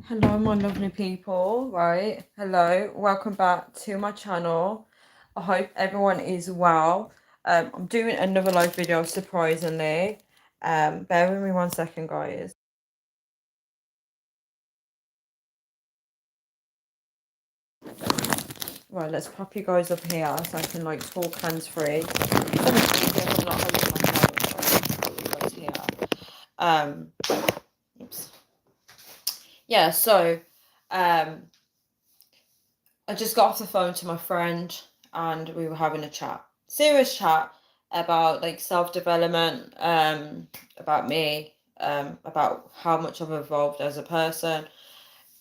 Hello, my lovely people, right? Hello, welcome back to my channel. I hope everyone is well. I'm doing another live video, surprisingly. Bear with me 1 second, guys. Right, let's pop you guys up here so I can like talk hands-free. I'm not holding my phone, so I can put you guys here. Oops. Yeah, so I just got off the phone to my friend and we were having a chat, serious chat about like self-development, about me, about how much I've evolved as a person.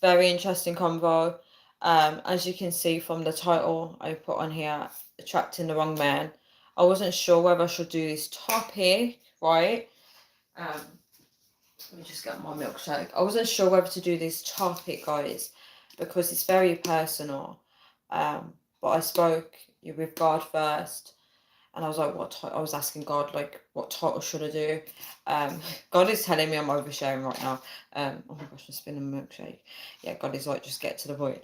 Very interesting convo. As you can see from the title I put on here, Attracting the Wrong Man. I wasn't sure whether I should do this topic, right? Let me just get my milkshake. I wasn't sure whether to do this topic, guys, because it's very personal. But I spoke with God first, and I was like, I was asking God, like, what title should I do? God is telling me I'm oversharing right now. Oh my gosh, I'm spinning a milkshake. Yeah, God is like, just get to the point.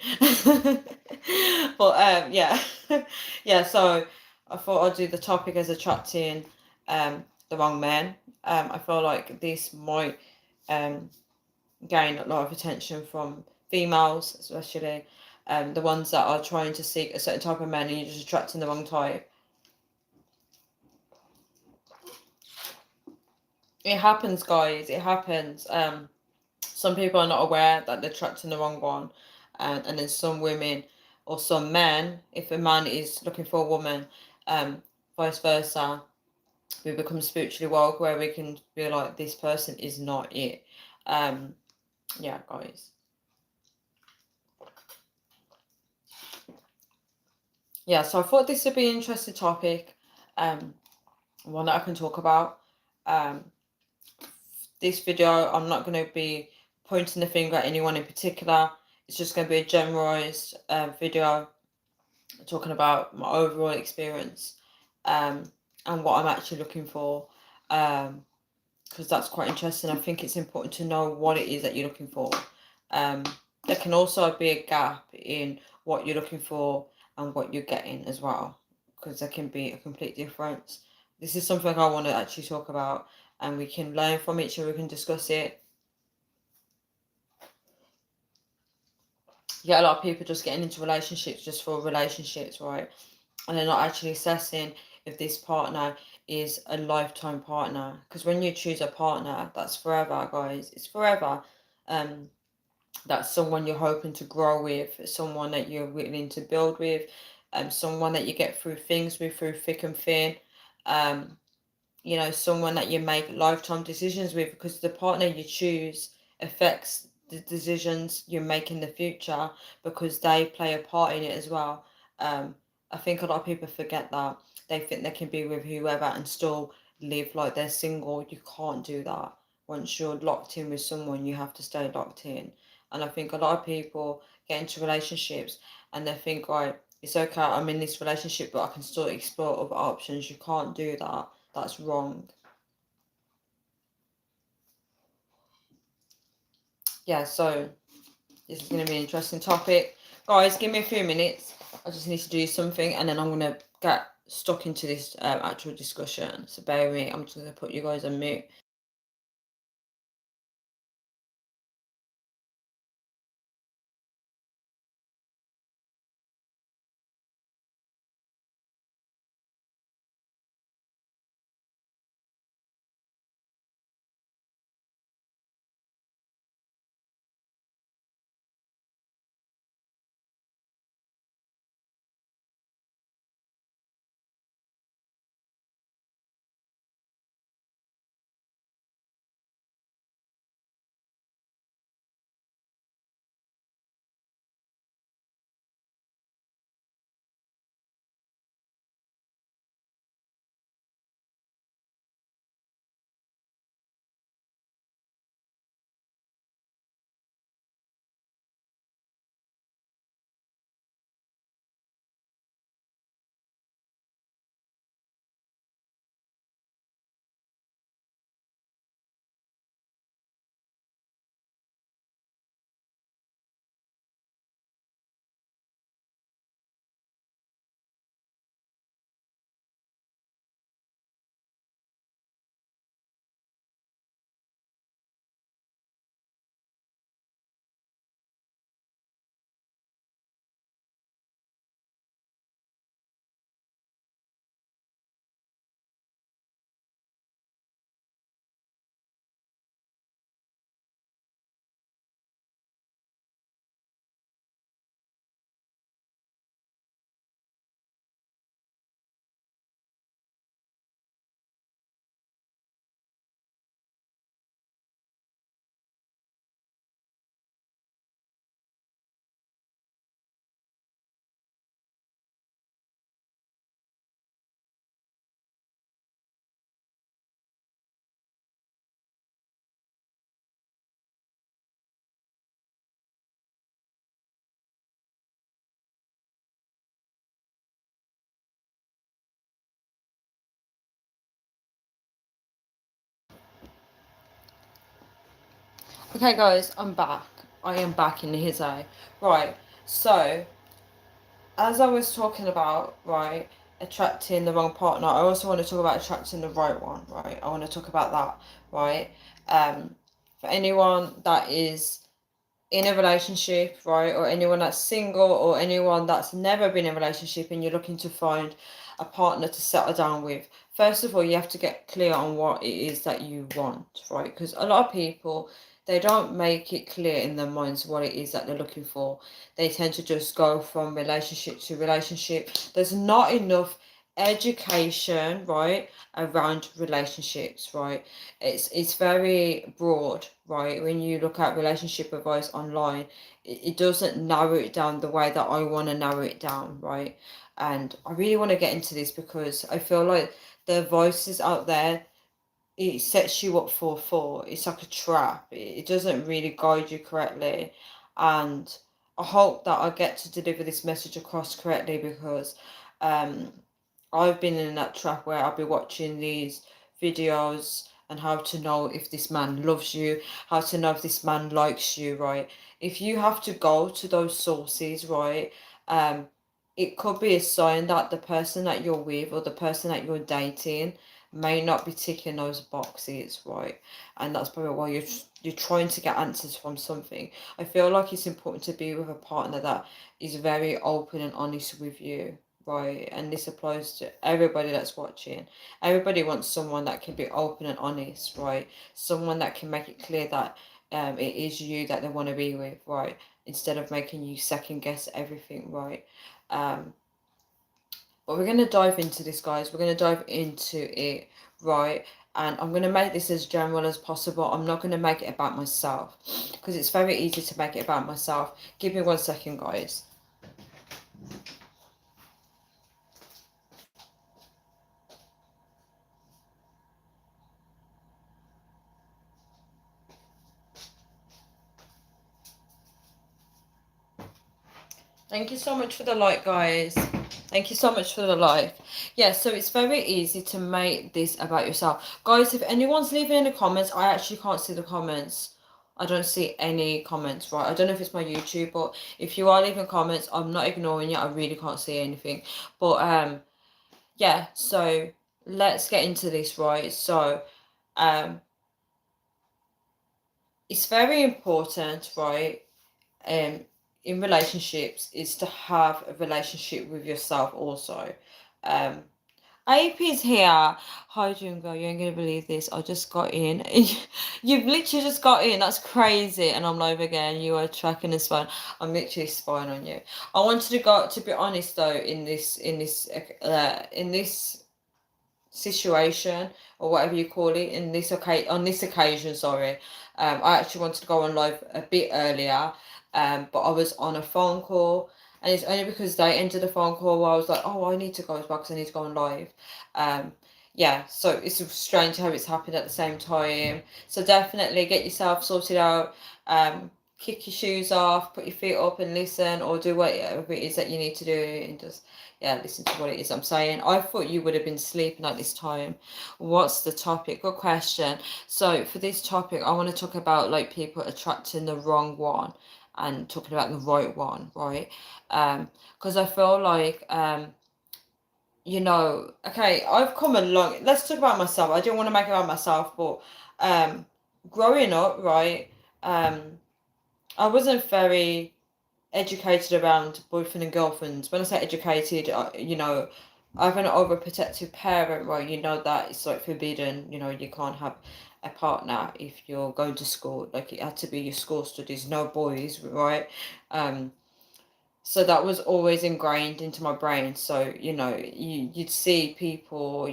But yeah, yeah. So I thought I'd do the topic as attracting the wrong man. I feel like this might gain a lot of attention from females, especially the ones that are trying to seek a certain type of man and you're just attracting the wrong type. It happens, guys. It happens. Some people are not aware that they're attracting the wrong one, and then some women or some men, if a man is looking for a woman, vice versa, we become spiritually woke where we can be like, this person is not it. Yeah, guys. Yeah, so I thought this would be an interesting topic, one that I can talk about. This video, I'm not going to be pointing the finger at anyone in particular. It's just going to be a generalized video talking about my overall experience, and what I'm actually looking for, because that's quite interesting. I think it's important to know what it is that you're looking for. There can also be a gap in what you're looking for and what you're getting as well, because there can be a complete difference. This is something I want to actually talk about, and we can learn from each other, we can discuss it. You get a lot of people just getting into relationships just for relationships, right? And they're not actually assessing if this partner is a lifetime partner. Because when you choose a partner, that's forever, guys. It's forever. That's someone you're hoping to grow with, someone that you're willing to build with, someone that you get through things with, through thick and thin. You know, someone that you make lifetime decisions with, because the partner you choose affects the decisions you make in the future, because they play a part in it as well. I think a lot of people forget that. They think they can be with whoever and still live like they're single. You can't do that. Once you're locked in with someone, you have to stay locked in. And I think a lot of people get into relationships and they think, right, it's okay, I'm in this relationship, but I can still explore other options. You can't do that. That's wrong. Yeah, so this is going to be an interesting topic. Guys, give me a few minutes. I just need to do something and then I'm going to get stuck into this actual discussion. So bear with me. I'm just going to put you guys on mute. Okay, guys, I'm back. I am back in his eye. Right, so as I was talking about, right, attracting the wrong partner, I also want to talk about attracting the right one, right? I want to talk about that, right? For anyone that is in a relationship, right, or anyone that's single, or anyone that's never been in a relationship and you're looking to find a partner to settle down with, first of all, you have to get clear on what it is that you want, right? Because a lot of people, they don't make it clear in their minds what it is that they're looking for. They tend to just go from relationship to relationship. There's not enough education, right, around relationships, right? It's very broad, right? When you look at relationship advice online, it doesn't narrow it down the way that I want to narrow it down, right? And I really want to get into this because I feel like the voices out there, it sets you up for fall. It's like a trap. It doesn't really guide you correctly. And I hope that I get to deliver this message across correctly because um, I've been in that trap where I'll be watching these videos and how to know if this man loves you, how to know if this man likes you, right? If you have to go to those sources, right, um, it could be a sign that the person that you're with or the person that you're dating may not be ticking those boxes, right? And that's probably why you're trying to get answers from something. I feel like it's important to be with a partner that is very open and honest with you, right? And this applies to everybody that's watching. Everybody wants someone that can be open and honest, right? Someone that can make it clear that it is you that they want to be with, right? Instead of making you second guess everything, right? Um, but we're going to dive into this, guys. We're going to dive into it, right? And I'm going to make this as general as possible. I'm not going to make it about myself because it's very easy to make it about myself. Give me 1 second, guys. Thank you so much for the like, guys. Thank you so much for the like. Yeah, so it's very easy to make this about yourself. Guys, if anyone's leaving in the comments, I actually can't see the comments. I don't see any comments, right? I don't know if it's my YouTube, but if you are leaving comments, I'm not ignoring you. I really can't see anything. But yeah, so let's get into this, right? So it's very important, right? um in relationships is to have a relationship with yourself also. um AP's here. Hi Jungo, you ain't gonna believe this. I just got in. You've literally just got in. That's crazy. And I'm live again. You are tracking this one. I'm literally spying on you. I wanted to go. To be honest, though, in this situation or whatever you call it, on this occasion, sorry, I actually wanted to go on live a bit earlier, but I was on a phone call, and it's only because they ended the phone call where I was like, oh, I need to go as well because I need to go on live. um yeah, so it's strange how it's happened at the same time. So definitely get yourself sorted out. Kick your shoes off, put your feet up and listen, or do whatever it is that you need to do, and just, yeah, listen to what it is I'm saying. I thought you would have been sleeping at this time. What's the topic? Good question. So for this topic, I want to talk about like people attracting the wrong one and talking about the right one, right? Because I feel like okay, I've come along. Let's talk about myself. I don't want to make it about myself, but growing up, right, I wasn't very educated around boyfriend and girlfriends. When I say educated, I have an overprotective parent, right? You know that it's like forbidden. You can't have a partner if you're going to school. Like it had to be your school studies, no boys, right? Um, so that was always ingrained into my brain. So you'd see people,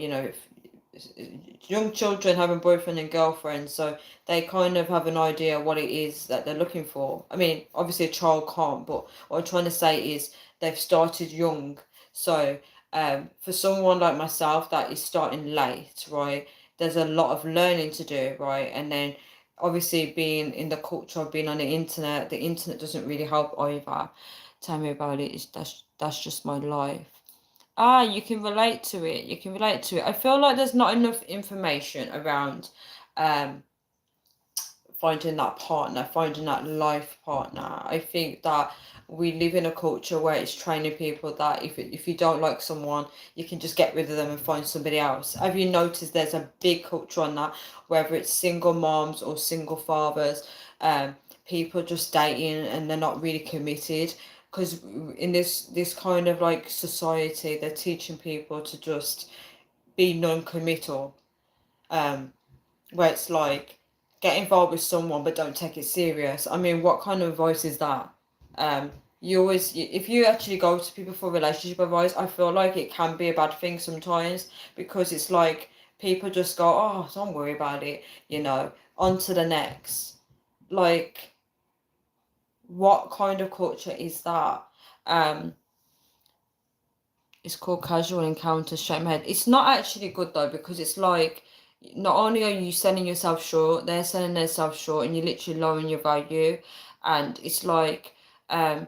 young children having boyfriend and girlfriends, so they kind of have an idea what it is that they're looking for. I mean, obviously a child can't, but what I'm trying to say is they've started young. So for someone like myself that is starting late, right, there's a lot of learning to do, right? And then obviously being in the culture of being on the internet doesn't really help either. Tell me about it. That's just my life. Ah, you can relate to it. You can relate to it. I feel like there's not enough information around um finding that partner, finding that life partner. I think that we live in a culture where it's training people that if you don't like someone, you can just get rid of them and find somebody else. Have you noticed there's a big culture on that, whether it's single moms or single fathers, people just dating and they're not really committed, because in this kind of like society, they're teaching people to just be non-committal, where it's like, get involved with someone but don't take it serious. I mean, what kind of advice is that? You always, if you actually go to people for relationship advice, I feel like it can be a bad thing sometimes, because it's like people just go, oh, don't worry about it, on to the next. Like, what kind of culture is that? It's called casual encounters. Shake my head. It's not actually good though, because it's like, not only are you selling yourself short, they're selling themselves short, and you're literally lowering your value. And it's like, how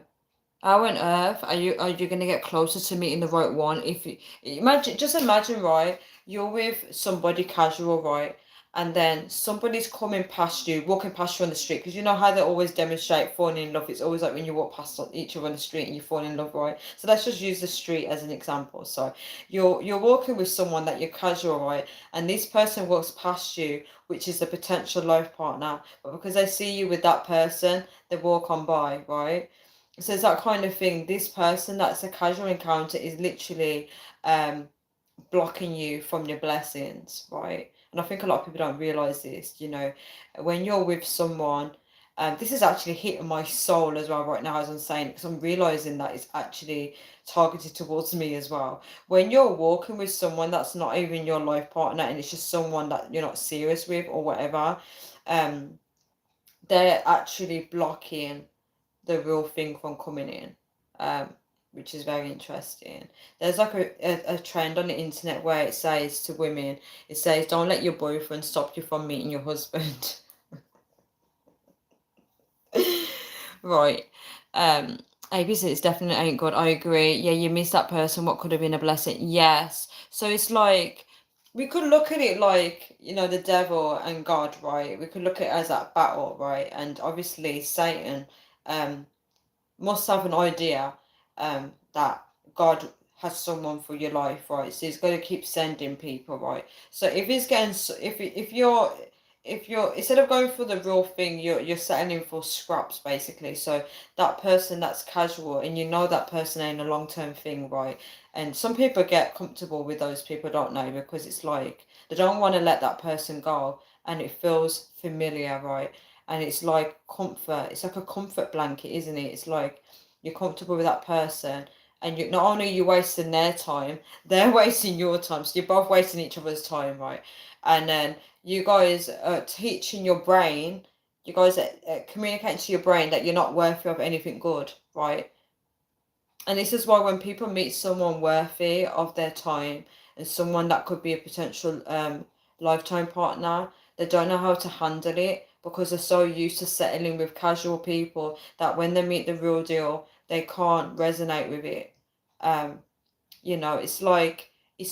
on earth are you gonna get closer to meeting the right one if you imagine, right? You're with somebody casual, right? And then somebody's coming past you, walking past you on the street, because you know how they always demonstrate falling in love. It's always like when you walk past each other on the street and you fall in love, right? So let's just use the street as an example. So you're walking with someone that you're casual, right? And this person walks past you, which is a potential life partner, but because they see you with that person, they walk on by, right? So it's that kind of thing. This person that's a casual encounter is literally blocking you from your blessings, right? And I think a lot of people don't realize this, when you're with someone. This is actually hitting my soul as well right now as I'm saying it, because I'm realizing that it's actually targeted towards me as well. When you're walking with someone that's not even your life partner, and it's just someone that you're not serious with or whatever, they're actually blocking the real thing from coming in, which is very interesting. There's like a trend on the internet where it says to women, it says, don't let your boyfriend stop you from meeting your husband. Right. AB says it's definitely ain't good. I agree. Yeah, you missed that person. What could have been a blessing? Yes. So it's like, we could look at it like, the devil and God, right? We could look at it as that battle, right? And obviously Satan, must have an idea that God has someone for your life, right? So he's got to keep sending people, right? So if he's getting, if you're instead of going for the real thing, you're settling for scraps basically. So that person that's casual, and that person ain't a long-term thing, right? And some people get comfortable with those people, don't they? Because it's like they don't want to let that person go, and it feels familiar, right? And it's like comfort. It's like a comfort blanket, isn't it? It's like you're comfortable with that person, and you not only are you wasting their time, they're wasting your time. So you're both wasting each other's time, right? And then you guys are teaching your brain, you guys are communicating to your brain that you're not worthy of anything good, right? And this is why when people meet someone worthy of their time, and someone that could be a potential lifetime partner, they don't know how to handle it, because they're so used to settling with casual people that when they meet the real deal, they can't resonate with it. It's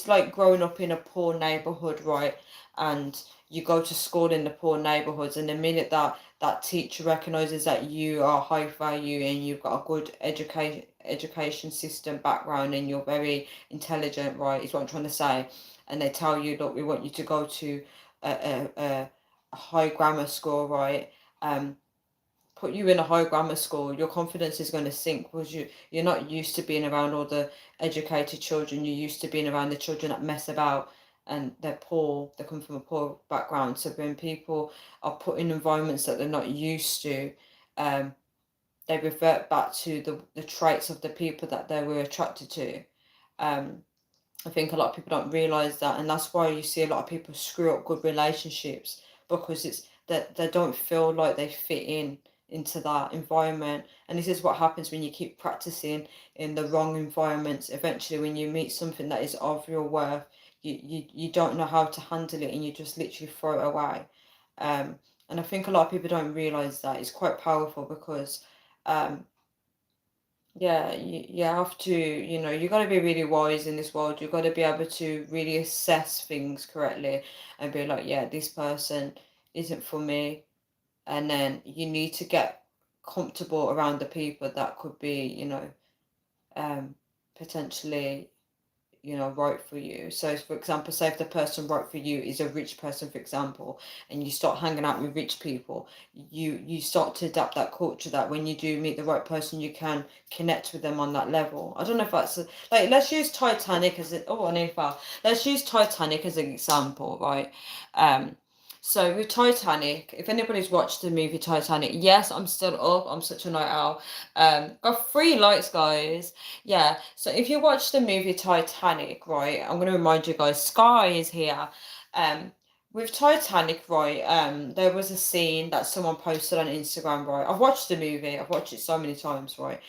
like growing up in a poor neighborhood, right? And you go to school in the poor neighborhoods, and the minute that teacher recognizes that you are high value and you've got a good education system background and you're very intelligent, right, is what I'm trying to say, and they tell you, look, we want you to go to a high grammar school, right? Put you in a high grammar school, your confidence is going to sink, because you're not used to being around all the educated children. You're used to being around the children that mess about, and they're poor, they come from a poor background. So when people are put in environments that they're not used to, they revert back to the traits of the people that they were attracted to. I think a lot of people don't realize that, and that's why you see a lot of people screw up good relationships, because it's that they don't feel like they fit into that environment. And this is what happens when you keep practicing in the wrong environments. Eventually, when you meet something that is of your worth, you don't know how to handle it, and you just literally throw it away. And I think a lot of people don't realize that. It's quite powerful, because yeah, you have to, you got to be really wise in this world. You've got to be able to really assess things correctly and be like, yeah, this person isn't for me. and then you need to get comfortable around the people that could be, potentially, right for you. So, for example, say if the person right for you is a rich person, for example, and you start hanging out with rich people, you start to adapt that culture, that when you do meet the right person, you can connect with them on that level. I don't know if that's like, let's use Titanic as I need far. Let's use Titanic as an example, right? So with Titanic, if anybody's watched the movie Titanic, yes, I'm still up. I'm such a night owl. Got 3 lights, guys. Yeah. So if you watch the movie Titanic, right, I'm gonna remind you guys, Sky is here. Um, with Titanic, right, there was a scene that someone posted on Instagram, right? I've watched the movie. I've watched it so many times, right?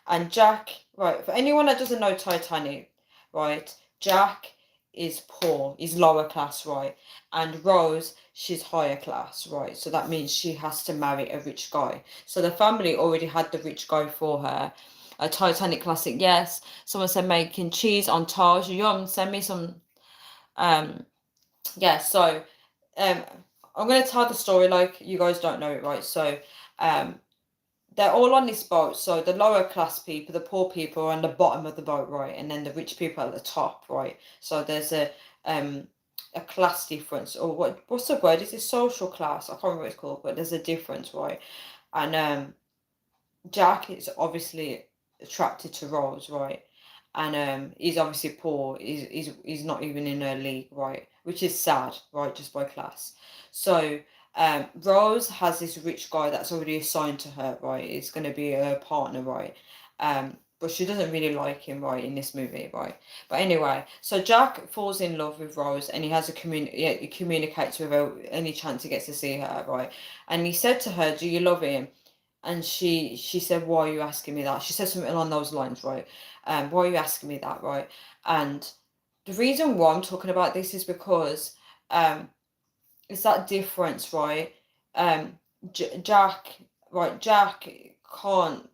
And Jack, right, for anyone that doesn't know Titanic, right, Jack is poor, he's lower class, right? And Rose, she's higher class, right? So that means she has to marry a rich guy. So the family already had the rich guy for her. A Titanic classic, yes. Someone said making cheese on tiles. Yum, send me some. Um, yeah. So, um, I'm gonna tell the story like you guys don't know it, right? So, um, they're all on this boat. So the lower class people, the poor people, are on the bottom of the boat, right? And then the rich people at the top, right? So there's a class difference, or what's the word? Is it social class? I can't remember what it's called, but there's a difference, right? And Jack is obviously attracted to Rose, right? And he's obviously poor. He's not even in her league, right? Which is sad, right? Just by class. So Rose has this rich guy that's already assigned to her, right? It's going to be her partner, right? But she doesn't really like him, right, in this movie, right? But anyway, so Jack falls in love with Rose, and he has he communicates with her any chance he gets to see her, right? And he said to her, "Do you love him?" And she said, "Why are you asking me that?" She said something along those lines, right? Why are you asking me that, right? And the reason why I'm talking about this is because um, it's that difference, right? Um, Jack, right? Jack can't,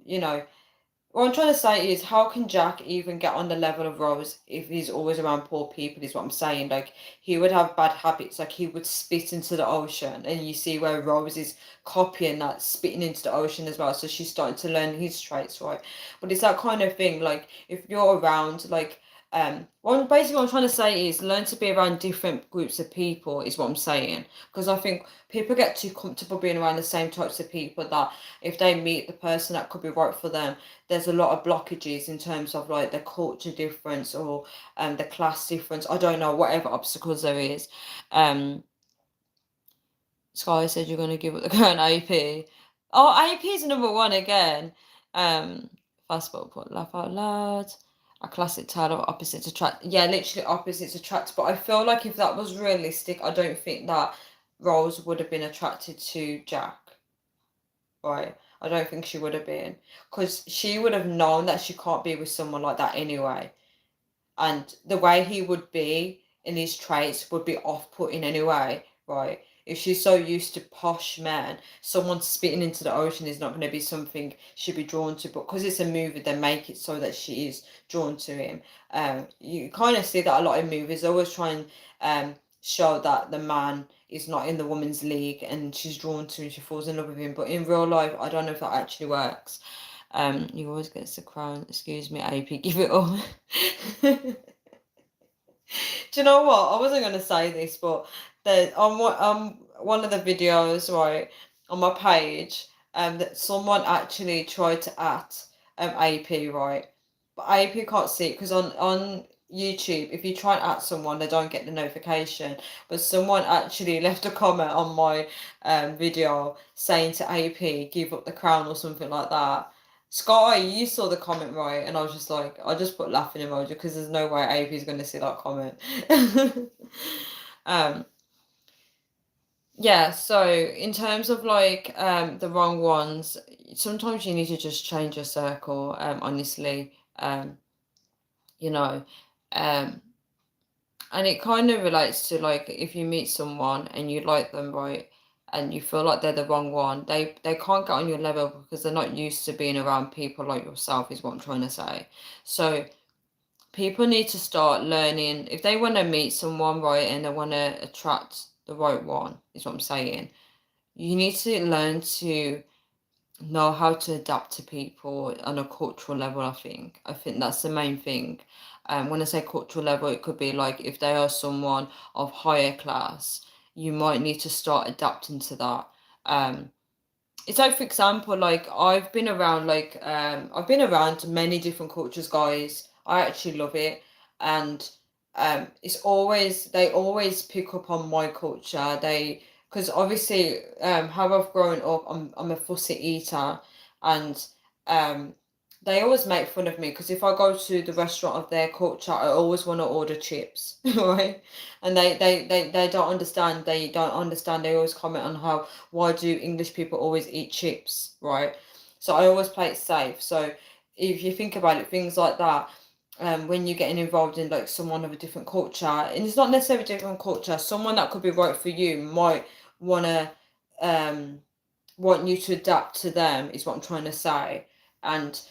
what I'm trying to say is, how can Jack even get on the level of Rose if he's always around poor people, is what I'm saying. Like, he would have bad habits, like he would spit into the ocean, and you see where Rose is copying that, spitting into the ocean as well. So she's starting to learn his traits, right? But it's that kind of thing, like, if you're around, like, basically what I'm trying to say is, learn to be around different groups of people, is what I'm saying. Because I think people get too comfortable being around the same types of people, that if they meet the person that could be right for them, there's a lot of blockages in terms of like the culture difference, or the class difference. I don't know, whatever obstacles there is. Um, Sky said you're gonna give it the current AP. Oh, AP is number 1 again. Fastball put laugh out loud. A classic tale of opposites attract. Yeah, literally opposites attract. But I feel like if that was realistic, I don't think that Rose would have been attracted to Jack. Right. I don't think she would have been, because she would have known that she can't be with someone like that anyway. And the way he would be in his traits would be off-putting anyway, right? If she's so used to posh men, someone spitting into the ocean is not going to be something she'd be drawn to. But because it's a movie, they make it so that she is drawn to him. You kind of see that a lot in movies. They always try and show that the man is not in the woman's league and she's drawn to and she falls in love with him. But in real life, I don't know if that actually works. You always gets the crown. Excuse me, AP, give it all. Do you know what? I wasn't gonna say this, but on one of the videos, right, on my page, that someone actually tried to at AP, right, but AP can't see it because on YouTube, if you try and at someone, they don't get the notification. But someone actually left a comment on my video saying to AP, "Give up the crown" or something like that. Sky, you saw the comment, right? And I was just like, I just put laughing emoji because there's no way AP is going to see that comment. um, yeah, so in terms of like the wrong ones, sometimes you need to just change your circle, honestly. You know, um, and it kind of relates to like if you meet someone and you like them, right, and you feel like they're the wrong one, they can't get on your level because they're not used to being around people like yourself, is what I'm trying to say. So people need to start learning if they want to meet someone, right, and they want to attract the right one, is what I'm saying. you need to learn to know how to adapt to people on a cultural level. I think that's the main thing. When I say cultural level, it could be like if they are someone of higher class, you might need to start adapting to that. um it's like, for example, like I've been around many different cultures, guys. I actually love it. And it's always, they always pick up on my culture. They, because obviously, how I've grown up, I'm a fussy eater. And um they always make fun of me because if I go to the restaurant of their culture, I always want to order chips, right? And they don't understand. They always comment on how, why do English people always eat chips, right? So I always play it safe. So if you think about it, things like that, when you're getting involved in like someone of a different culture, and it's not necessarily a different culture, someone that could be right for you might wanna um want you to adapt to them, is what I'm trying to say. And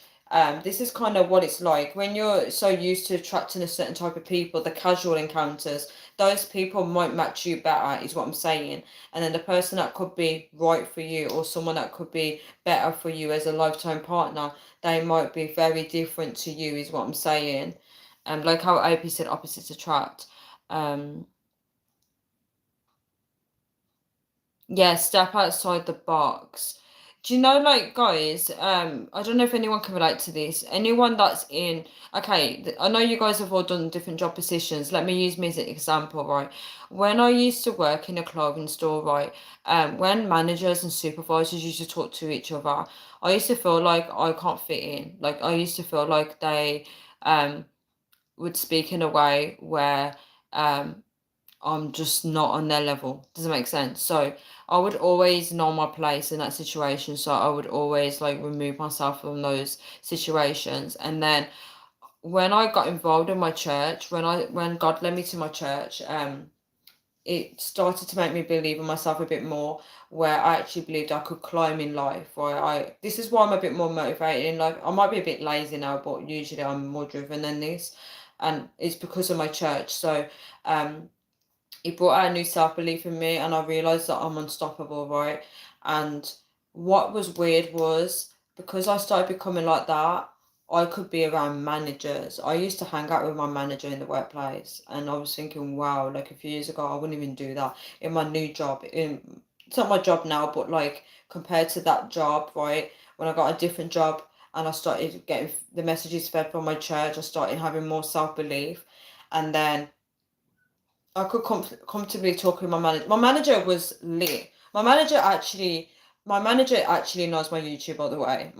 this is kind of what it's like when you're so used to attracting a certain type of people, the casual encounters, those people might match you better, is what I'm saying. And then the person that could be right for you, or someone that could be better for you as a lifetime partner, they might be very different to you, is what I'm saying. Like how AP said, opposites attract. Um, Yeah, step outside the box. Do you know, like, guys, I don't know if anyone can relate to this. Anyone that's in, okay, I know you guys have all done different job positions. Let me use me as an example, right? When I used to work in a clothing store, right, when managers and supervisors used to talk to each other, I used to feel like I can't fit in. Like, I used to feel like they would speak in a way where I'm just not on their level. Does it make sense? So I would always know my place in that situation. So I would always like remove myself from those situations. And then when I got involved in my church, when God led me to my church, it started to make me believe in myself a bit more, where I actually believed I could climb in life. Where I This is why I'm a bit more motivated in life. I might be a bit lazy now, but usually I'm more driven than this. And it's because of my church. So um it brought out a new self belief in me, and I realized that I'm unstoppable, right? And what was weird was, because I started becoming like that, I could be around managers. I used to hang out with my manager in the workplace, and I was thinking, wow, like a few years ago, I wouldn't even do that in my new job. It's not my job now, but like compared to that job, right? When I got a different job and I started getting the messages fed from my church, I started having more self belief, and then I could comfortably talk with my manager. My manager was lit. My manager actually knows my YouTube, by the way.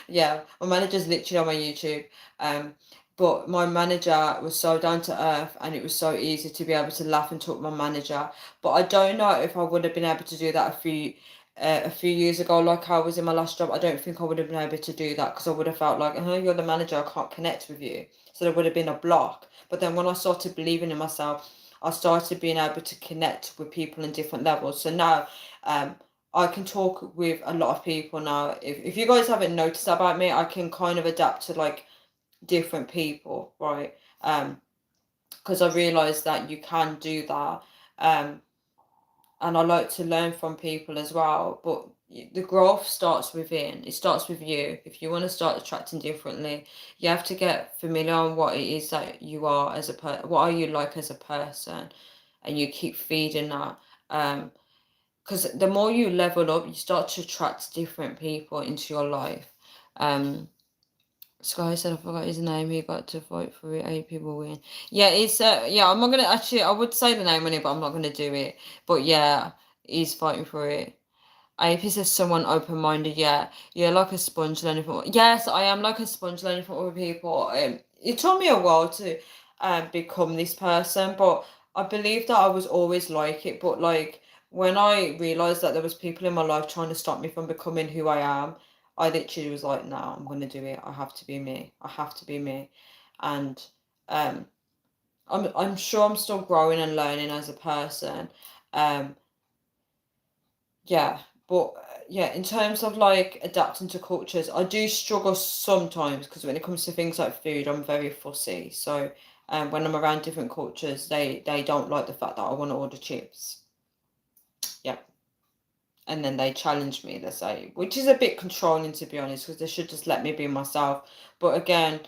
Yeah, my manager's literally on my YouTube. Um, but my manager was so down to earth, and it was so easy to be able to laugh and talk with my manager. But I don't know if I would have been able to do that a few years ago, like I was in my last job. I don't think I would have been able to do that, because I would have felt like, oh, you're the manager, I can't connect with you. So there would have been a block. But then when I started believing in myself, I started being able to connect with people in different levels. So now I can talk with a lot of people now. If you guys haven't noticed about me, I can kind of adapt to like different people, right? Because I realized that you can do that. Um, and I like to learn from people as well. But the growth starts within. It starts with you. If you want to start attracting differently, you have to get familiar on what it is that you are as a what are you like as a person, and you keep feeding that. Because the more you level up, you start to attract different people into your life. Um, Sky said I forgot his name. He got to fight for it. 8 people win. Yeah, it's yeah. I'm not gonna actually. I would say the name on it, but I'm not gonna do it. But yeah, he's fighting for it. AP says someone open minded. Yeah, yeah, like a sponge learning from. Yes, I am like a sponge learning from other people. It took me a while to become this person, but I believe that I was always like it. But like when I realized that there was people in my life trying to stop me from becoming who I am, I literally was like, no, I'm gonna do it. I have to be me. I have to be me. And um, I'm sure I'm still growing and learning as a person. Um, yeah, but yeah, in terms of like adapting to cultures, I do struggle sometimes, because when it comes to things like food, I'm very fussy. So when I'm around different cultures, they don't like the fact that I want to order chips. Yeah. and then they challenge me, they say, which is a bit controlling, to be honest, because they should just let me be myself. But again,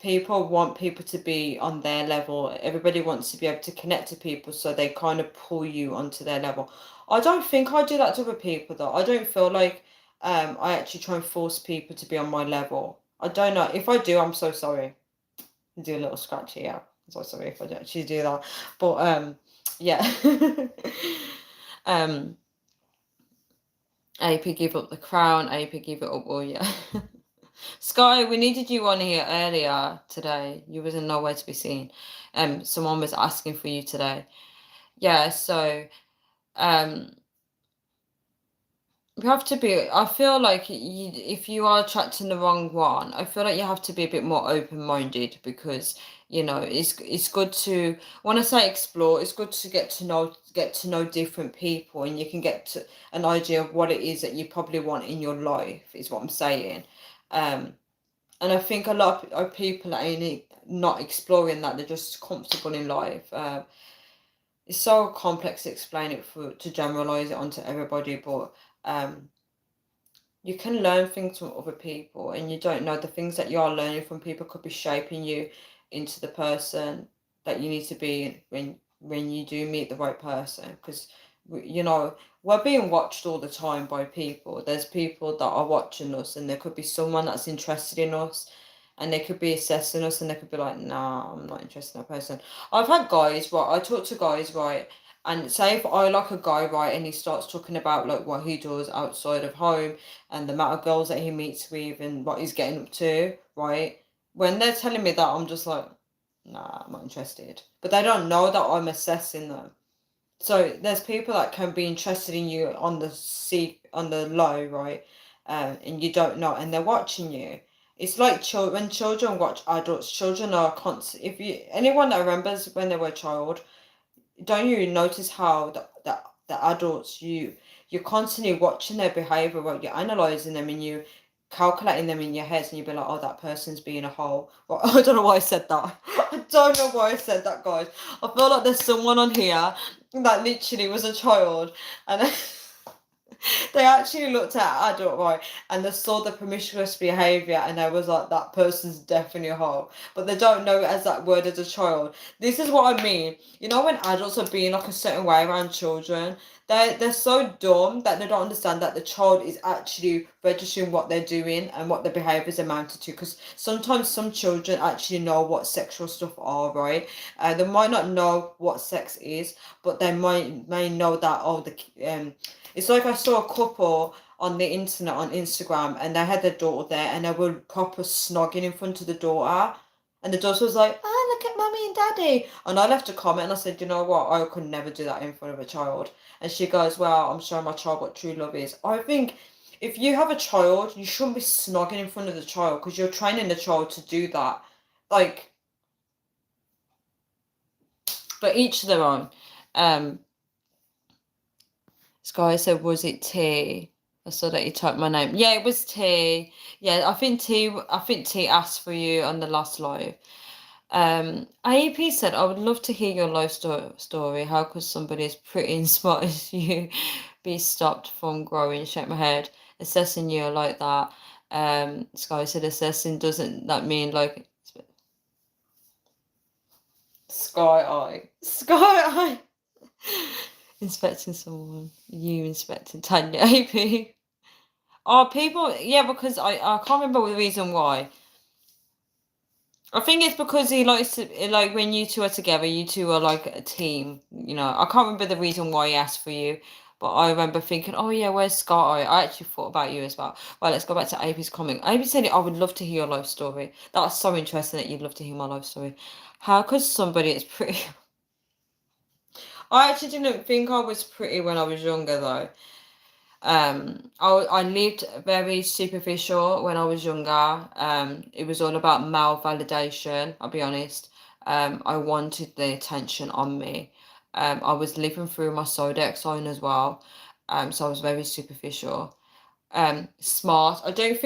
people want people to be on their level. Everybody wants to be able to connect to people, so they kind of pull you onto their level. I don't think I do that to other people, though. I don't feel like I actually try and force people to be on my level. I don't know. If I do, I'm so sorry. Do a little scratch here. I'm so sorry if I don't actually do that. But yeah. AP give up the crown, AP give it up, oh yeah. Sky, we needed you on here earlier today. You was in nowhere to be seen. Someone was asking for you today. Yeah, so um you have to be, I feel like if you are attracting the wrong one, I feel like you have to be a bit more open-minded, because it's good to, when I say explore, it's good to get to know different people, and you can get to an idea of what it is that you probably want in your life, is what I'm saying. And I think a lot of people are not exploring that, they're just comfortable in life. It's so complex to explain it to generalize it onto everybody, but um you can learn things from other people, and you don't know, the things that you are learning from people could be shaping you into the person that you need to be when you do meet the right person. Because we're being watched all the time by people. There's people that are watching us, and there could be someone that's interested in us, and they could be assessing us, and they could be like, nah, I'm not interested in that person. I've had guys, right, I talk to guys, right, and say if I like a guy, right, and he starts talking about like what he does outside of home, and the amount of girls that he meets with, and what he's getting up to, right? When they're telling me that, I'm just like, nah, I'm not interested. But they don't know that I'm assessing them. So there's people that can be interested in you on the low, right? And you don't know, and they're watching you. It's like when children watch adults. Children are constant. If you anyone that remembers when they were a child, don't you notice how the adults, you're constantly watching their behavior, right? You're analyzing them, and you calculating them in your head, and you'll be like, oh, that person's being a hole. Well, I don't know why I said that. I don't know why I said that, guys. I feel like there's someone on here that literally was a child, and they actually looked at adult, right, and they saw the promiscuous behavior, and they was like, that person's definitely a hoe. But they don't know it as that word as a child. This is what I mean. When adults are being like a certain way around children, they're so dumb that they don't understand that the child is actually registering what they're doing and what the behaviors amounted to. Because sometimes some children actually know what sexual stuff are, right? They might not know what sex is, but they may know that, oh, it's like I saw a couple on the internet, on Instagram, and they had their daughter there, and they were proper snogging in front of the daughter. And the daughter was like, oh, look at mummy and daddy. And I left a comment, and I said, you know what? I could never do that in front of a child. And she goes, well, I'm showing my child what true love is. I think if you have a child, you shouldn't be snogging in front of the child, because you're training the child to do that. Like, but each their own. Sky said, was it T? I saw that you typed my name. Yeah, it was T. Yeah, I think T asked for you on the last live. AEP said, I would love to hear your life story. How could somebody as pretty and smart as you be stopped from growing? Shake my head. Assessing you like that. Sky said, assessing doesn't that mean like Sky Eye. Sky Eye. Inspecting someone. You inspecting Tanya AP. Oh, people, yeah, because I can't remember the reason why. I think it's because he likes to, like, when you two are together, you two are like a team. I can't remember the reason why he asked for you, but I remember thinking, oh yeah, where's Scott? I actually thought about you as well. Right, let's go back to AP's comment. AP said, I would love to hear your life story. That's so interesting that you'd love to hear my life story. How could somebody, it's pretty. I actually didn't think I was pretty when I was younger, though. I lived very superficial when I was younger. It was all about male validation, I'll be honest. I wanted the attention on me. I was living through my zodiac sign as well. So I was very superficial. Smart. I don't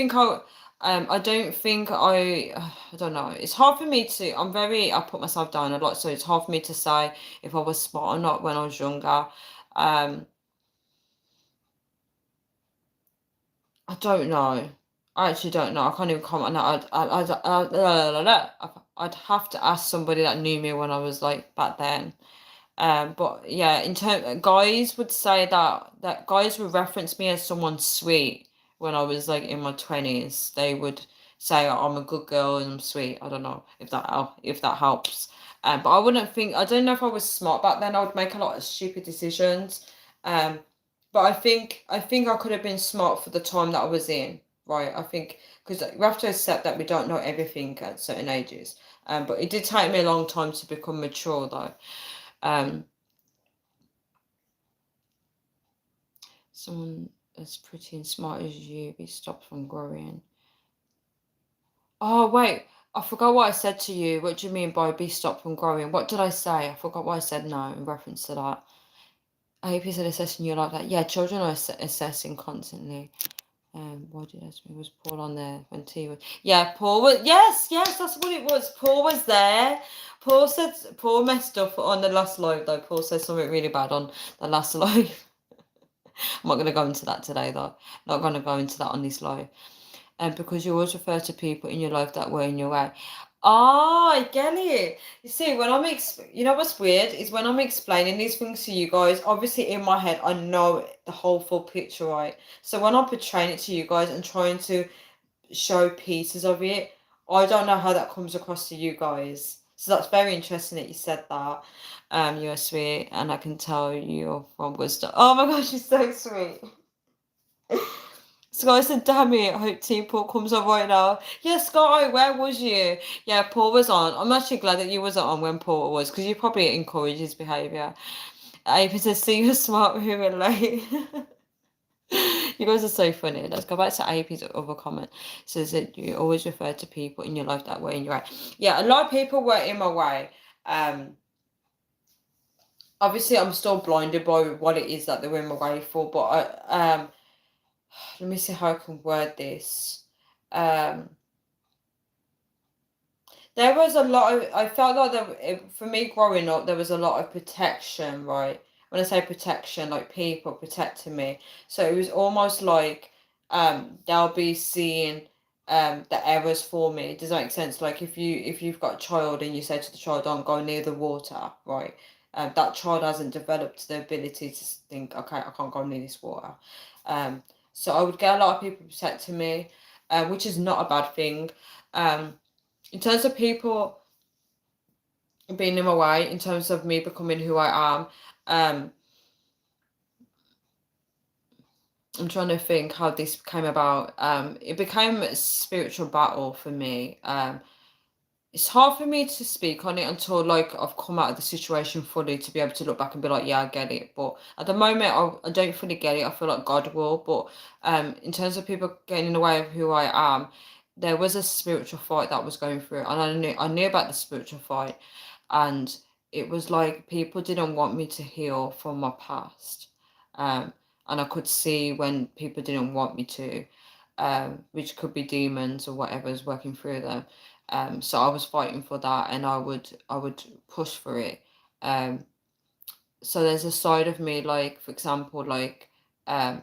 know. It's hard for me to, I put myself down a lot, so it's hard for me to say if I was smart or not when I was younger. Um, I don't know. I actually don't know. I can't even comment on that. I'd have to ask somebody that knew me when I was like back then. But yeah, in term, guys would say that guys would reference me as someone sweet when I was like in my 20s. They would say, "Oh, I'm a good girl and I'm sweet." I don't know if that helps. But I wouldn't think. I don't know if I was smart back then. I would make a lot of stupid decisions. Um, but I think I could have been smart for the time that I was in. Right. I think because we have to accept that we don't know everything at certain ages. But it did take me a long time to become mature though. Um, Someone as pretty and smart as you be stopped from growing. Oh, wait. I forgot what I said to you. What do you mean by be stopped from growing? What did I say? I forgot what I said now in reference to that. I hope you said assessing you like that. Yeah, children are assessing constantly. Why did I ask me? Was Paul on there when T was? Yeah, Paul was. Yes, yes, that's what it was. Paul was there. Paul messed up on the last live though. Paul said something really bad on the last live. I'm not going to go into that today though. Not going to go into that on this live. And because you always refer to people in your life that were in your way. Oh, I get it. You see, when you know what's weird is when I'm explaining these things to you guys, obviously in my head, I know the whole full picture, right? So when I'm portraying it to you guys and trying to show pieces of it, I don't know how that comes across to you guys. So that's very interesting that you said that. You're sweet, and I can tell you're from Worcester. Oh my gosh, you're so sweet. Sky said, damn it, I hope Team Paul comes on right now. Yeah, Sky, where was you? Yeah, Paul was on. I'm actually glad that you wasn't on when Paul was, because you probably encouraged his behaviour. Ava says, see you're smart, we were late. You guys are so funny. Let's go back to AP's other comment. It says that you always refer to people in your life that way in your way. Yeah, a lot of people were in my way. Obviously I'm still blinded by what it is that they were in my way for, but let me see how I can word this. There was a lot of, I felt like for me growing up, there was a lot of protection, right? When I say protection, like people protecting me. So it was almost like they'll be seeing the errors for me. Does that make sense? Like if you've got a child and you say to the child, don't go near the water, right? That child hasn't developed the ability to think, okay, I can't go near this water. Um, so I would get a lot of people protecting me, which is not a bad thing. In terms of people being in my way, in terms of me becoming who I am, I'm trying to think how this came about. It became a spiritual battle for me. It's hard for me to speak on it until like I've come out of the situation fully to be able to look back and be like, yeah, I get it. But at the moment, I don't fully get it. I feel like God will. But in terms of people getting in the way of who I am, there was a spiritual fight that was going through, and I knew about the spiritual fight, and it was like people didn't want me to heal from my past, um, and I could see when people didn't want me to, which could be demons or whatever is working through them. So I was fighting for that, and I would push for it. Um, so there's a side of me, like for example, um,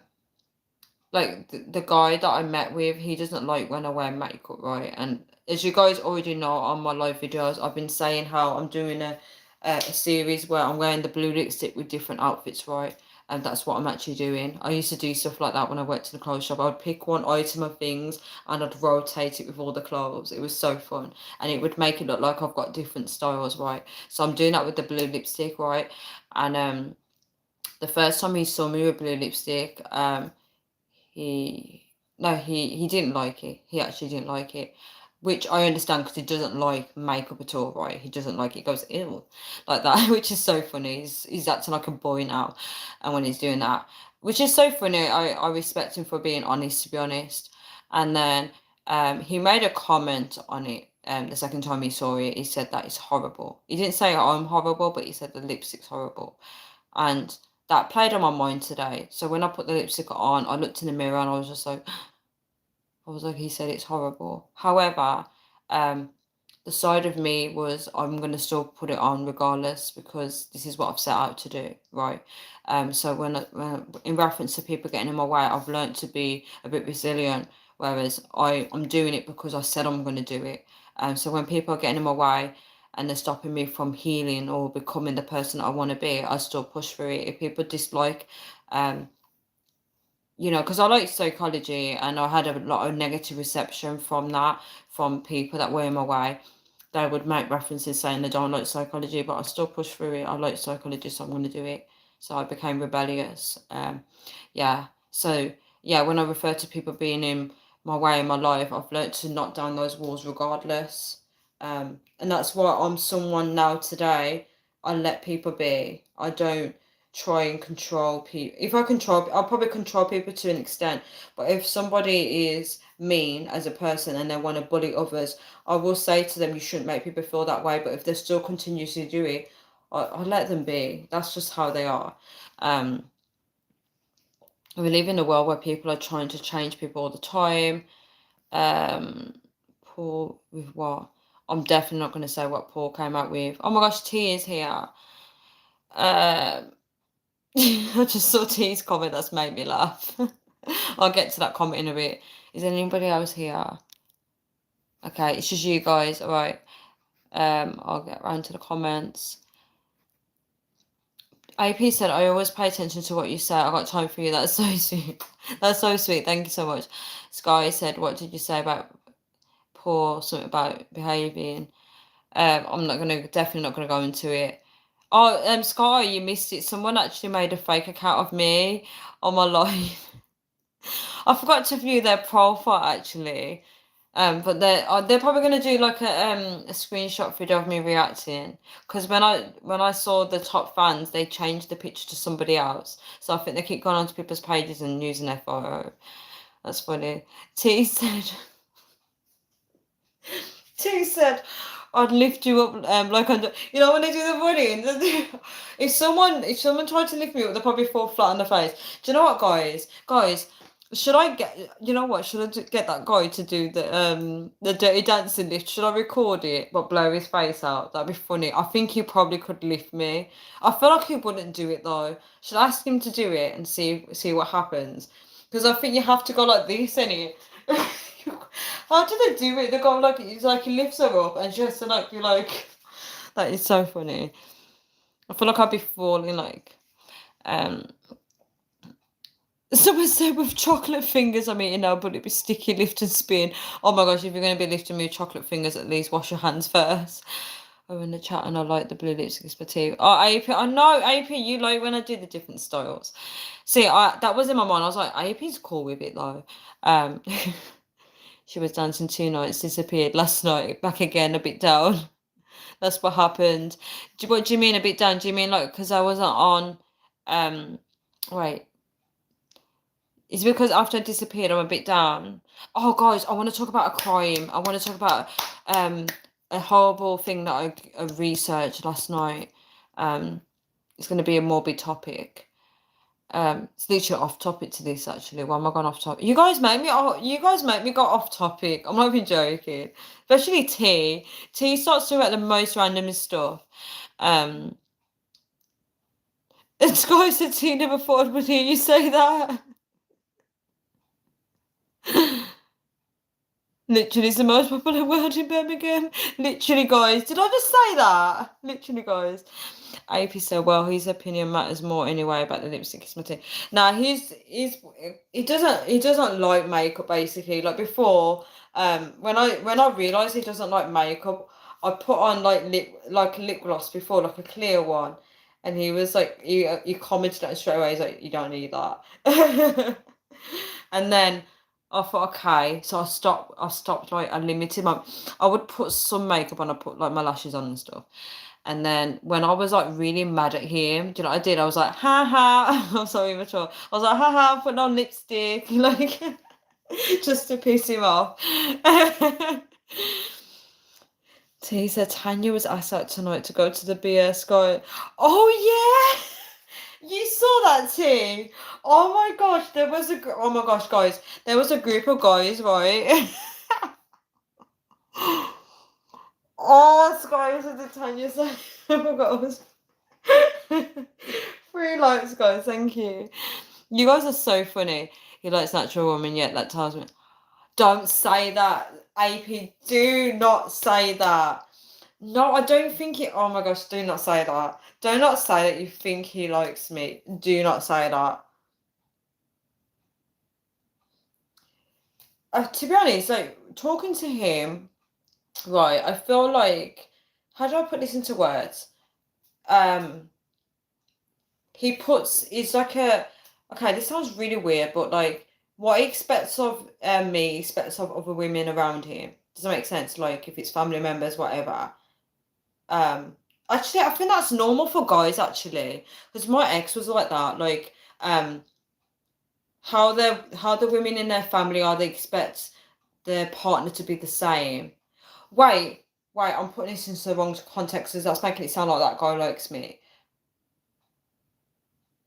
like the guy that I met with, he doesn't like when I wear makeup, right? And as you guys already know on my live videos, I've been saying how I'm doing a series where I'm wearing the blue lipstick with different outfits, right? And that's what I'm actually doing. I used to do stuff like that when I worked in the clothes shop. I would pick one item of things and I'd rotate it with all the clothes. It was so fun. And it would make it look like I've got different styles, right? So I'm doing that with the blue lipstick, right? And the first time he saw me with blue lipstick, he no, he didn't like it. He actually didn't like it, which I understand because he doesn't like makeup at all, right? He doesn't like it. He goes ew, like that, which is so funny. He's acting like a boy now, and when he's doing that, which is so funny. I respect him for being honest, to be honest. And then he made a comment on it. The second time he saw it, he said that it's horrible. He didn't say I'm horrible, but he said the lipstick's horrible, and that played on my mind today. So when I put the lipstick on, I looked in the mirror and I was like, he said it's horrible. However, um, the side of me was, I'm going to still put it on regardless because this is what I've set out to do, right? So when in reference to people getting in my way, I've learned to be a bit resilient, whereas I'm doing it because I said I'm going to do it. So when people are getting in my way and they're stopping me from healing or becoming the person I want to be, I still push for it. If people dislike, because I like psychology and I had a lot of negative reception from that, from people that were in my way. They would make references saying they don't like psychology, but I still push through it. I like psychology, so I'm going to do it. So I became rebellious. Yeah. So, yeah, when I refer to people being in my way in my life, I've learned to knock down those walls regardless. And that's why I'm someone now today. I let people be. I don't try and control people. If I control, I'll probably control people to an extent. But if somebody is mean as a person and they want to bully others, I will say to them, you shouldn't make people feel that way. But if they still continuously do it, I let them be. That's just how they are. We live in a world where people are trying to change people all the time. Paul with what? I'm definitely not going to say what Paul came out with. Oh my gosh, T is here. I just saw T's comment. That's made me laugh. I'll get to that comment in a bit. Is anybody else here? Okay, it's just you guys. All right. I'll get around to the comments. AP said, I always pay attention to what you say. I got time for you. That's so sweet. That's so sweet. Thank you so much. Sky said, what did you say about Paul? Something about behaving. I'm definitely not gonna go into it. Oh, Sky, you missed it. Someone actually made a fake account of me on my live. I forgot to view their profile actually. But they're probably gonna do like a screenshot video of me reacting. Because when I saw the top fans, they changed the picture to somebody else. So I think they keep going onto people's pages and using their photo. That's funny. T said. T said, I'd lift you up, like under, when they do the running. If someone tried to lift me up, they'd probably fall flat on the face. Do you know what, guys? Guys, should I get? You know what? Should I get that guy to do the Dirty Dancing lift? Should I record it but blow his face out? That'd be funny. I think he probably could lift me. I feel like he wouldn't do it though. Should I ask him to do it and see what happens? Because I think you have to go like this, innit? How do they do it? They go like it's like he lifts her up and she has to like be like that is so funny. I feel like I'd be falling like someone said with chocolate fingers I'm eating now, but it'd be sticky lift and spin. Oh my gosh, if you're gonna be lifting me with chocolate fingers, at least wash your hands first. Oh, in the chat, and I like the blue lipstick fatigue. Oh, AP, I know AP, you like when I do the different styles. See, that was in my mind. I was like, AP's cool with it though. She was dancing 2 nights, disappeared last night, back again, a bit down. That's what happened. What do you mean a bit down? Do you mean like because I wasn't on? Wait. It's because after I disappeared, I'm a bit down. Oh, guys, I want to talk about a crime. I want to talk about a horrible thing that I researched last night. It's going to be a morbid topic. It's literally off topic to this actually. Why am I going off topic? You guys make me go off topic. I'm not even joking. Especially T. T starts talking about the most random stuff. And Sky said T never thought I would hear you say that. Literally is the most popular word in Birmingham. Literally, guys. Did I just say that? Literally, guys. AP said, well, his opinion matters more anyway about the lipstick cosmetic. Now he doesn't like makeup basically. Like before, when I realised he doesn't like makeup, I put on like lip gloss before, like a clear one. And he was like he commented on it straight away, he's like, you don't need that. And then I thought, okay, so I stopped like I limited I would put some makeup on, I put like my lashes on and stuff. And then when I was like really mad at him, do you know what I did? I was like, ha ha, I'm sorry, immature. I was like, ha ha, I'm putting on lipstick, like just to piss him off. T said Tanya was asked out tonight to go to the BS guy. Oh yeah. You saw that T. Oh my gosh, oh my gosh, guys, there was a group of guys, right? Oh, Sky, was it Tanya saying? I forgot I was. 3 likes, guys. Thank you. You guys are so funny. He likes natural woman, yet that tells me. Don't say that, AP. Do not say that. No, I don't think it. Oh my gosh, do not say that. Do not say that you think he likes me. Do not say that. To be honest, like talking to him, right, I feel like, how do I put this into words? He puts, it's like a, okay, this sounds really weird, but like what he expects of me, he expects of other women around him. Does that make sense? Like if it's family members, whatever. Um, Actually, I think that's normal for guys actually, because my ex was like that. Like, how the women in their family are, they expect their partner to be the same. Wait, wait, I'm putting this into the wrong context because that's making it sound like that guy likes me.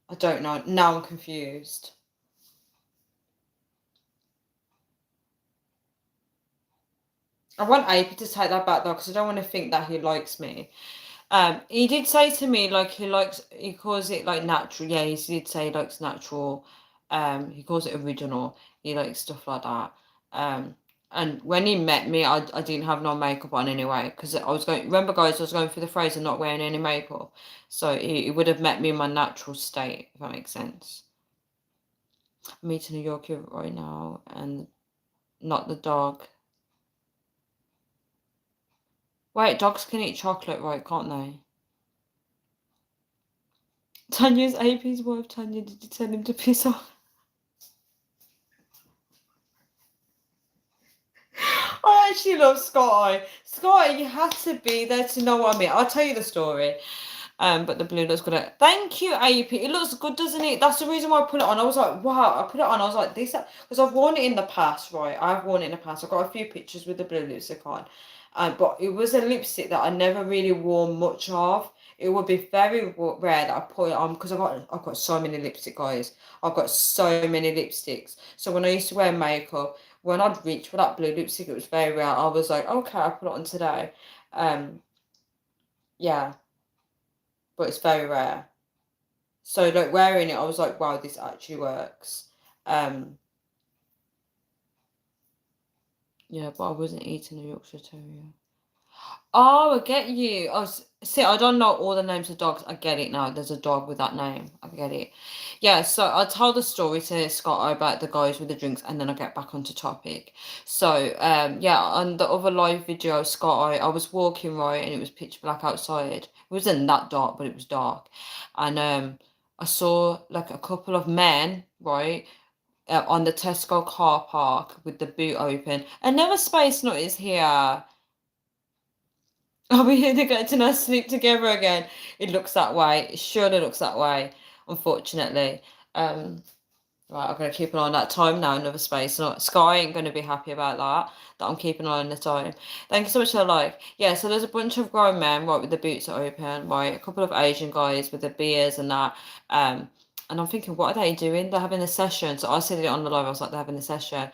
I don't know. Now I'm confused. I want AP to take that back though, because I don't want to think that he likes me. He did say to me like he calls it like natural. Yeah, he did say he likes natural. He calls it original. He likes stuff like that. And when he met me, I didn't have no makeup on anyway, because I was going. Remember, guys, I was going through the phase of not wearing any makeup, so he would have met me in my natural state, if that makes sense. I'm eating a yogurt right now, and not the dog. Wait, dogs can eat chocolate, right? Can't they? Tanya's AP's wife. Tanya, did you tell him to piss off? I actually love Scotty. Scotty, you had to be there to know what I mean. I'll tell you the story. But the blue looks good. Thank you, AP. It looks good, doesn't it? That's the reason why I put it on. I was like, wow. I put it on. I was like, this, because I've worn it in the past, right? I've worn it in the past. I've got a few pictures with the blue lipstick on. But it was a lipstick that I never really wore much of. It would be very rare that I put it on because I've got so many lipstick, guys. I've got so many lipsticks. So when I used to wear makeup, when I'd reach for that blue lipstick, it was very rare. I was like, okay, I put it on today. Yeah, but it's very rare. So like wearing it, I was like, wow, this actually works. Yeah, but I wasn't eating a Yorkshire Terrier. Oh, I get you. See, I don't know all the names of dogs. I get it now. There's a dog with that name. I get it. Yeah, so I told the story to Scott about the guys with the drinks, and then I get back onto topic. So, yeah, on the other live video, Scott, I was walking right, and it was pitch black outside. It wasn't that dark, but it was dark, and I saw like a couple of men, right, on the Tesco car park with the boot open. Another space note is here. Are we here to get to now sleep together again? It looks that way. It surely looks that way, unfortunately. Right, I'm gonna keep an eye on that time now, another space. Not Sky ain't gonna be happy about that I'm keeping an eye on the time. Thank you so much for the like. Yeah, so there's a bunch of grown men, right, with the boots open, right, a couple of Asian guys with the beers and that. And I'm thinking, what are they doing? They're having a session. So I said it on the live, I was like, they're having a session.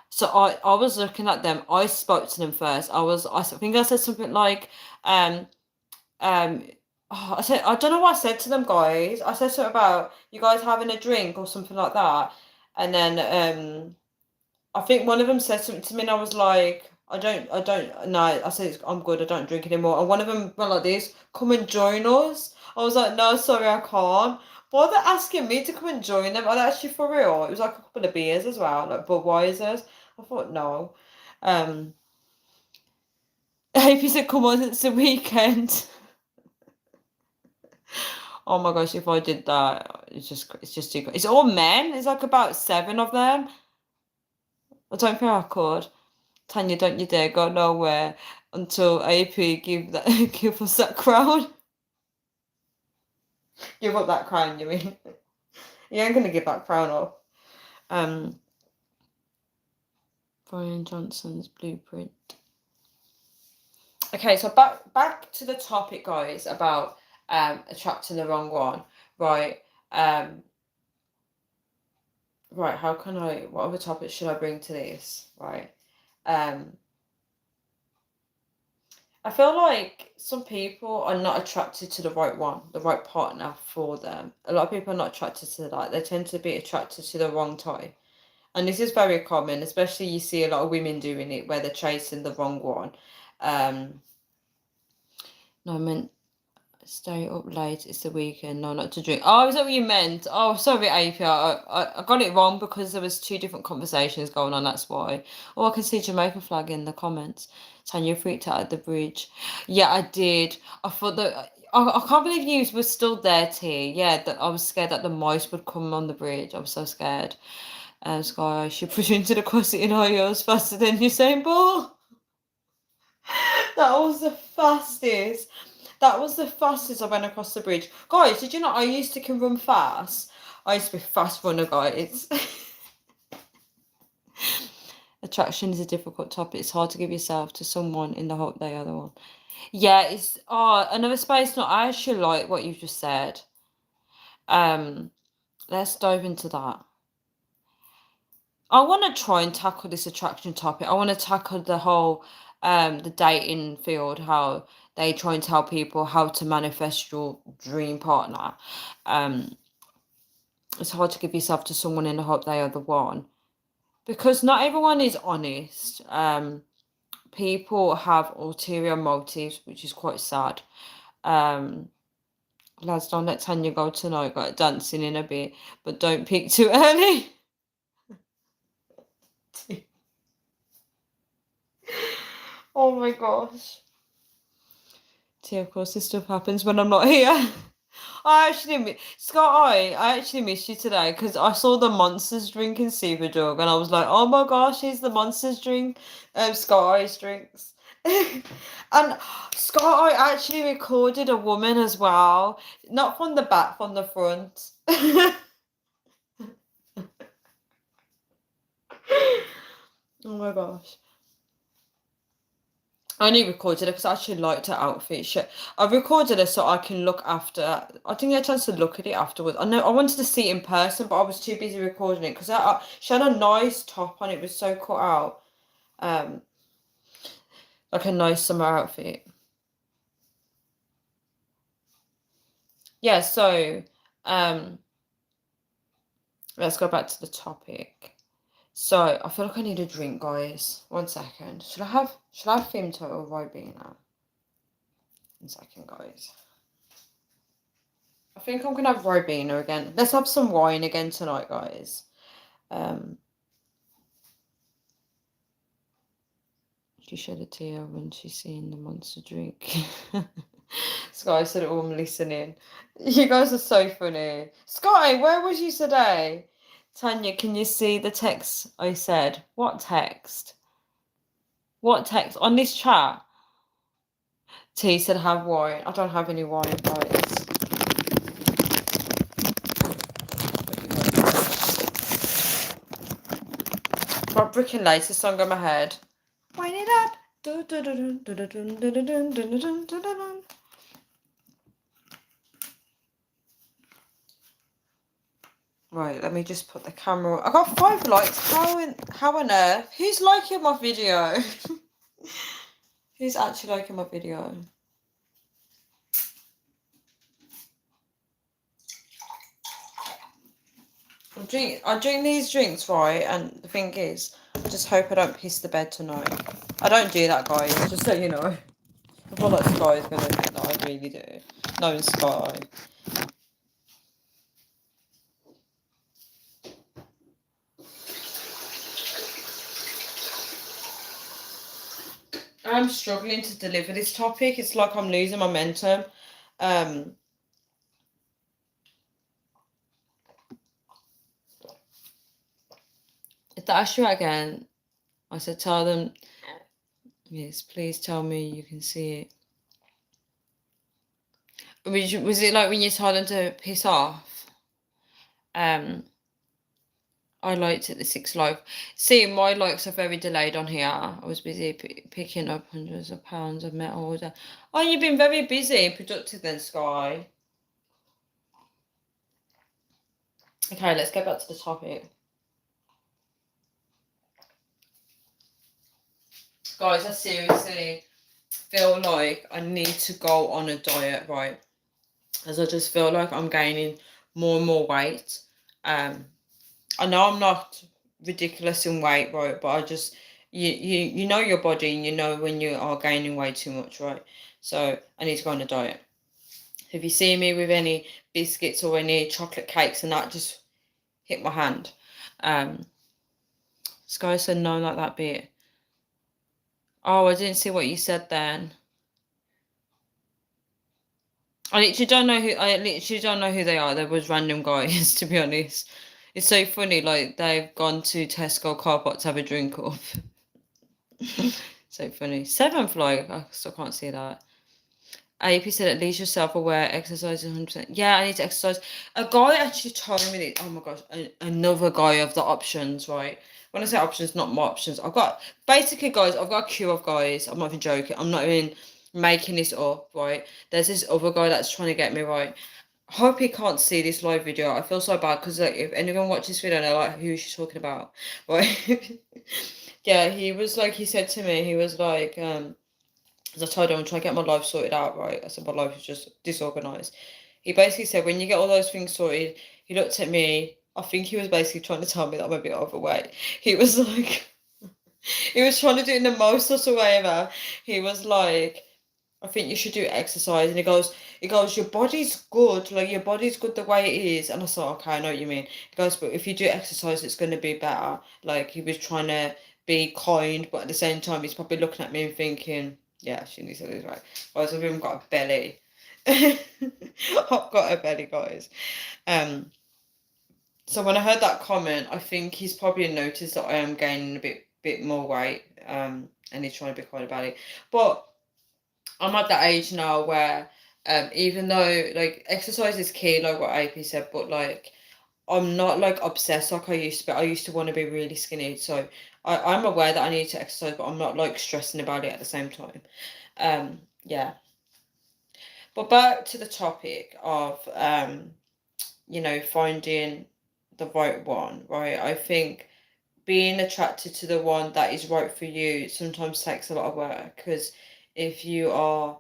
So I was looking at them. I spoke to them first. I think I said something like, um, um, I said, I don't know what I said to them guys. I said something about you guys having a drink or something like that. And then I think one of them said something to me and I was like, I don't no, I said I'm good, I don't drink anymore. And one of them went like this, come and join us. I was like, no, sorry, I can't. Why are they asking me to come and join them? Are they actually for real? It was like a couple of beers as well, like Budweiser's. I thought no. Um AP said, come on, it's the weekend. Oh my gosh, if I did that, it's just too. It's all men. There's like about 7 of them. I don't think I could. Tanya, don't you dare go nowhere until AP give that give us that crown. Give up that crown, you mean? You ain't gonna give that crown up. Um, Brian Johnson's blueprint. Okay, so back to the topic, guys, about attracting the wrong one, right? Right, how can what other topics should I bring to this? Right. Um I feel like some people are not attracted to the right one, the right partner for them. A lot of people are not attracted to that. They tend to be attracted to the wrong type. And this is very common, especially you see a lot of women doing it where they're chasing the wrong one. No, I meant stay up late. It's the weekend. No, not to drink. Oh, is that what you meant? Oh, sorry, AP. I got it wrong because there was two different conversations going on. That's why. Oh, I can see Jamaica flag in the comments. Tanya freaked out at the bridge. Yeah, I did. I thought that. I can't believe you were still there, T. Yeah, that I was scared that the mice would come on the bridge. I was so scared. Sky, she pushed into the closet in high heels faster than Usain Bolt. That was the fastest. That was the fastest I went across the bridge. Guys, did you know I used to can run fast? I used to be a fast runner, guys. Attraction is a difficult topic. It's hard to give yourself to someone in the hope they are the one. Yeah, it's another space. Not I actually like what you just said. Let's dive into that. I want to try and tackle this attraction topic. I want to tackle the whole the dating field, how they try and tell people how to manifest your dream partner. It's hard to give yourself to someone in the hope they are the one, because not everyone is honest. People have ulterior motives, which is quite sad. Lads, don't let Tanya go tonight. Got dancing in a bit, but don't peak too early. Oh my gosh. See, of course, this stuff happens when I'm not here. I actually, Scott, I actually missed you today because I saw the Monsters drinking Super Dog and I was like, oh my gosh, he's the Monsters drink, Scott Ice drinks. And Scott I actually recorded a woman as well, not from the back, from the front. Oh my gosh. I only recorded it because I actually liked her outfit. I recorded it so I can look after. I didn't get a chance to look at it afterwards. I know I wanted to see it in person, but I was too busy recording it because she had a nice top on. It was so cut out, like a nice summer outfit. Yeah. So, let's go back to the topic. So I feel like I need a drink, guys. 1 second. Should I have Fimto or Ribena? 1 second, guys. I think I'm gonna have Ribena again. Let's have some wine again tonight, guys. She shed a tear when she seen the monster drink. Sky said it all, I'm listening. You guys are so funny. Sky, where was you today? Tanya, can you see the text I said? What text? What text? On this chat? T said have wine. I don't have any wine, guys. Got Brick and Lace, song on my head. Wind it up. Right, let me just put the camera. I got 5 likes. How on earth? Who's liking my video? Who's actually liking my video? I drink these drinks, right? And the thing is, I just hope I don't piss the bed tonight. I don't do that, guys, just so you know. I feel like Sky is going to think that I really do. No, Sky. I'm struggling to deliver this topic. It's like I'm losing momentum. If they ask you again, I said, tell them, yes, please tell me you can see it. Was it like when you told them to piss off? I liked it, the 6 live. See, my likes are very delayed on here. I was busy picking up hundreds of pounds of metal order. Oh, you've been very busy and productive then, Sky. Okay, let's get back to the topic. Guys, I seriously feel like I need to go on a diet, right? As I just feel like I'm gaining more and more weight. I know I'm not ridiculous in weight, right? But I just you know your body, and you know when you are gaining way too much, right? So I need to go on a diet. If you see me with any biscuits or any chocolate cakes and that, just hit my hand. Sky said no, not that bit. Oh, I didn't see what you said then. I literally don't know who they are. There was random guys, to be honest. It's so funny, like they've gone to Tesco car park to have a drink up. So funny. Seventh like I still can't see that. AP said at least you're self-aware, exercise is 100%. Yeah, I need to exercise. A guy actually told me that, oh my gosh, another guy of the options, right? When I say options, not my options. Basically, guys, I've got a queue of guys. I'm not even joking. I'm not even making this up, right? There's this other guy that's trying to get me, right? Hope he can't see this live video. I feel so bad because like, if anyone watches this video, they're like, who she's talking about, right? Yeah, he said to me, he was like, as I told him, I'm trying to get my life sorted out, right? I said, my life is just disorganized. He basically said, when you get all those things sorted, he looked at me. I think he was basically trying to tell me that I'm a bit overweight. He was like, he was trying to do it in the most sort of way ever. He was like, I think you should do exercise. And he goes, your body's good. Like, your body's good the way it is. And I thought, okay, I know what you mean. He goes, but if you do exercise, it's going to be better. Like, he was trying to be kind, but at the same time, he's probably looking at me and thinking, yeah, she needs to lose weight. Guys, I've even got a belly. I've got a belly, guys. So when I heard that comment, I think he's probably noticed that I am gaining a bit more weight. And he's trying to be kind about it. But I'm at that age now where, even though like exercise is key, like what AP said, but like I'm not like obsessed like I used to be. I used to want to be really skinny, so I'm aware that I need to exercise, but I'm not like stressing about it at the same time. Yeah. But back to the topic of finding the right one, right? I think being attracted to the one that is right for you sometimes takes a lot of work because if you are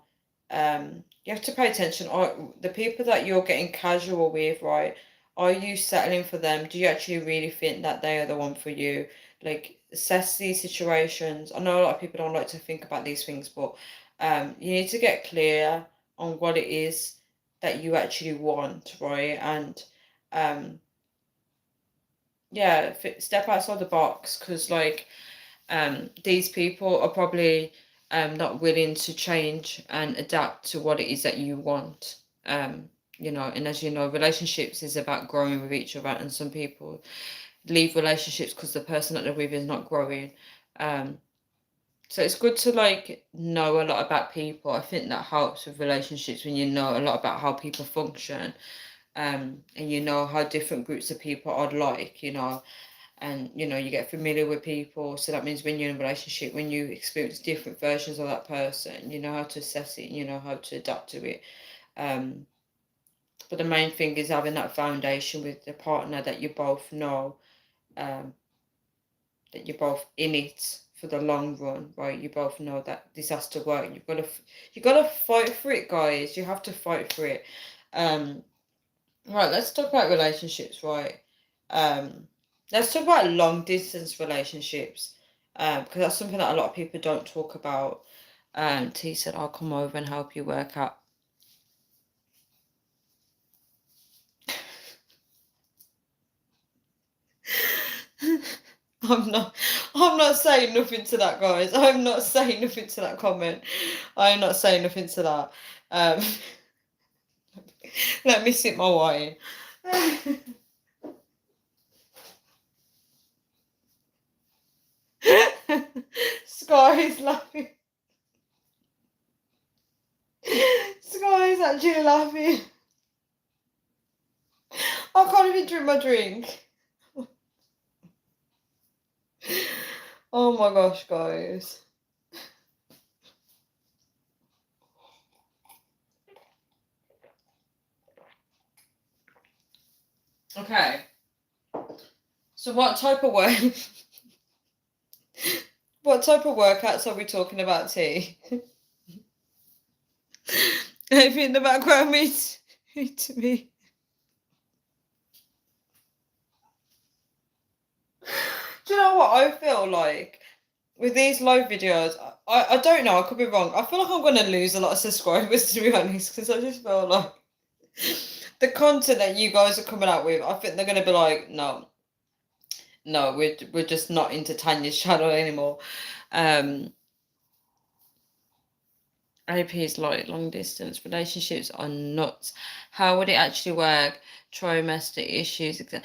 you have to pay attention. Are the people that you're getting casual with, right? Are you settling for them? Do you actually really think that they are the one for you? Like, assess these situations. I know a lot of people don't like to think about these things, but you need to get clear on what it is that you actually want, right? And um, yeah, step outside the box because like these people are probably not willing to change and adapt to what it is that you want. And as you know, relationships is about growing with each other, and some people leave relationships because the person that they're with is not growing. So it's good to like know a lot about people. I think that helps with relationships when you know a lot about how people function, and you know how different groups of people are like, and you get familiar with people, so that means when you're in a relationship, when you experience different versions of that person, you know how to assess it, you know how to adapt to it. But the main thing is having that foundation with the partner that you both know, um, that you're both in it for the long run, right? You both know that this has to work. You gotta fight for it, guys. You have to fight for it. Right, let's talk about relationships, right? Let's talk about long distance relationships, because that's something that a lot of people don't talk about. T said, I'll come over and help you work out. I'm not saying nothing to that, guys. I'm not saying nothing to that comment. I'm not saying nothing to that. Let me sip my wine. Sky is laughing. Sky is actually laughing. I can't even drink my drink. Oh my gosh, guys. Okay. So what type of what type of workouts are we talking about, T? AP in the background means to me. Do you know what I feel like with these live videos? I don't know, I could be wrong. I feel like I'm going to lose a lot of subscribers, to be honest, because I just feel like the content that you guys are coming out with, I think they're going to be like, no, we're just not into Tanya's channel anymore. AP's like long distance relationships are nuts. How would it actually work? Trimester issues, etc.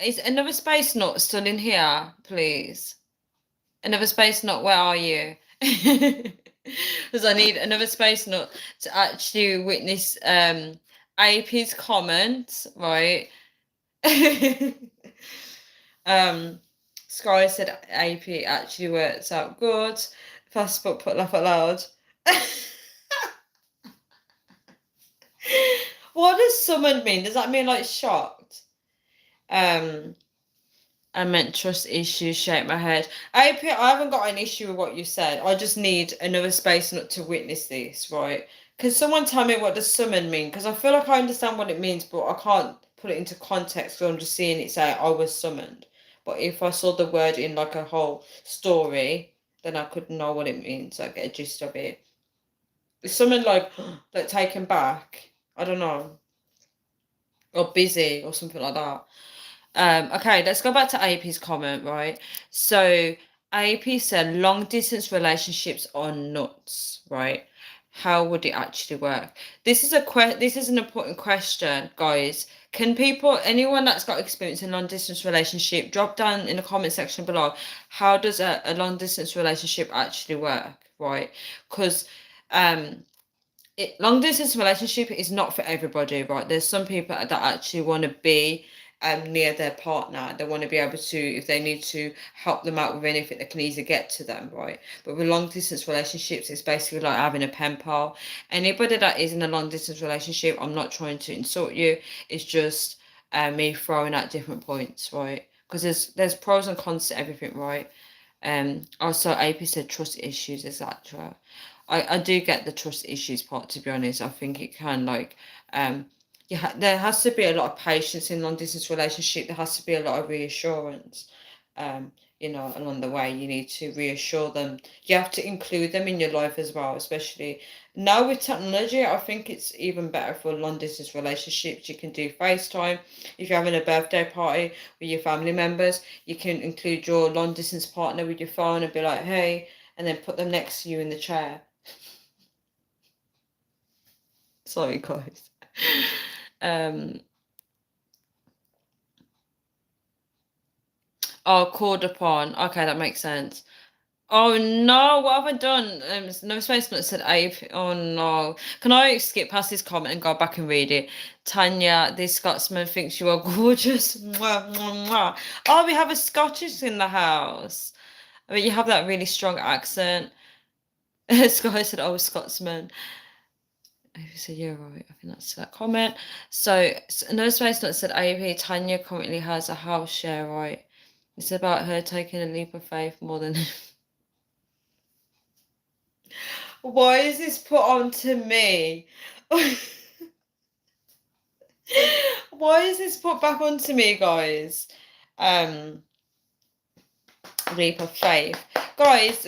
Is another space nut still in here, please? Another space nut, where are you? Because I need another space nut to actually witness AP's comments, right? Sky said AP actually works out good. Passport put laugh out loud. What does summoned mean? Does that mean like shocked? I meant trust issues, shake my head. AP, I haven't got an issue with what you said. I just need another space not to witness this, right? Can someone tell me what does summon mean? Because I feel like I understand what it means, but I can't put it into context because I'm just seeing it say I was summoned. But if I saw the word in like a whole story, then I could know what it means. I get a gist of it. Is someone like taken back? I don't know. Or busy or something like that. Okay, let's go back to AP's comment, right? So AP said long distance relationships are nuts, right? How would it actually work? This is an important question, guys. Can anyone that's got experience in long distance relationship, drop down in the comment section below. How does a long distance relationship actually work, right? Because long distance relationship is not for everybody, right? There's some people that actually want to be near their partner. They want to be able to, if they need to help them out with anything, they can easily get to them, right? But with long distance relationships, it's basically like having a pen pal. Anybody that is in a long distance relationship, I'm not trying to insult you. It's just me throwing out different points, right? Because there's pros and cons to everything, right? Also AP said trust issues, etc. I do get the trust issues part, to be honest. I think it can there has to be a lot of patience in long distance relationship. There has to be a lot of reassurance. Um, along the way, you need to reassure them. You have to include them in your life as well, especially now with technology. I think it's even better for long distance relationships. You can do FaceTime. If you're having a birthday party with your family members, you can include your long distance partner with your phone and be like, hey, and then put them next to you in the chair. Sorry, guys. Called upon. Okay, that makes sense. Oh no, what have I done? No space that said Abe. Oh no. Can I skip past this comment and go back and read it? Tanya, this Scotsman thinks you are gorgeous. Mwah, mwah, mwah. Oh, we have a Scottish in the house. I mean, you have that really strong accent. Sky said, oh, Scotsman. Ivy said, yeah, right. I think that's that comment. So, no space not said Ivy. Tanya currently has a house share, right? It's about her taking a leap of faith more than. Why is this put on to me? Why is this put back onto me, guys? Leap of faith, guys.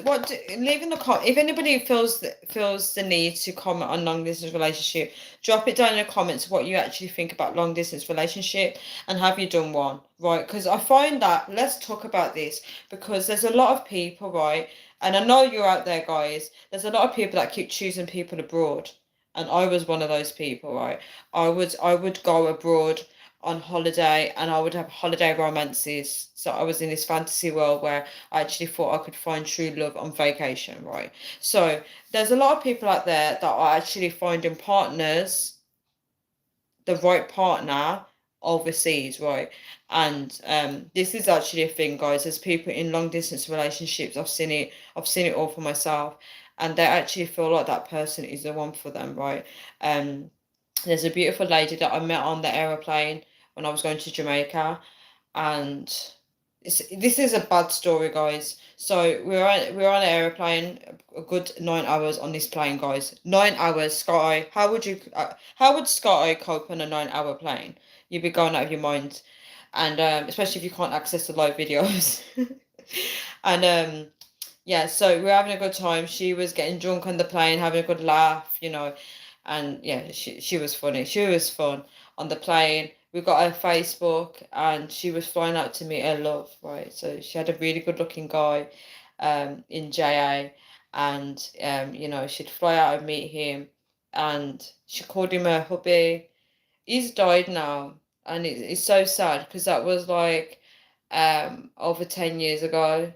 Leave in the comment if anybody feels the need to comment on long distance relationship. Drop it down in the comments what you actually think about long distance relationship and have you done one, right? Because I find that, let's talk about this, because there's a lot of people, right? And I know you're out there, guys. There's a lot of people that keep choosing people abroad, and I was one of those people, right? I would go abroad on holiday and I would have holiday romances. So I was in this fantasy world where I actually thought I could find true love on vacation, right? So there's a lot of people out there that are actually finding partners, the right partner overseas, right? And this is actually a thing, guys. There's people in long distance relationships. I've seen it all for myself, and they actually feel like that person is the one for them, right? There's a beautiful lady that I met on the aeroplane when I was going to Jamaica, and this is a bad story, guys. So we were on an aeroplane a good 9 hours on this plane, guys. 9 hours, Sky. How would Sky cope on a 9 hour plane? You'd be going out of your mind, and especially if you can't access the live videos. And yeah, so we're having a good time. She was getting drunk on the plane, having a good laugh, and yeah, she was funny. She was fun on the plane. We got her Facebook, and she was flying out to meet her love, right? So she had a really good looking guy, in JA, and she'd fly out and meet him, and she called him her hubby. He's died now, and it's so sad because that was like, over 10 years ago.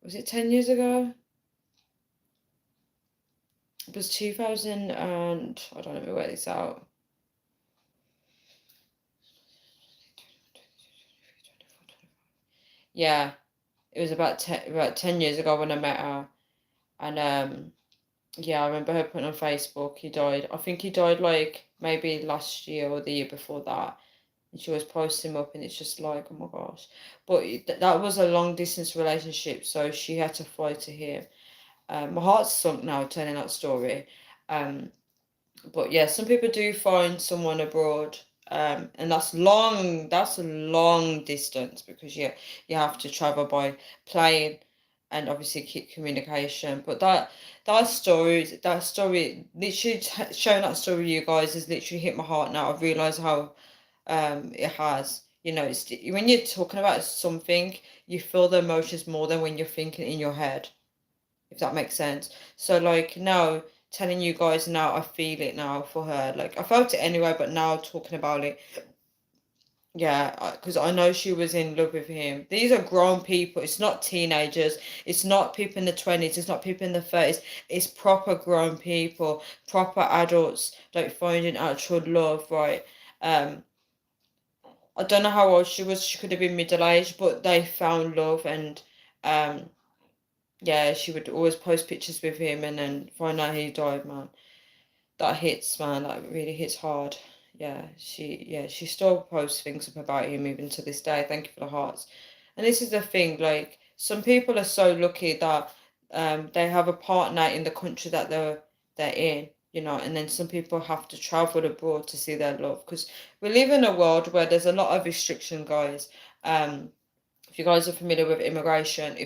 Was it 10 years ago? It was 2000, and I don't know, let me work this out. Yeah, it was about 10 years ago when I met her, and yeah, I remember her putting on Facebook he died. I think he died like maybe last year or the year before that, and she was posting him up, and it's just like, oh my gosh. But that was a long distance relationship, so she had to fly to him. My heart's sunk now telling that story. Um, but yeah, some people do find someone abroad, and that's a long distance because you have to travel by plane and obviously keep communication. But that story literally showing that story to you guys has literally hit my heart now. I've realized how it has. It's when you're talking about something, you feel the emotions more than when you're thinking in your head, if that makes sense. So like now telling you guys now, I feel it now for her. Like I felt it anyway, but now talking about it, yeah, because I know she was in love with him. These are grown people. It's not teenagers. It's not people in the 20s. It's not people in the 30s. It's proper grown people, proper adults, like finding actual love, right? Um, I don't know how old she was. She could have been middle aged, but they found love, and um yeah, she would always post pictures with him and then find out he died, man. That hits, man. That really hits hard. Yeah, she still posts things up about him even to this day. Thank you for the hearts. And this is the thing, like some people are so lucky that they have a partner in the country that they're in, and then some people have to travel abroad to see their love because we live in a world where there's a lot of restriction, guys. Um, if you guys are familiar with immigration,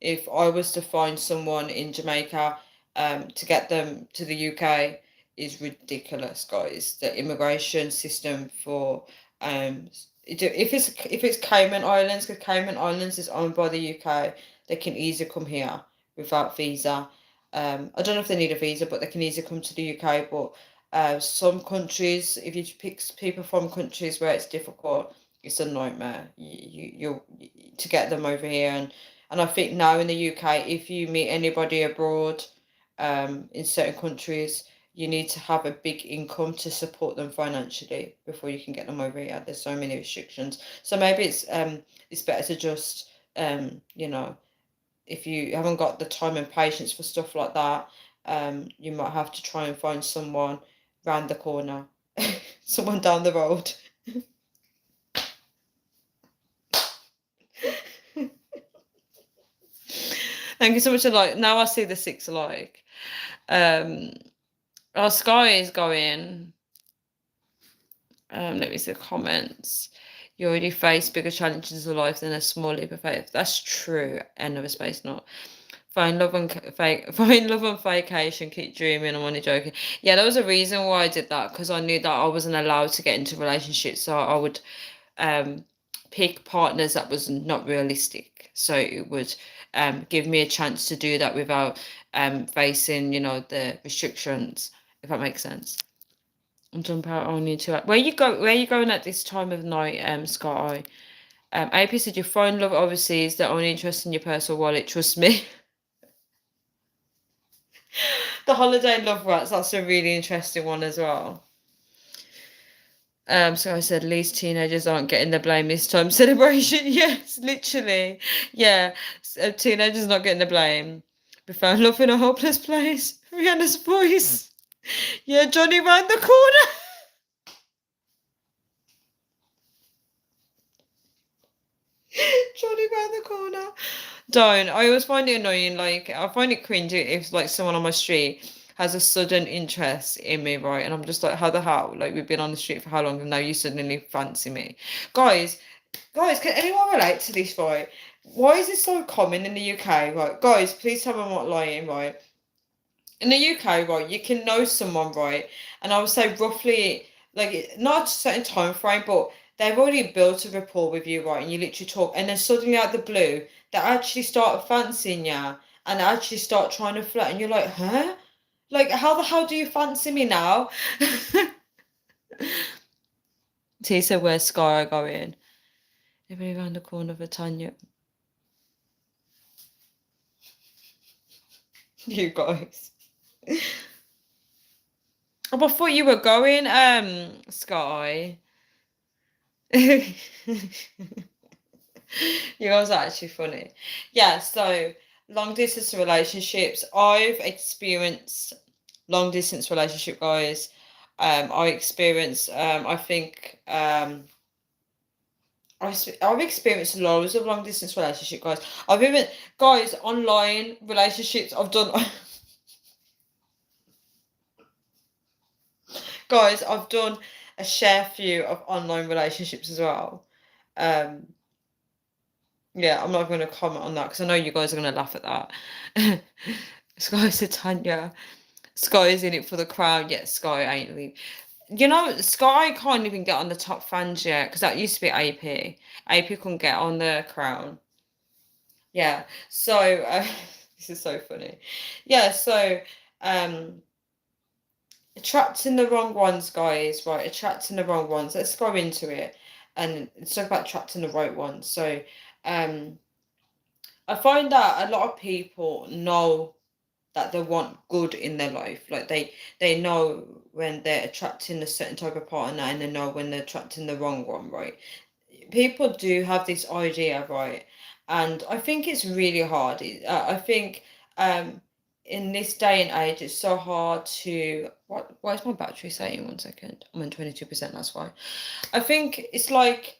if I was to find someone in Jamaica, to get them to the UK is ridiculous, guys. The immigration system for if it's Cayman Islands, because Cayman Islands is owned by the UK, they can easily come here without visa. I don't know if they need a visa, but they can easily come to the UK. But some countries, if you pick people from countries where it's difficult, it's a nightmare. To get them over here, and I think now in the UK, if you meet anybody abroad, in certain countries, you need to have a big income to support them financially before you can get them over here. There's so many restrictions, so maybe it's better to just if you haven't got the time and patience for stuff like that, you might have to try and find someone round the corner, someone down the road. Thank you so much. Like now, I see the 6 like. Our Sky is going. Let me see the comments. You already face bigger challenges in life than a small leap of faith. That's true. End of a space note. Find love on vacation. Keep dreaming. I'm only joking. Yeah, there was a reason why I did that because I knew that I wasn't allowed to get into relationships, so I would pick partners that was not realistic. So it would give me a chance to do that without facing, the restrictions, if that makes sense. I'm talking about only two. Where you going at this time of night, Sky? AP said your phone love overseas, they're only interested in your personal wallet, trust me. The holiday love rats, that's a really interesting one as well. So I said, at least teenagers aren't getting the blame this time. Celebration, yes, literally. Yeah, teenagers not getting the blame. We found love in a hopeless place. Rihanna's voice. Yeah, Johnny round the corner. Johnny round the corner. Don't. I always find it annoying. Like, I find it cringy if, like, someone on my street has a sudden interest in me, right? And I'm just like, how the hell? Like, we've been on the street for how long, and now you suddenly fancy me? Guys, guys, can anyone relate to this, right? Why is this so common in the UK, right? Guys, please tell me I'm not lying, right? In the UK, right, you can know someone, right? And I would say roughly, like, not a certain time frame, but they've already built a rapport with you, right? And you literally talk, and then suddenly out the blue, they actually start fancying you and actually start trying to flirt, and you're like, huh? Like, how the hell do you fancy me now? Tisa, where's Sky going? Everybody around the corner for Tanya. You guys. Oh, I thought you were going, Sky. You guys are actually funny. Yeah, so long distance relationships. I've experienced long distance relationship, guys. I experienced I think I've experienced loads of long distance relationship, guys. I've even guys online relationships I've done guys, I've done a share few of online relationships as well. Um Yeah, I'm not going to comment on that because I know you guys are going to laugh at that. Sky said Tanya. Sky is in it for the crowd, yet Sky ain't leave. You know, Sky can't even get on the top fans yet because that used to be AP. AP couldn't get on the crown. Yeah, so this is so funny. Yeah, so um, attracting the wrong ones, guys, right? Attracting the wrong ones. Let's go into it and let's talk about attracting the right ones. So, um, I find that a lot of people know that they want good in their life. Like they know when they're attracting a certain type of partner and they know when they're attracting the wrong one, right? People do have this idea, right? And I think it's really hard. I think um in this day and age it's so hard to what why is my battery saying 1 second? I'm on 22%, that's why. I think it's like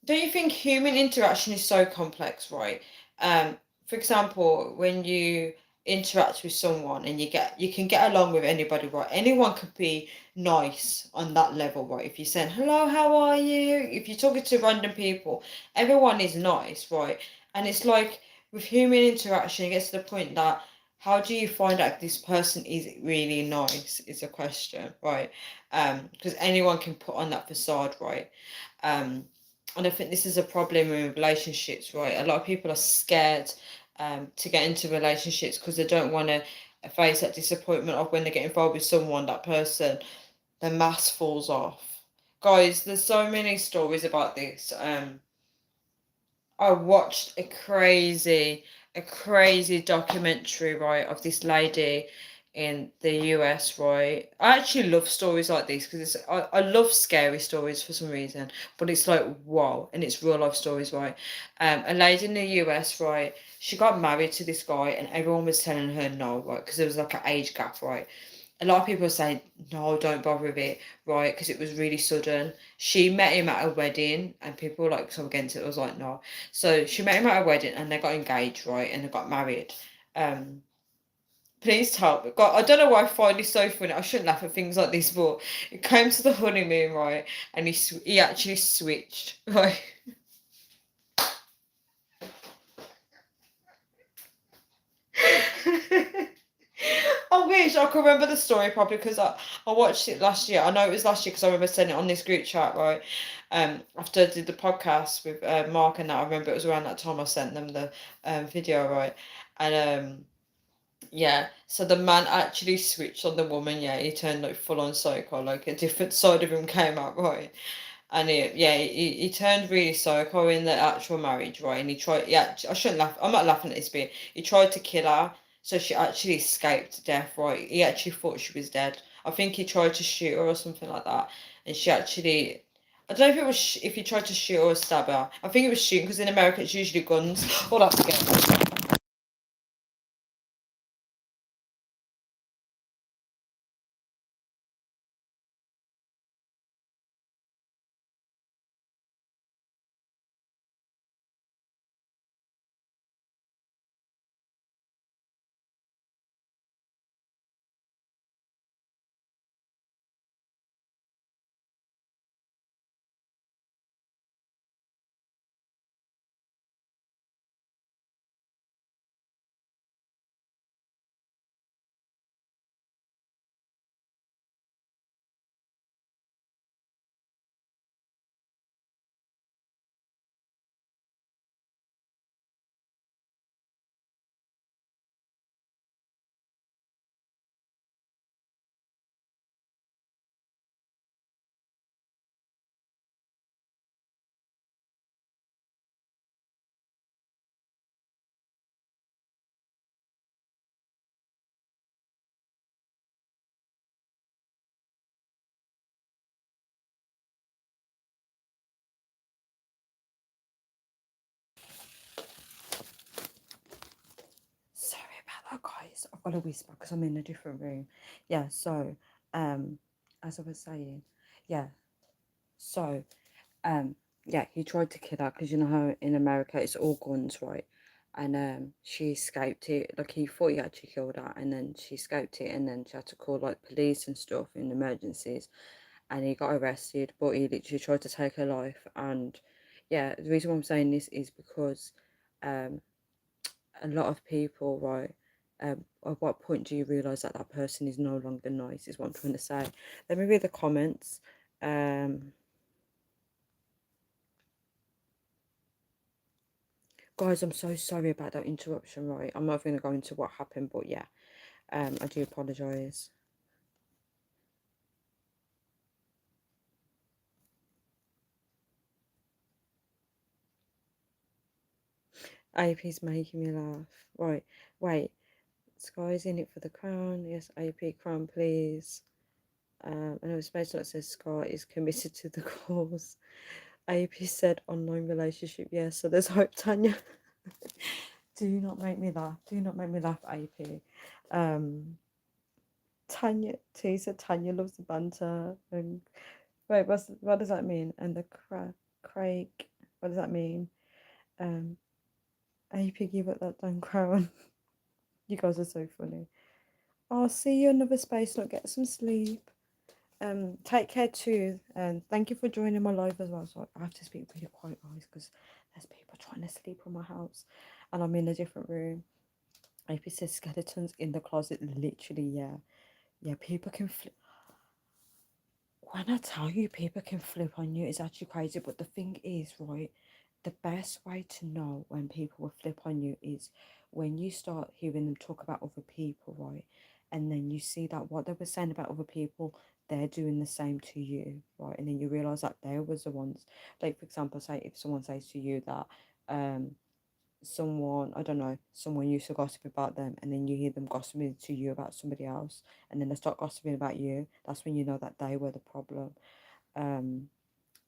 don't you think human interaction is so complex, right? For example, when you interact with someone and you can get along with anybody, right? Anyone could be nice on that level, right? If you're saying hello, how are you? If you're talking to random people, everyone is nice, right? And it's like with human interaction, it gets to the point that how do you find out if this person is really nice is a question, right? Because anyone can put on that facade, right? And I think this is a problem in relationships, right? A lot of people are scared to get into relationships because they don't want to face that disappointment of when they get involved with someone, that person, the mask falls off. Guys, there's so many stories about this. I watched a crazy documentary, right, of this lady in the US, right? I actually love stories like this because I love scary stories for some reason, but it's like wow, and it's real life stories, right? A lady in the US, right? She got married to this guy, and everyone was telling her no, right? Because there was like an age gap, right? A lot of people are saying no, don't bother with it, right? Because it was really sudden. She met him at a wedding, and people were like so against it. I was like no. So she met him at a wedding, and they got engaged, right? And they got married. Um, please tell me. God, I don't know why I find this so funny. I shouldn't laugh at things like this, but it came to the honeymoon, right? And he actually switched, right? I wish I could remember the story properly because I watched it last year. I know it was last year because I remember sending it on this group chat, right? After I did the podcast with Mark and that, I remember it was around that time I sent them the video, right? And yeah, so the man actually switched on the woman. Yeah, he turned like full on psycho, like a different side of him came out, right? And he turned really psycho in the actual marriage, right? And he tried, yeah, I shouldn't laugh. I'm not laughing at this bit. He tried to kill her, so she actually escaped death, right? He actually thought she was dead. I think he tried to shoot her or something like that, and she actually. I don't know if it was if he tried to shoot or stab her. I think it was shooting because in America it's usually guns. Hold up again. Guys, I've got to whisper because I'm in a different room. Yeah, so as I was saying, yeah, so yeah, he tried to kill her because you know how in America it's all guns, right? And she escaped it. Like he thought he actually killed her, and then she escaped it, and then she had to call like police and stuff in emergencies, and he got arrested. But he literally tried to take her life, and yeah, the reason why I'm saying this is because um a lot of people, right? At what point do you realize that that person is no longer nice? Is what I'm trying to say. Let me read the comments. Guys, I'm so sorry about that interruption, right? I'm not going to go into what happened, but yeah, I do apologise. AP's making me laugh. Right, wait. Sky's in it for the crown. Yes, AP, crown, please. I know Space Not says Sky is committed to the cause. AP said online relationship, yes, so there's hope, Tanya. Do not make me laugh. Do not make me laugh, AP. Tanya, T said Tanya loves the banter. And wait, what does that mean? And the Craig, what does that mean? AP, give up that damn crown. You guys are so funny. I'll see you another space. Not get some sleep. Take care too, and thank you for joining my live as well. So I have to speak really quiet, guys, because there's people trying to sleep in my house, and I'm in a different room. AP says skeletons in the closet. Literally, yeah, yeah. People can flip. When I tell you, people can flip on you. It's actually crazy. But the thing is, right, the best way to know when people will flip on you is when you start hearing them talk about other people, right? And then you see that what they were saying about other people, they're doing the same to you, right? And then you realize that they was the ones, like for example, say if someone says to you that someone, I don't know, someone used to gossip about them, and then you hear them gossiping to you about somebody else, and then they start gossiping about you, that's when you know that they were the problem. um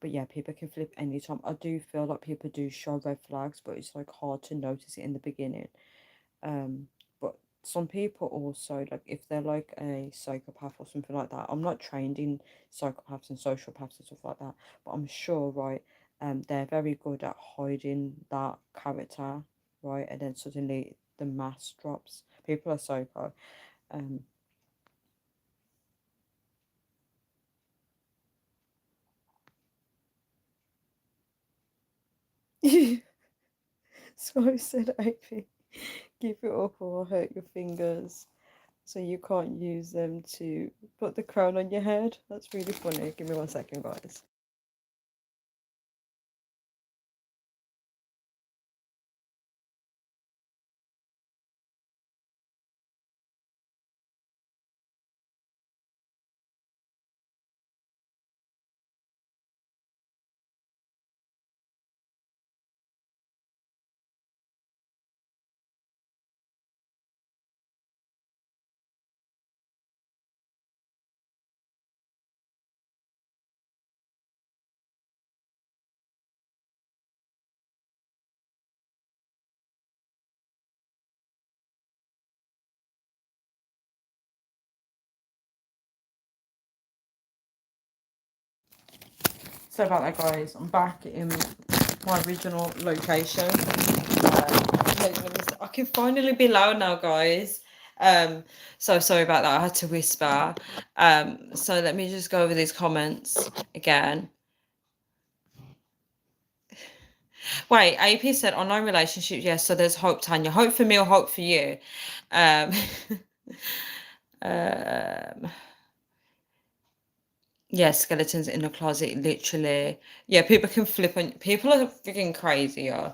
but yeah, people can flip anytime. I do feel like people do show red flags, but it's like hard to notice it in the beginning. But some people also, like if they're like a psychopath or something like that, I'm not trained in psychopaths and sociopaths and stuff like that, but I'm sure, right, they're very good at hiding that character, right, and then suddenly the mask drops. People are psycho. um so I said, AP, give it up or hurt your fingers so you can't use them to put the crown on your head. That's really funny. Give me 1 second, guys. So about that, guys, I'm back in my original location. I can finally be loud now, guys. So sorry about that. I had to whisper. So let me just go over these comments again. Wait, AP said online relationships. Yes, so there's hope, Tanya. Hope for me or hope for you. Um, um, yeah, skeletons in the closet, literally. Yeah, people can flip on. People are freaking crazy, yeah.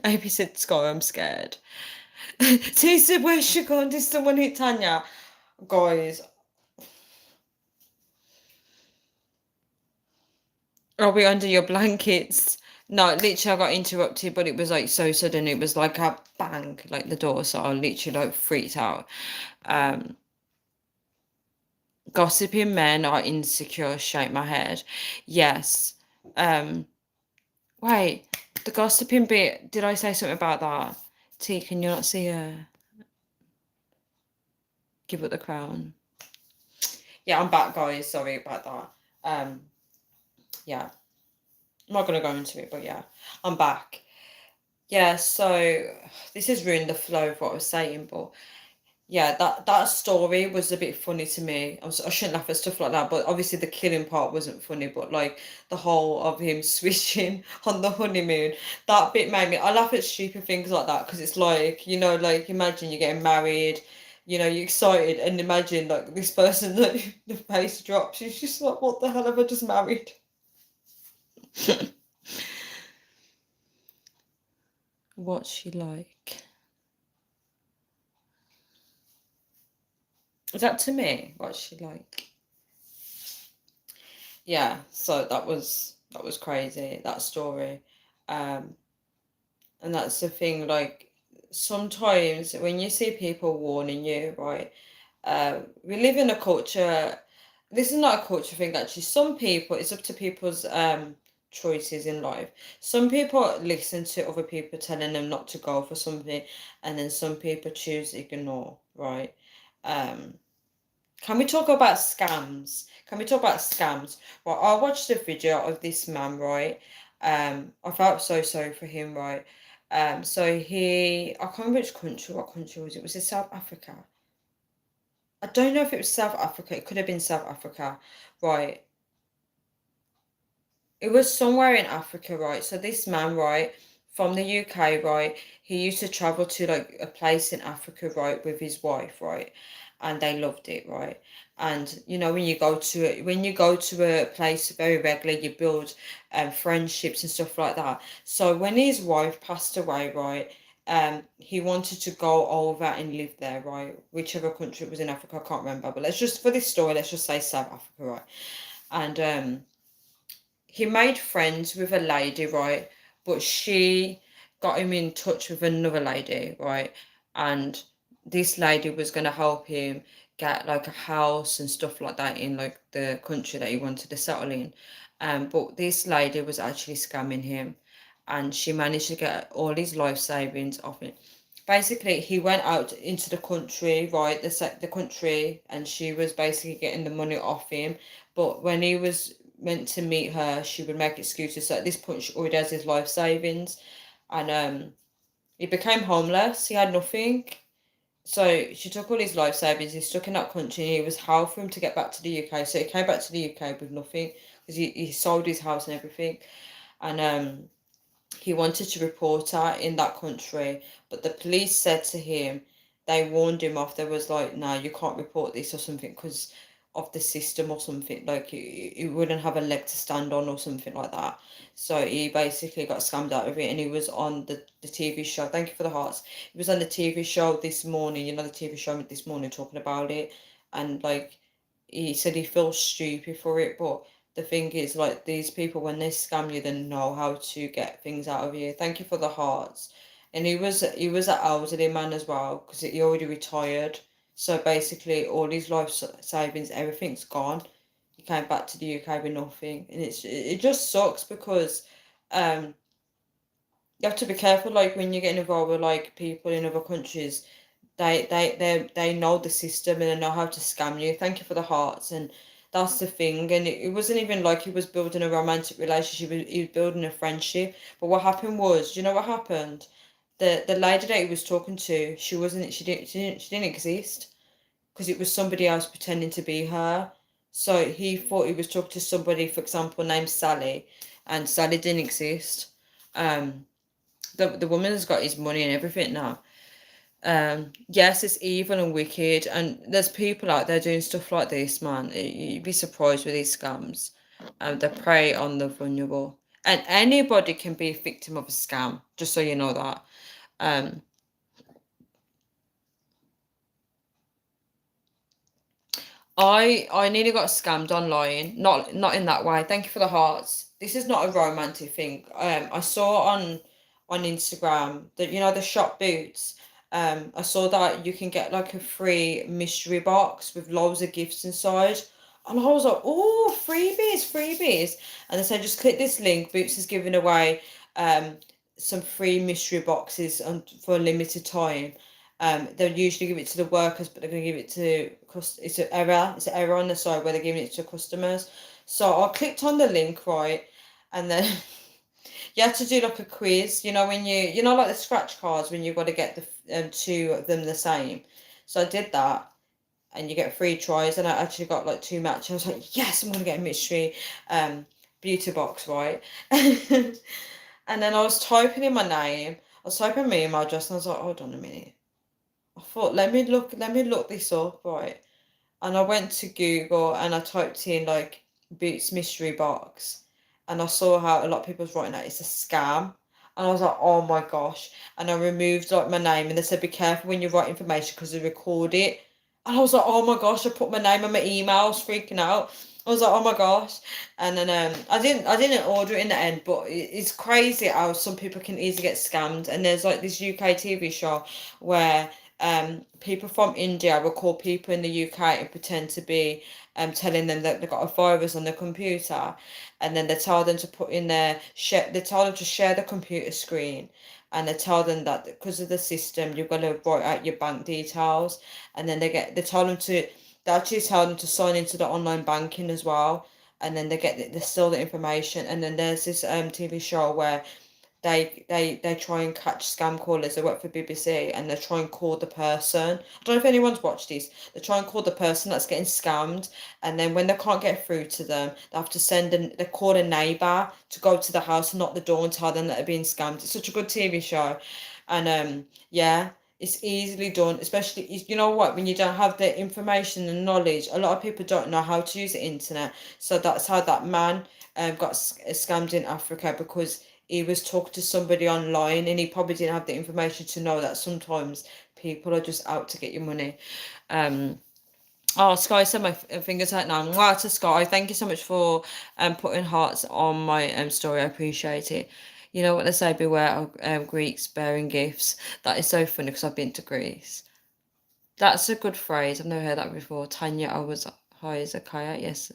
AP said, Sky, I'm scared. T said, where's she gone? Did someone hit Tanya? Guys, are we under your blankets? No, literally, I got interrupted, but it was like so sudden. It was like a bang, like the door. So I literally like freaked out. Gossiping men are insecure. Shake my head. Yes. Wait. The gossiping bit, did I say something about that? T, can you not see her? Give up the crown. Yeah, I'm back, guys. Sorry about that. Yeah. I'm not going to go into it, but yeah, I'm back. Yeah, so this has ruined the flow of what I was saying, but yeah, that story was a bit funny to me. I shouldn't laugh at stuff like that, but obviously the killing part wasn't funny. But like the whole of him switching on the honeymoon, that bit made me. I laugh at stupid things like that because it's like, like imagine you're getting married, you're excited, and imagine like this person that the face drops. She's just like, what the hell have I just married? What's she like? Is that to me? What's she like? Yeah, so that was crazy, that story. Um, and that's the thing, like sometimes when you see people warning you, right? We live in a culture, this is not a culture thing actually. Some people, it's up to people's choices in life. Some people listen to other people telling them not to go for something, and then some people choose to ignore, right? Um, can we talk about scams? Can we talk about scams? Well, I watched a video of this man, right? I felt so sorry for him, right? So I can't remember which country, what country was it? Was it South Africa? I don't know if it was South Africa. It could have been South Africa, right? It was somewhere in Africa, right? So this man, right, from the UK, right, he used to travel to like a place in Africa, right, with his wife, right, and they loved it, right. And when you go to a place very regularly, you build friendships and stuff like that. So when his wife passed away, right, he wanted to go over and live there, right, whichever country it was in Africa, I can't remember. But let's just for this story, let's just say South Africa, right, and he made friends with a lady, right? But she got him in touch with another lady, right? And this lady was going to help him get like a house and stuff like that in like the country that he wanted to settle in. But this lady was actually scamming him, and she managed to get all his life savings off it. Basically, he went out into the country, right? The country, and she was basically getting the money off him. But when he was meant to meet her, she would make excuses. So at this point, she already has his life savings, and he became homeless. He had nothing. So she took all his life savings. He's stuck in that country. And it was hell for him to get back to the UK. So he came back to the UK with nothing because he sold his house and everything, and he wanted to report her in that country, but the police said to him, they warned him off. There was like, no, you can't report this or something because of the system or something. Like, you wouldn't have a leg to stand on or something like that. So he basically got scammed out of it, and he was on the TV show. Thank you for the hearts. He was on the TV show this morning, the TV show this morning talking about it. And like, he said he feels stupid for it, but the thing is, like, these people, when they scam you, they know how to get things out of you. Thank you for the hearts. And he was an elderly man as well because he already retired. So basically, all his life savings, everything's gone. He came back to the UK with nothing, and it just sucks because um you have to be careful. Like when you're getting involved with like people in other countries, they know the system and they know how to scam you. Thank you for the hearts. And that's the thing. And it wasn't even like he was building a romantic relationship, he was building a friendship. But what happened was, do you know what happened? The lady that he was talking to, she didn't exist because it was somebody else pretending to be her. So he thought he was talking to somebody, for example, named Sally, and Sally didn't exist. Um, the woman has got his money and everything now. Yes, it's evil and wicked, and there's people out there doing stuff like this, man. You'd be surprised with these scams. They prey on the vulnerable, and anybody can be a victim of a scam. Just so you know that. Um, I nearly got scammed online. Not in that way. Thank you for the hearts. This is not a romantic thing. I saw on Instagram that the shop boots. I saw that you can get like a free mystery box with loads of gifts inside. And I was like, oh, freebies, freebies. And they said, just click this link. Boots is giving away some free mystery boxes for a limited time. They'll usually give it to the workers, but they're going to give it to it's an error. It's an error on the side where they're giving it to customers. So I clicked on the link, right, and then you have to do like a quiz. You know when you know like the scratch cards when you've got to get the two of them the same. So I did that, and you get 3 tries, and I actually got like 2 matches. I was like, yes, I'm gonna get a mystery beauty box, right? And then I was typing in my name, I was typing my email address, and I was like, hold on a minute. I thought, let me look this up, right? And I went to Google and I typed in like Boots mystery box, and I saw how a lot of people was writing that it's a scam. And I was like, oh my gosh. And I removed like my name, and they said be careful when you write information because they record it. And I was like, oh my gosh, I put my name and my email, I was freaking out. I was like, oh my gosh. And then I didn't order it in the end, but it's crazy how some people can easily get scammed. And there's like this UK TV show where people from India will call people in the UK and pretend to be telling them that they've got a virus on their computer, and then they tell them to put in their share. They tell them to share the computer screen, and they tell them that because of the system, you've got to write out your bank details, and then they tell them to they actually tell them to sign into the online banking as well, and then they steal the information, and then there's this TV show where they try and catch scam callers. They work for BBC, and they try and call the person. I don't know if anyone's watched these. They try and call the person that's getting scammed, and then when they can't get through to them, they have to they call a neighbour to go to the house and knock the door and tell them that they're being scammed. It's such a good TV show, and yeah. It's easily done, especially you know what, when you don't have the information and knowledge. A lot of people don't know how to use the internet, so that's how that man got scammed in Africa, because he was talking to somebody online, and he probably didn't have the information to know that sometimes people are just out to get your money. Um, oh, Sky sent my fingers out now. Wow, to Sky. Thank you so much for putting hearts on my story. I appreciate it. You know what they say, beware of Greeks bearing gifts. That is so funny because I've been to Greece. That's a good phrase. I've never heard that before. Tanya, I was high as a kayak. Yes.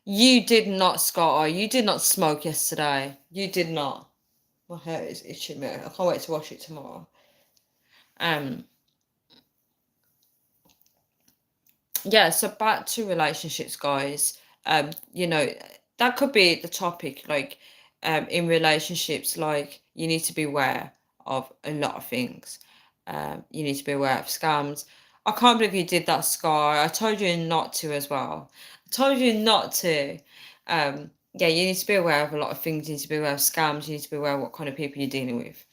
You did not, Sky. You did not smoke yesterday. You did not. My hair is itching me. I can't wait to wash it tomorrow. Um, yeah, so back to relationships, guys. You know, that could be the topic, like, in relationships, like, you need to be aware of a lot of things. You need to be aware of scams. I can't believe you did that, Sky. I told you not to as well. I told you not to. Yeah, you need to be aware of a lot of things. You need to be aware of scams. You need to be aware of what kind of people you're dealing with.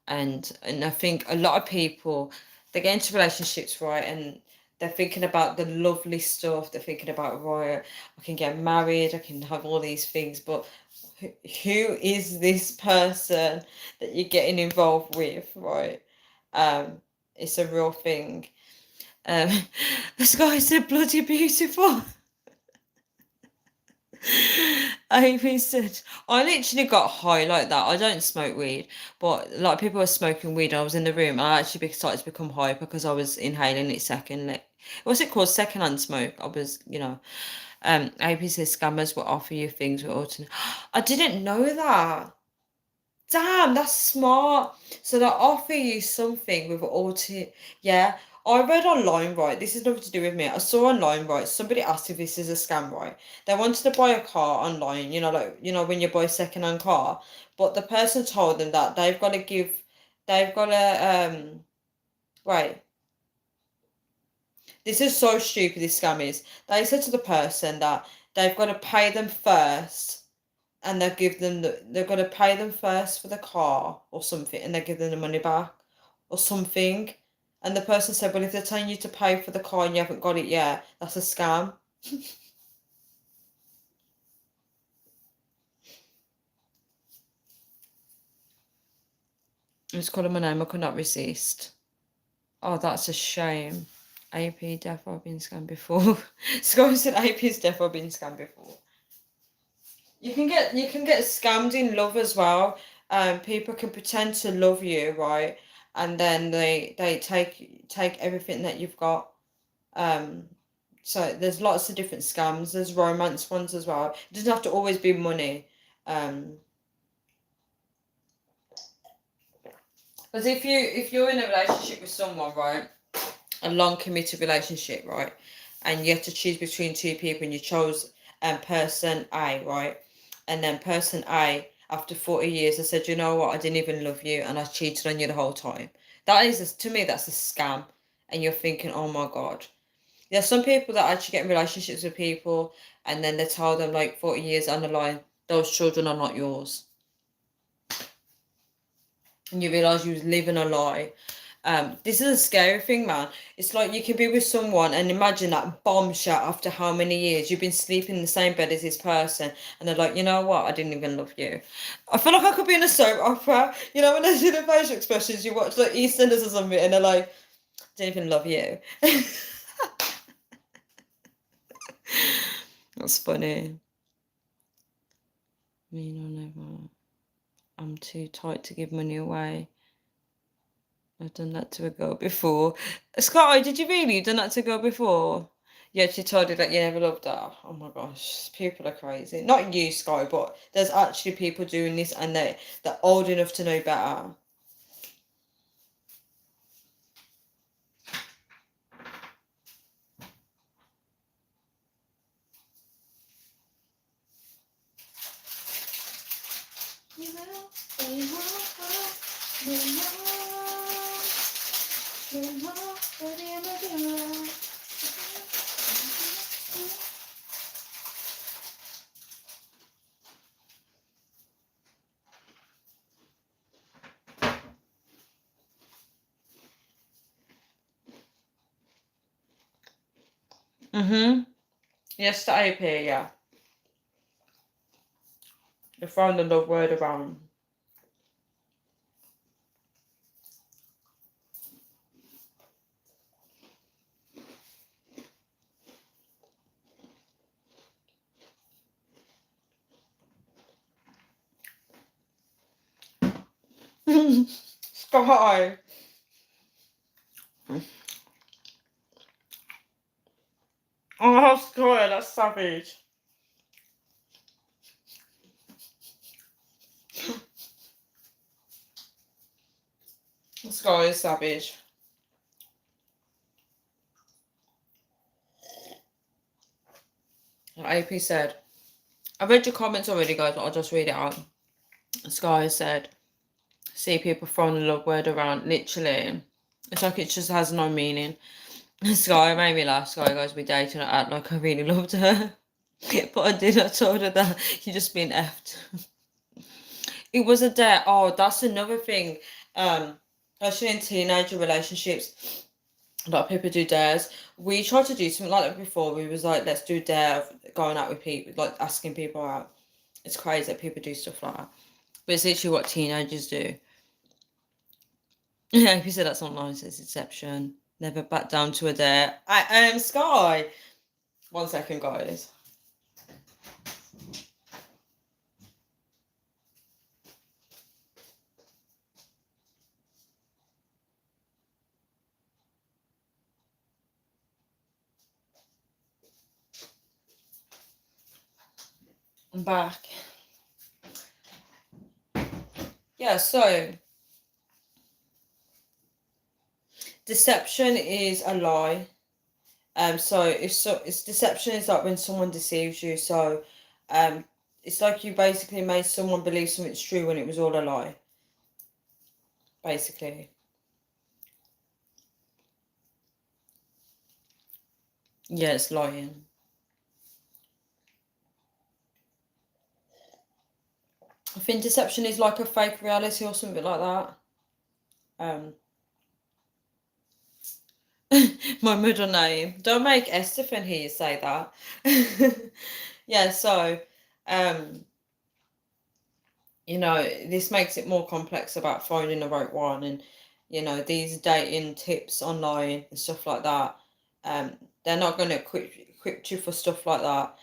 And I think a lot of people, they get into relationships, right, and they're thinking about the lovely stuff. They're thinking about, right, I can get married, I can have all these things, but who is this person that you're getting involved with, right? It's a real thing. Um, this guy said bloody beautiful. Amy said, I literally got high like that. I don't smoke weed, but like people were smoking weed. I was in the room. I actually started to become high because I was inhaling it second. What's it called? Secondhand smoke. I was, AP says scammers will offer you things with auto. I didn't know that. Damn, that's smart. So they offer you something with auto. Yeah, I read online, right? This is nothing to do with me. I saw online, right? Somebody asked if this is a scam, right? They wanted to buy a car online, like when you buy a second-hand car, but the person told them that they've got to right. This is so stupid. This scam is. They said to the person that they've got to pay them first, and they've got to pay them first for the car or something, and they give them the money back or something. And the person said, well, if they're telling you to pay for the car and you haven't got it yet, that's a scam. I just called him my name. I could not resist. Oh, that's a shame. AP definitely been scammed before. Scott said AP's definitely been scammed before. You can get scammed in love as well. People can pretend to love you, right? And then they take everything that you've got. So there's lots of different scams. There's romance ones as well. It doesn't have to always be money. Because if you're in a relationship with someone, right, a long committed relationship, right, and you have to choose between two people, and you chose person A, right, and then person A after 40 years, I said, you know what, I didn't even love you, and I cheated on you the whole time. That is, to me, that's a scam, and you're thinking, oh my god. There's some people that actually get in relationships with people, and then they tell them like 40 years down the line, those children are not yours, and you realize you was living a lie. This is a scary thing, man. It's like you can be with someone and imagine that bombshell after how many years you've been sleeping in the same bed as this person, and they're like, you know what, I didn't even love you. I feel like I could be in a soap opera. You know, when they do the facial expressions, you watch like EastEnders or something, and they're like, didn't even love you. That's funny. Me no never. I'm too tight to give money away. I've done that to a girl before. Sky, did you really? You've done that to a girl before? Yeah, she told you that you never loved her. Oh my gosh, people are crazy. Not you, Sky, but there's actually people doing this, and they're old enough to know better. Yes, to AP, yeah. They found the love word around. Sky. Oh, Sky, that's savage. Sky is savage. AP said, I read your comments already, guys, but I'll just read it out. Sky said, see people throwing the love word around, literally. It's like it just has no meaning. Sky made me laugh. Sky goes, we dated and I act like I really loved her. But I did. I told her that you're just being effed. It was a dare. Oh, that's another thing. Especially in teenager relationships, a lot of people do dares. We tried to do something like that before. We was like, let's do a dare of going out with people, like asking people out. It's crazy that people do stuff like that. But it's literally what teenagers do. Yeah, if you said that's not nice, it's deception. Never back down to a dare. I am Sky. 1 second, guys. I'm back. Yeah, so deception is a lie. So it's deception is like when someone deceives you. So, it's like you basically made someone believe something's true when it was all a lie. Basically. Yeah, it's lying. I think deception is like a fake reality or something like that. My middle name. Don't make Estefan hear you say that. Yeah, so you know, this makes it more complex about finding the right one, and you know, these dating tips online and stuff like that. They're not going to equip you for stuff like that.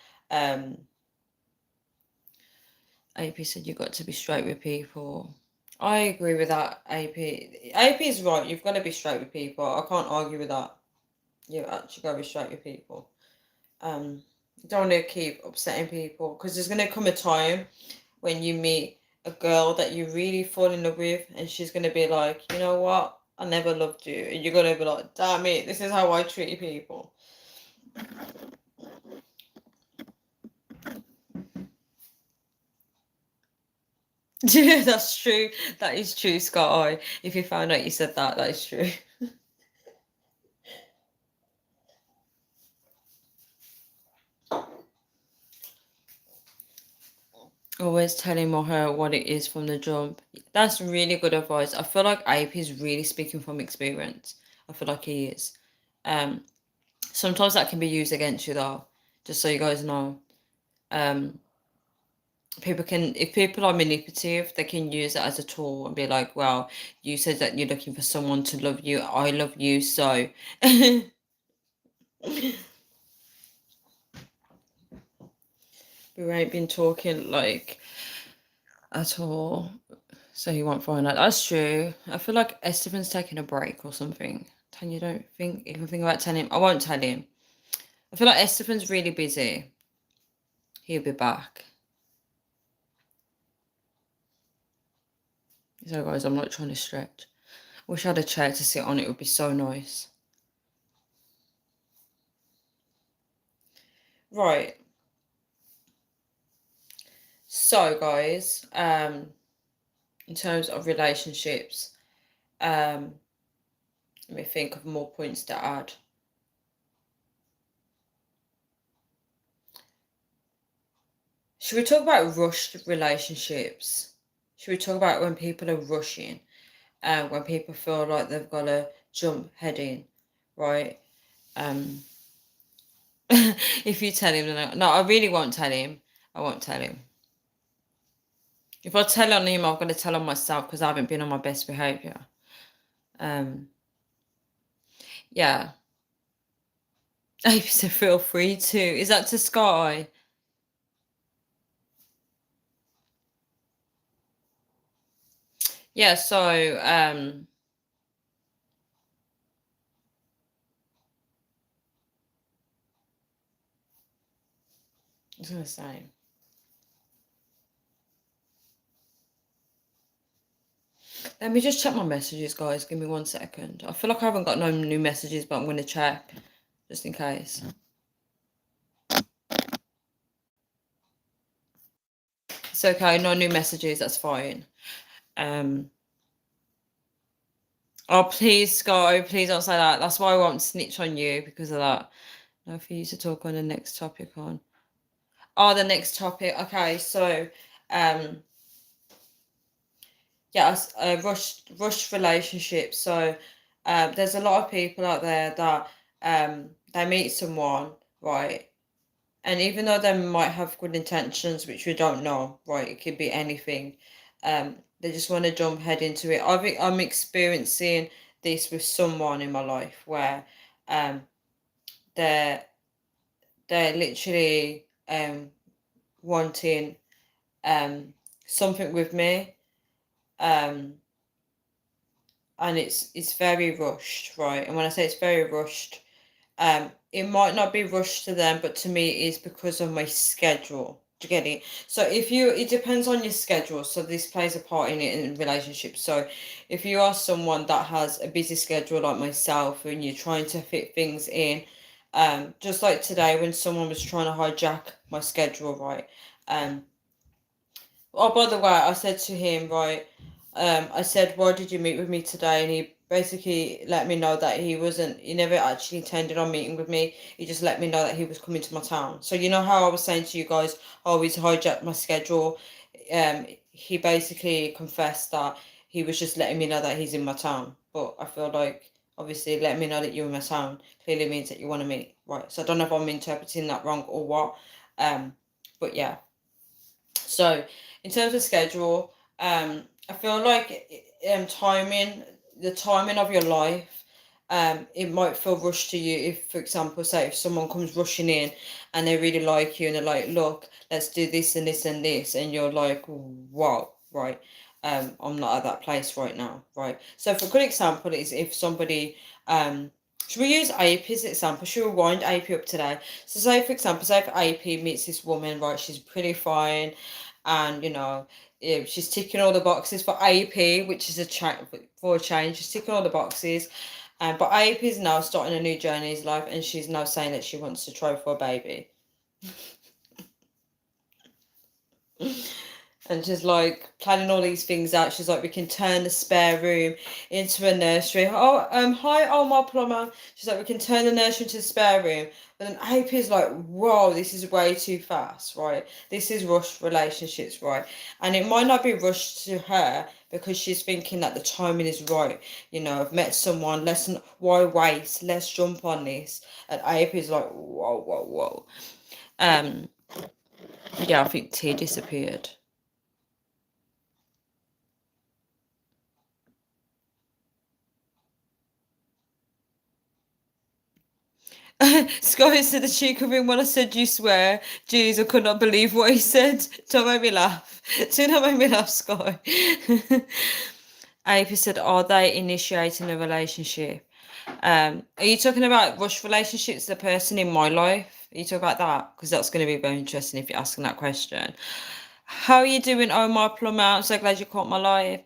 AP said you got to be straight with people. I agree with that, AP. AP is right. You've got to be straight with people. I can't argue with that. You actually got to be straight with people. You don't want to keep upsetting people, because there's going to come a time when you meet a girl that you really fall in love with, and she's gonna be like, you know what, I never loved you, and you're gonna be like, damn it, this is how I treat people. Yeah, that's true. That is true, Scott. If you found out you said that, that is true. Always telling her what it is from the jump. That's really good advice. I feel like AP is really speaking from experience. I feel like he is. Um, Sometimes that can be used against you though. Just so you guys know. Um, if people are manipulative, they can use it as a tool and be like, well, you said that you're looking for someone to love you. I love you, so. We ain't been talking like at all. So he won't find out. That's true. I feel like Esteban's taking a break or something. Tanya, don't even think about telling him. I won't tell him. I feel like Esteban's really busy. He'll be back. So guys, I'm not trying to stretch. Wish I had a chair to sit on. It would be so nice. Right. So guys, in terms of relationships, let me think of more points to add. Should we talk about rushed relationships? Should we talk about when people are rushing? When people feel like they've got to jump head in, right? If you tell him, then no, I really won't tell him. I won't tell him. If I tell on him, I'm going to tell on myself because I haven't been on my best behaviour. Yeah. I said feel free to. Is that to Sky? Yeah, so I was gonna say. Let me just check my messages, guys. Give me 1 second. I feel like I haven't got no new messages, but I'm gonna check just in case. It's okay, no new messages, that's fine. Oh, please, Scott, please don't say that. That's why I won't snitch on you because of that. No, for you to talk on the next topic on. Oh, the next topic. Okay, so, yeah, rushed relationships. So, there's a lot of people out there that they meet someone, right? And even though they might have good intentions, which we don't know, right? It could be anything. They just want to jump head into it. I'm experiencing this with someone in my life where they're they're literally wanting something with me, um, and it's very rushed, right? And when I say it's very rushed, it might not be rushed to them, but to me it is because of my schedule. Do you get it? So it depends on your schedule. So this plays a part in it in relationships. So if you are someone that has a busy schedule like myself and you're trying to fit things in, just like today when someone was trying to hijack my schedule, right? Oh, by the way, I said to him, right, I said, why did you meet with me today? And he basically let me know that he never actually intended on meeting with me. He just let me know that he was coming to my town. So, you know how I was saying to you guys, oh, he's hijacked my schedule. He basically confessed that he was just letting me know that he's in my town. But I feel like, obviously, letting me know that you're in my town clearly means that you want to meet, right? So I don't know if I'm interpreting that wrong or what. But yeah. So, in terms of schedule, I feel like the timing of your life, it might feel rushed to you. If, for example, say if someone comes rushing in and they really like you and they're like, look, let's do this and this and this, and you're like, wow, right. I'm not at that place right now, right? So, for a good example is if somebody, should we use AP as an example? Should we wind AP up today? So, say for example, say if AP meets this woman, right? She's pretty fine, and she's ticking all the boxes for AP, which is for a change. She's ticking all the boxes, but AP is now starting a new journey in his life, and she's now saying that she wants to try for a baby. And she's like planning all these things out. She's like, we can turn the spare room into a nursery. Hi, Omar Plumber. She's like, we can turn the nursery into a spare room. But then AP is like, whoa, this is way too fast, right? This is rushed relationships, right? And it might not be rushed to her because she's thinking that the timing is right. I've met someone, why wait? Let's jump on this. And AP is like, whoa, whoa, whoa. Yeah, I think T disappeared. Scott said the cheek of him when I said you swear. Jeez, I could not believe what he said. Don't make me laugh. Do not make me laugh, Scott. Ava said, are they initiating a relationship? Are you talking about rush relationships, the person in my life? Are you talking about that? Because that's going to be very interesting if you're asking that question. How are you doing, Omar Plummer? I'm so glad you caught my live.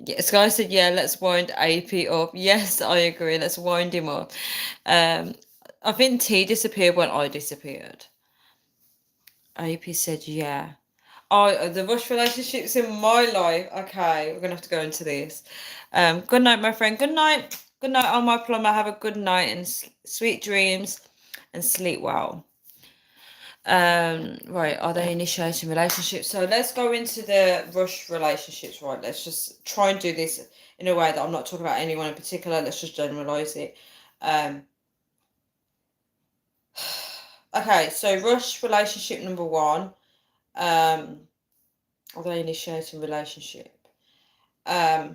Yeah, Sky said, yeah, let's wind AP up. Yes, I agree. Let's wind him up. I think T disappeared when I disappeared. AP said, yeah. Oh, the rush relationships in my life. Okay, we're going to have to go into this. Good night, my friend. Good night. Good night, on my plumber. Have a good night and sweet dreams and sleep well. Right, are they initiating relationships? So let's go into the rush relationships, right? Let's just try and do this in a way that I'm not talking about anyone in particular. Let's just generalize it. Okay, so rush relationship number one. Are they initiating relationship? They're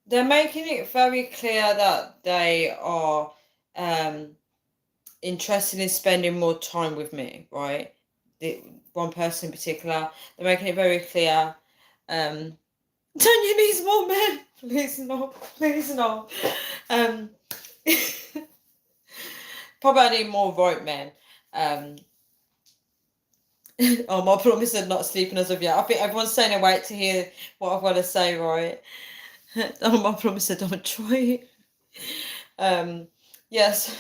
making it very clear that they are interested in spending more time with me, right? The one person in particular, they're making it very clear. Don't you need more men? Please no, please no. Probably I need more right men. Oh, my plumber said not sleeping as of yet. I think everyone's saying wait to hear what I've got to say, right? Oh, my plumber said don't try it. Yes.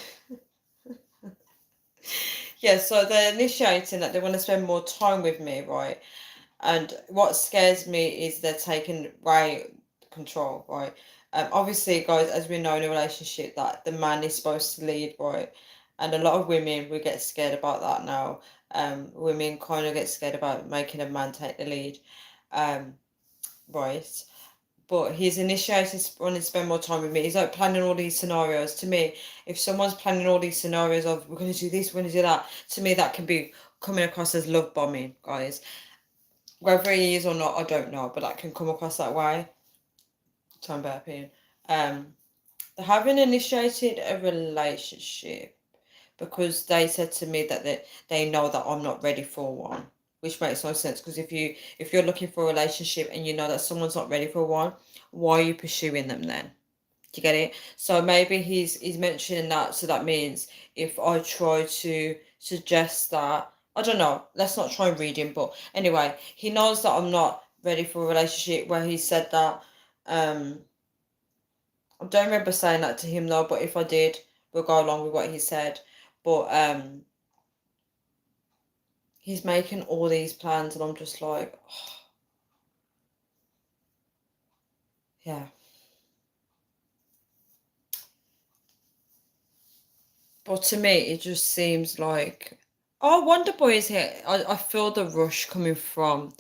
Yeah, so they're initiating that they want to spend more time with me, right? And what scares me is they're taking away control, right? Obviously, guys, as we know in a relationship, that the man is supposed to lead, right? And a lot of women, we get scared about that now. Women kind of get scared about making a man take the lead, right? But he's initiated wanting to spend more time with me. He's like planning all these scenarios. To me, if someone's planning all these scenarios of we're going to do this, we're going to do that, to me that can be coming across as love bombing, guys. Whether he is or not, I don't know, but that can come across that way. So I'm burping. They haven't initiated a relationship because they said to me that they know that I'm not ready for one, which makes no sense. Because if you're looking for a relationship and you know that someone's not ready for one, why are you pursuing them then? Do you get it? So maybe he's mentioning that, so that means if I try to suggest that, I don't know, let's not try and read him, but anyway, he knows that I'm not ready for a relationship where he said that. I don't remember saying that to him though, but if I did, we'll go along with what he said. But he's making all these plans and I'm just like, oh, yeah. But to me, it just seems like, oh, Wonder Boy is here. I feel the rush coming from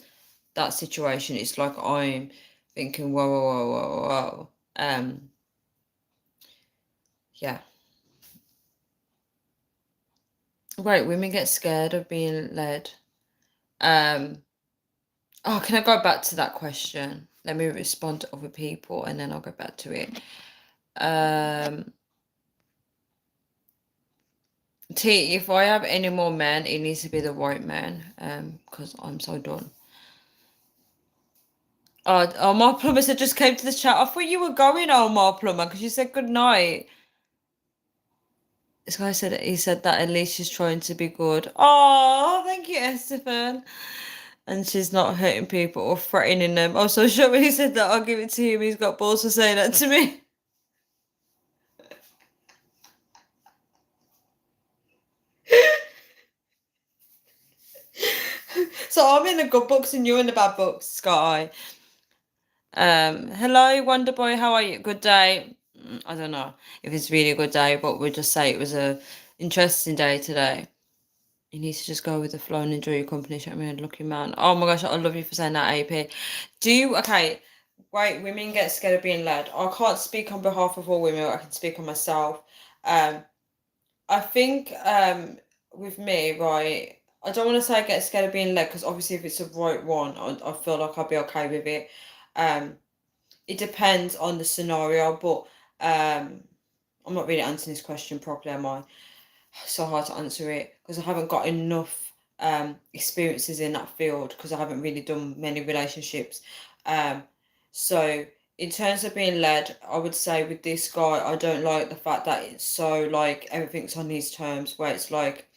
that situation. It's like I'm thinking, whoa, whoa, whoa, whoa, whoa. Yeah. Right, women get scared of being led. Oh, can I go back to that question? Let me respond to other people and then I'll go back to it. T, if I have any more men, it needs to be the white man, because I'm so done. Oh, my plumber said just came to the chat. I thought you were going, oh, my plumber, because you said good night. This guy said he said that at least she's trying to be good. Oh, thank you, Estefan. And she's not hurting people or threatening them. Oh, so sure when he said that, I'll give it to him. He's got balls for saying that to me. So I'm in the good books and you're in the bad books, Sky. Hello, Wonder Boy. How are you? Good day. I don't know if it's really a good day, but we'll just say it was a interesting day today. You need to just go with the flow and enjoy your company. Shout me a lucky man. Oh my gosh, I love you for saying that, AP. Okay, great. Women get scared of being led. I can't speak on behalf of all women. I can speak on myself. I think with me, right, I don't want to say I get scared of being led because obviously if it's a right one, I feel like I'll be okay with it. It depends on the scenario, but I'm not really answering this question properly, am I? So hard to answer it because I haven't got enough experiences in that field because I haven't really done many relationships. So in terms of being led, I would say with this guy, I don't like the fact that it's so like everything's on his terms where it's like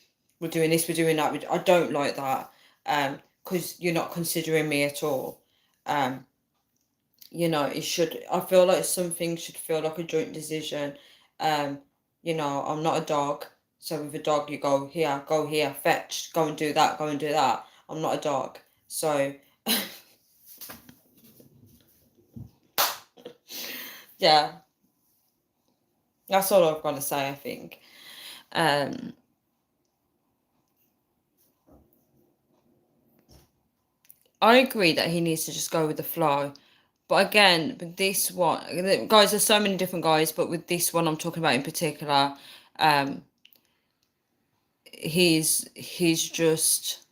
we're doing this, we're doing that. I don't like that because you're not considering me at all. It should, I feel like some things should feel like a joint decision. Um, I'm not a dog. So with a dog, you go here, fetch, go and do that, go and do that. I'm not a dog. So, yeah, that's all I've got to say, I think. Um, I agree that he needs to just go with the flow. But again, with this one, guys, there's so many different guys, but with this one I'm talking about in particular, um, he's just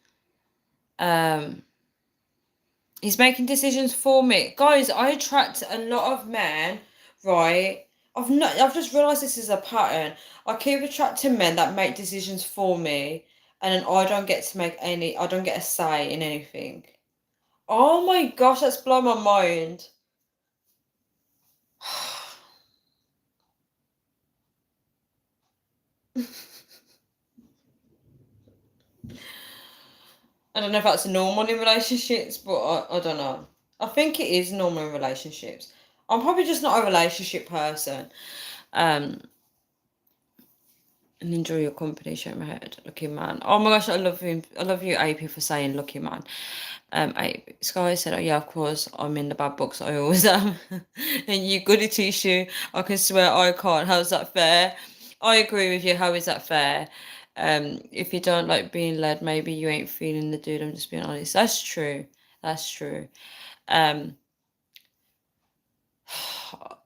he's making decisions for me. Guys, I attract a lot of men, right? I've just realised this is a pattern. I keep attracting men that make decisions for me, and then I don't get a say in anything. Oh my gosh, that's blown my mind. I don't know if that's normal in relationships, but I don't know. I think it is normal in relationships. I'm probably just not a relationship person. Um, and enjoy your company. Shake my head, lucky man. Oh my gosh, I love him. I love you, AP, for saying lucky man. Sky said, "Oh yeah, of course, I'm in the bad books. I always am." And you goody two shoe. I can swear I can't. How's that fair? I agree with you. How is that fair? If you don't like being led, maybe you ain't feeling the dude. I'm just being honest. That's true. That's true. Um,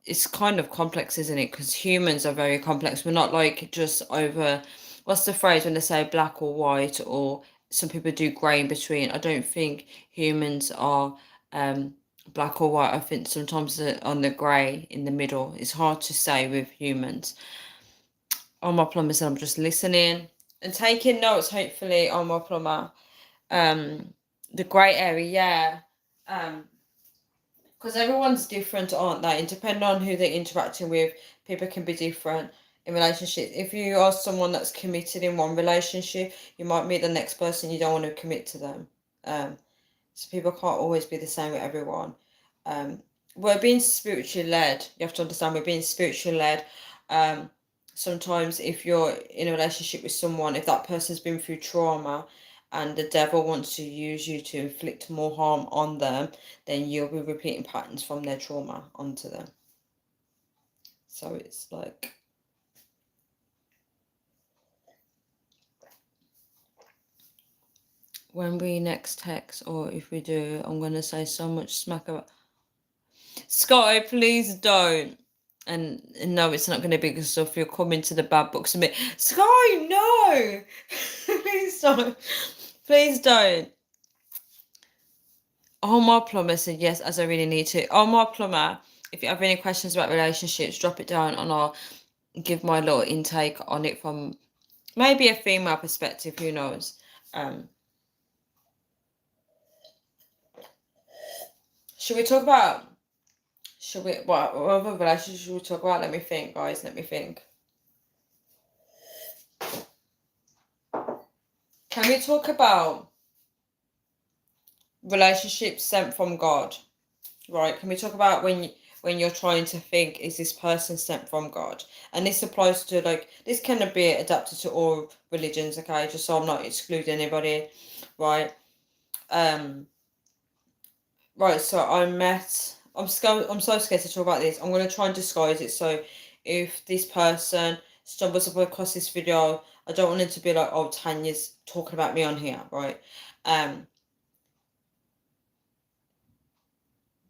it's kind of complex, isn't it? Because humans are very complex. We're not like just over, what's the phrase when they say black or white, or some people do grey in between. I don't think humans are um black or white. I think sometimes they're on the grey in the middle. It's hard to say with humans. Oh, my plumber said I'm just listening and taking notes, hopefully, on my plumber. The grey area, yeah. Because everyone's different, aren't they? And depending on who they're interacting with, people can be different in relationships. If you are someone that's committed in one relationship, you might meet the next person you don't want to commit to them. So people can't always be the same with everyone. We're being spiritually led. You have to understand we're being spiritually led. Sometimes if you're in a relationship with someone, if that person's been through trauma and the devil wants to use you to inflict more harm on them, then you'll be repeating patterns from their trauma onto them. So it's like, when we next text, or if we do, I'm going to say so much smack about Sky, please don't. And no, it's not going to be because if you're coming to the bad books a bit, Sky, no, please don't, please don't. Oh, my plumber said yes, as I really need to. Oh, my plumber, if you have any questions about relationships, drop it down and I'll give my little intake on it from maybe a female perspective. Who knows? Should we talk about? What other relationships should we talk about? Let me think, guys. Let me think. when we talk about relationships sent from God, right? Can we talk about when you're trying to think, is this person sent from God? And this applies to, like, this can be adapted to all religions, okay? Just so I'm not excluding anybody, right? Right, so I'm so scared to talk about this. I'm gonna try and disguise it. So if this person stumbles across this video, I don't want it to be like, oh, Tanya's talking about me on here, right?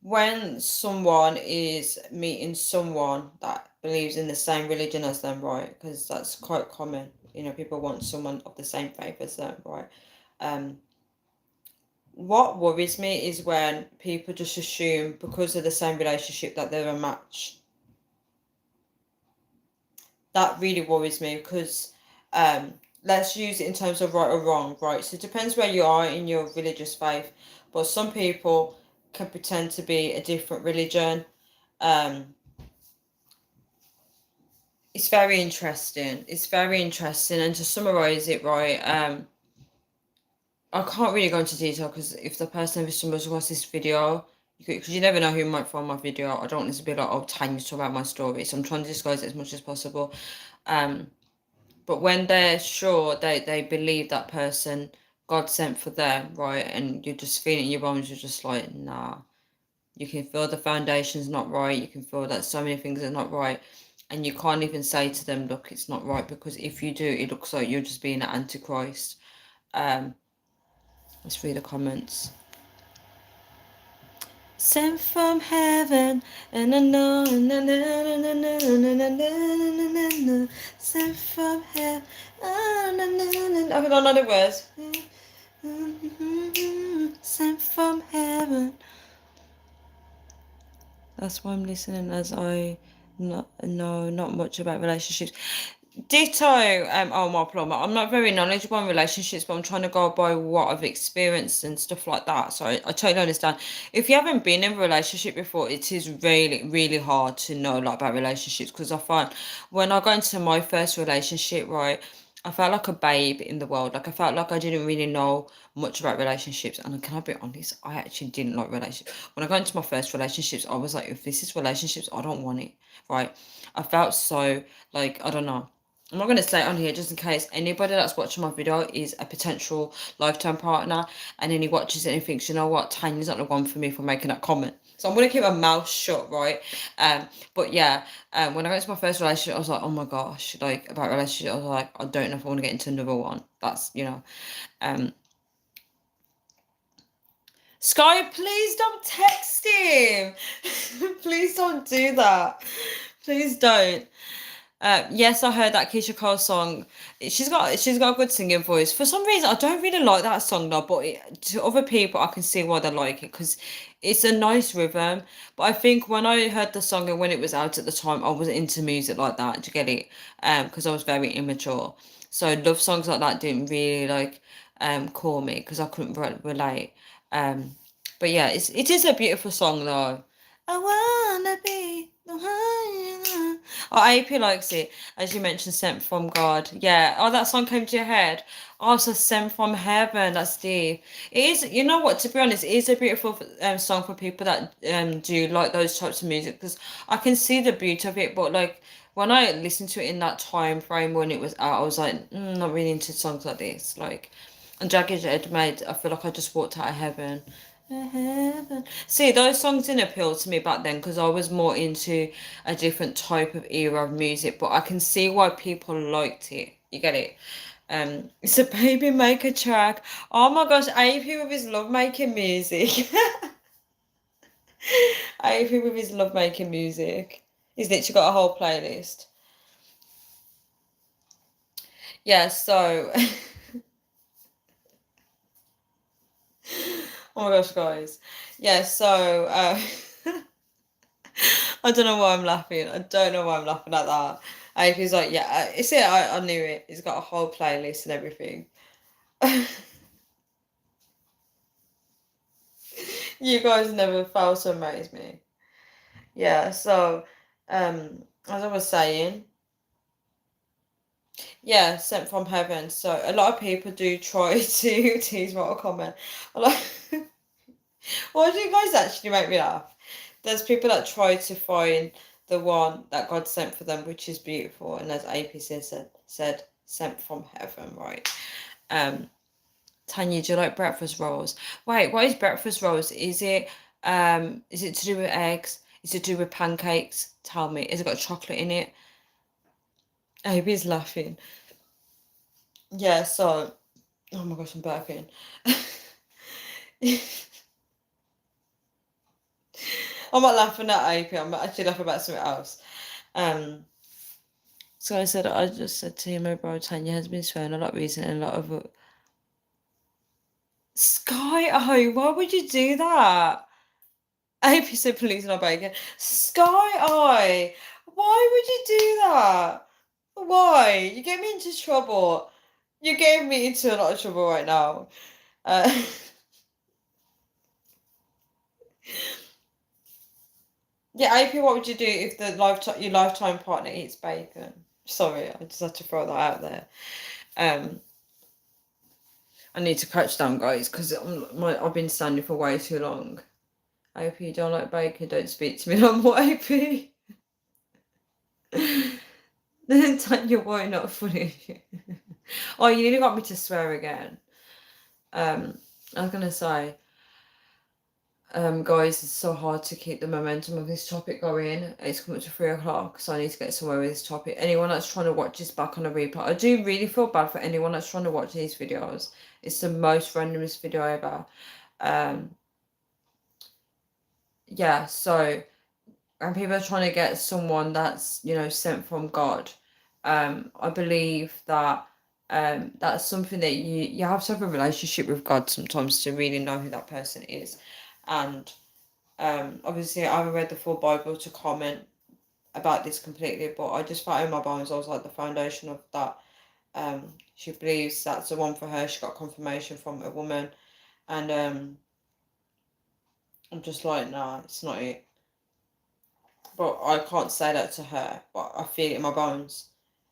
When someone is meeting someone that believes in the same religion as them, right? Because that's quite common. People want someone of the same faith as them, right? What worries me is when people just assume because of the same relationship that they're a match. That really worries me because let's use it in terms of right or wrong, right? So it depends where you are in your religious faith, but some people can pretend to be a different religion. It's very interesting. And to summarize it, right, I can't really go into detail because if the person ever stumbles across this video, because you never know who might find my video. I don't want this to be like, oh, Tanya, talk about my story. So I'm trying to disguise it as much as possible. But when they're sure they believe that person, God sent for them, right, and you're just feeling in your bones, you're just like, nah. You can feel the foundation's not right. You can feel that so many things are not right. And you can't even say to them, look, it's not right, because if you do, it looks like you're just being an antichrist. Let's read the comments. Sent from heaven, and sent from heaven, I don't know the words. Sent from heaven. That's why I'm listening, as I know not much about relationships. Ditto, my plumber. I'm not very knowledgeable on relationships, but I'm trying to go by what I've experienced and stuff like that. So I totally understand. If you haven't been in a relationship before, it is really, really hard to know a lot about relationships, because I find when I got into my first relationship, right, I felt like a babe in the world. Like, I felt like I didn't really know much about relationships. And can I be honest? I actually didn't like relationships. When I got into my first relationships, I was like, if this is relationships, I don't want it. Right? I felt so, like, I don't know. I'm not going to say it on here just in case anybody that's watching my video is a potential lifetime partner, and then he watches it and he thinks, you know what, Tanya's not the one for me for making that comment. So I'm going to keep my mouth shut, right? But yeah, when I got into my first relationship, I was like, oh my gosh, like, about relationship, I was like, I don't know if I want to get into another one. That's, Sky, please don't text him. Please don't do that. Please don't. Yes, I heard that Keisha Cole song. She's got a good singing voice. For some reason, I don't really like that song though. But to other people, I can see why they like it, because it's a nice rhythm. But I think when I heard the song and when it was out at the time, I wasn't into music like that. Do you get it? Because I was very immature. So love songs like that didn't really call me, because I couldn't relate. But yeah, it is a beautiful song though. I wanna be the one. Oh, AP likes it. As you mentioned, Sent from God. Yeah. Oh, that song came to your head. Oh, so Sent from Heaven. That's deep. It is, you know what, to be honest, it is a beautiful song for people that do like those types of music, because I can see the beauty of it. But like, when I listened to it in that time frame when it was out, I was like, not really into songs like this. Like, and Jagged Edge made, I feel like I just walked out of heaven. Heaven. See, those songs didn't appeal to me back then, because I was more into a different type of era of music, but I can see why people liked it. You get it? It's a baby maker track. Oh my gosh, AP with his love making music. AP with his love making music. He's literally got a whole playlist. Yeah, so oh my gosh, guys. Yeah, so I don't know why I'm laughing. I don't know why I'm laughing at that. And he's like, yeah, it's it. I knew it. He's got a whole playlist and everything. You guys never fail to amaze me. Yeah, so as I was saying, Yeah, sent from heaven. So a lot of people do try to tease Mortal Kombat. Like, why do you guys actually make me laugh? There's people that try to find the one that God sent for them, which is beautiful, and as APC said sent from heaven, right? Tanya, do you like breakfast rolls? Wait, what is breakfast rolls? Is it to do with eggs? Is it to do with pancakes? Tell me. Has it got chocolate in it? AP's laughing. Yeah, so oh my gosh, I'm burping. I'm not laughing at AP, I'm actually laughing about something else. So I just said to him, my bro, Tanya has been swearing a lot recently and a lot of Sky Eye, why would you do that? AP said police not bacon. Sky Eye, why would you do that? Why? You get me into trouble. You gave me into a lot of trouble right now. Yeah, AP, what would you do if your lifetime partner eats bacon? Sorry, I just had to throw that out there. I need to crouch down, guys, because I've been standing for way too long. AP, you don't like bacon? Don't speak to me no more, AP. Then Tanya, why not funny? Oh, you nearly got me to swear again. I was gonna say, guys, it's so hard to keep the momentum of this topic going. It's coming to 3 o'clock, so I need to get somewhere with this topic. Anyone that's trying to watch this back on a replay, I do really feel bad for anyone that's trying to watch these videos. It's the most randomest video ever. Yeah, so and people are trying to get someone that's, you know, sent from God. I believe that that's something that you have to have a relationship with God sometimes to really know who that person is. And obviously I haven't read the full Bible to comment about this completely, but I just felt in my bones I was like the foundation of that. She believes that's the one for her. She got confirmation from a woman, and I'm just like, nah, it's not it. But I can't say that to her, but I feel it in my bones.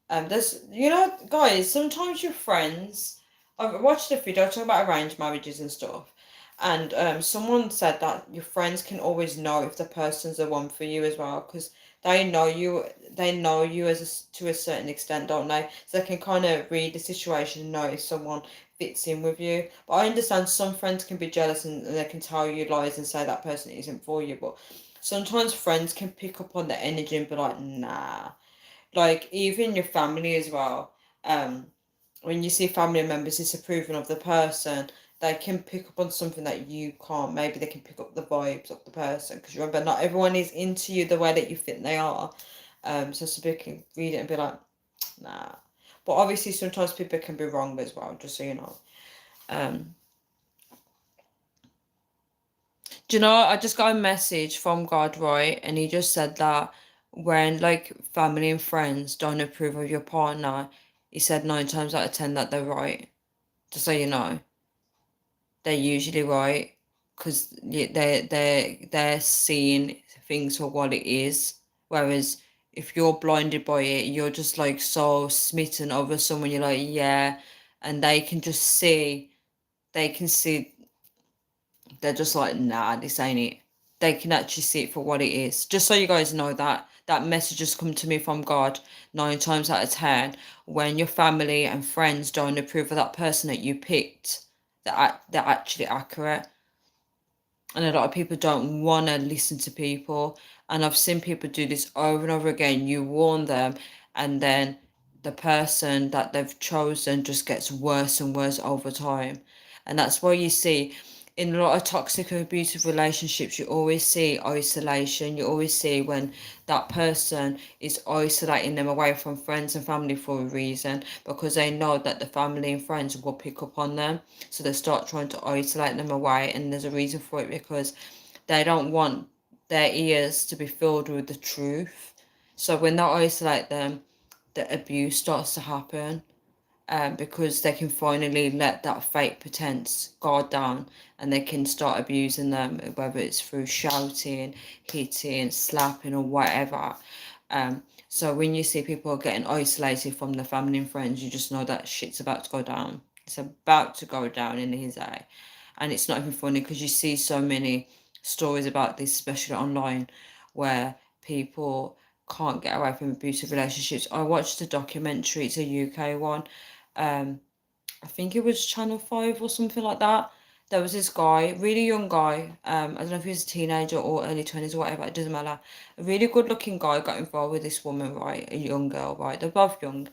There's, you know, guys, sometimes your friends, I've watched a video talking about arranged marriages and stuff, and someone said that your friends can always know if the person's the one for you as well, because they know you to a certain extent, don't they? So they can kind of read the situation and know if someone fits in with you. But I understand some friends can be jealous and they can tell you lies and say that person isn't for you, but sometimes friends can pick up on the energy and be like, nah. Like even your family as well. When you see family members disapproving of the person, they can pick up on something that you can't. Maybe they can pick up the vibes of the person. Because remember, not everyone is into you the way that you think they are. So some people can read it and be like, nah. But obviously sometimes people can be wrong as well, just so you know. Do you know, I just got a message from God, right? And he just said that when like family and friends don't approve of your partner, he said 9 times out of 10 that they're right. Just so you know, they're usually right because they're seeing things for what it is. Whereas if you're blinded by it, you're just like so smitten over someone. You're like, yeah, and they can see they're just like, nah, this ain't it. They can actually see it for what it is. Just so you guys know that that message has come to me from God 9 times out of 10. When your family and friends don't approve of that person that you picked, they're actually accurate. And a lot of people don't want to listen to people. And I've seen people do this over and over again. You warn them, and then the person that they've chosen just gets worse and worse over time. And that's why you see in a lot of toxic and abusive relationships, you always see isolation. You always see when that person is isolating them away from friends and family for a reason, because they know that the family and friends will pick up on them. So they start trying to isolate them away, and there's a reason for it, because they don't want their ears to be filled with the truth. So when they isolate them, the abuse starts to happen, because they can finally let that fake pretense guard down, and they can start abusing them, whether it's through shouting, hitting, slapping, or whatever. So when you see people getting isolated from their family and friends, you just know that shit's about to go down. It's about to go down in his eye. And it's not even funny because you see so many stories about this, especially online, where people can't get away from abusive relationships. I watched a documentary, it's a UK one. I think it was Channel 5 or something like that. There was this guy, really young guy. I don't know if he was a teenager or early 20s or whatever, it doesn't matter. A really good looking guy got involved with this woman, right? A young girl, right? They're both young,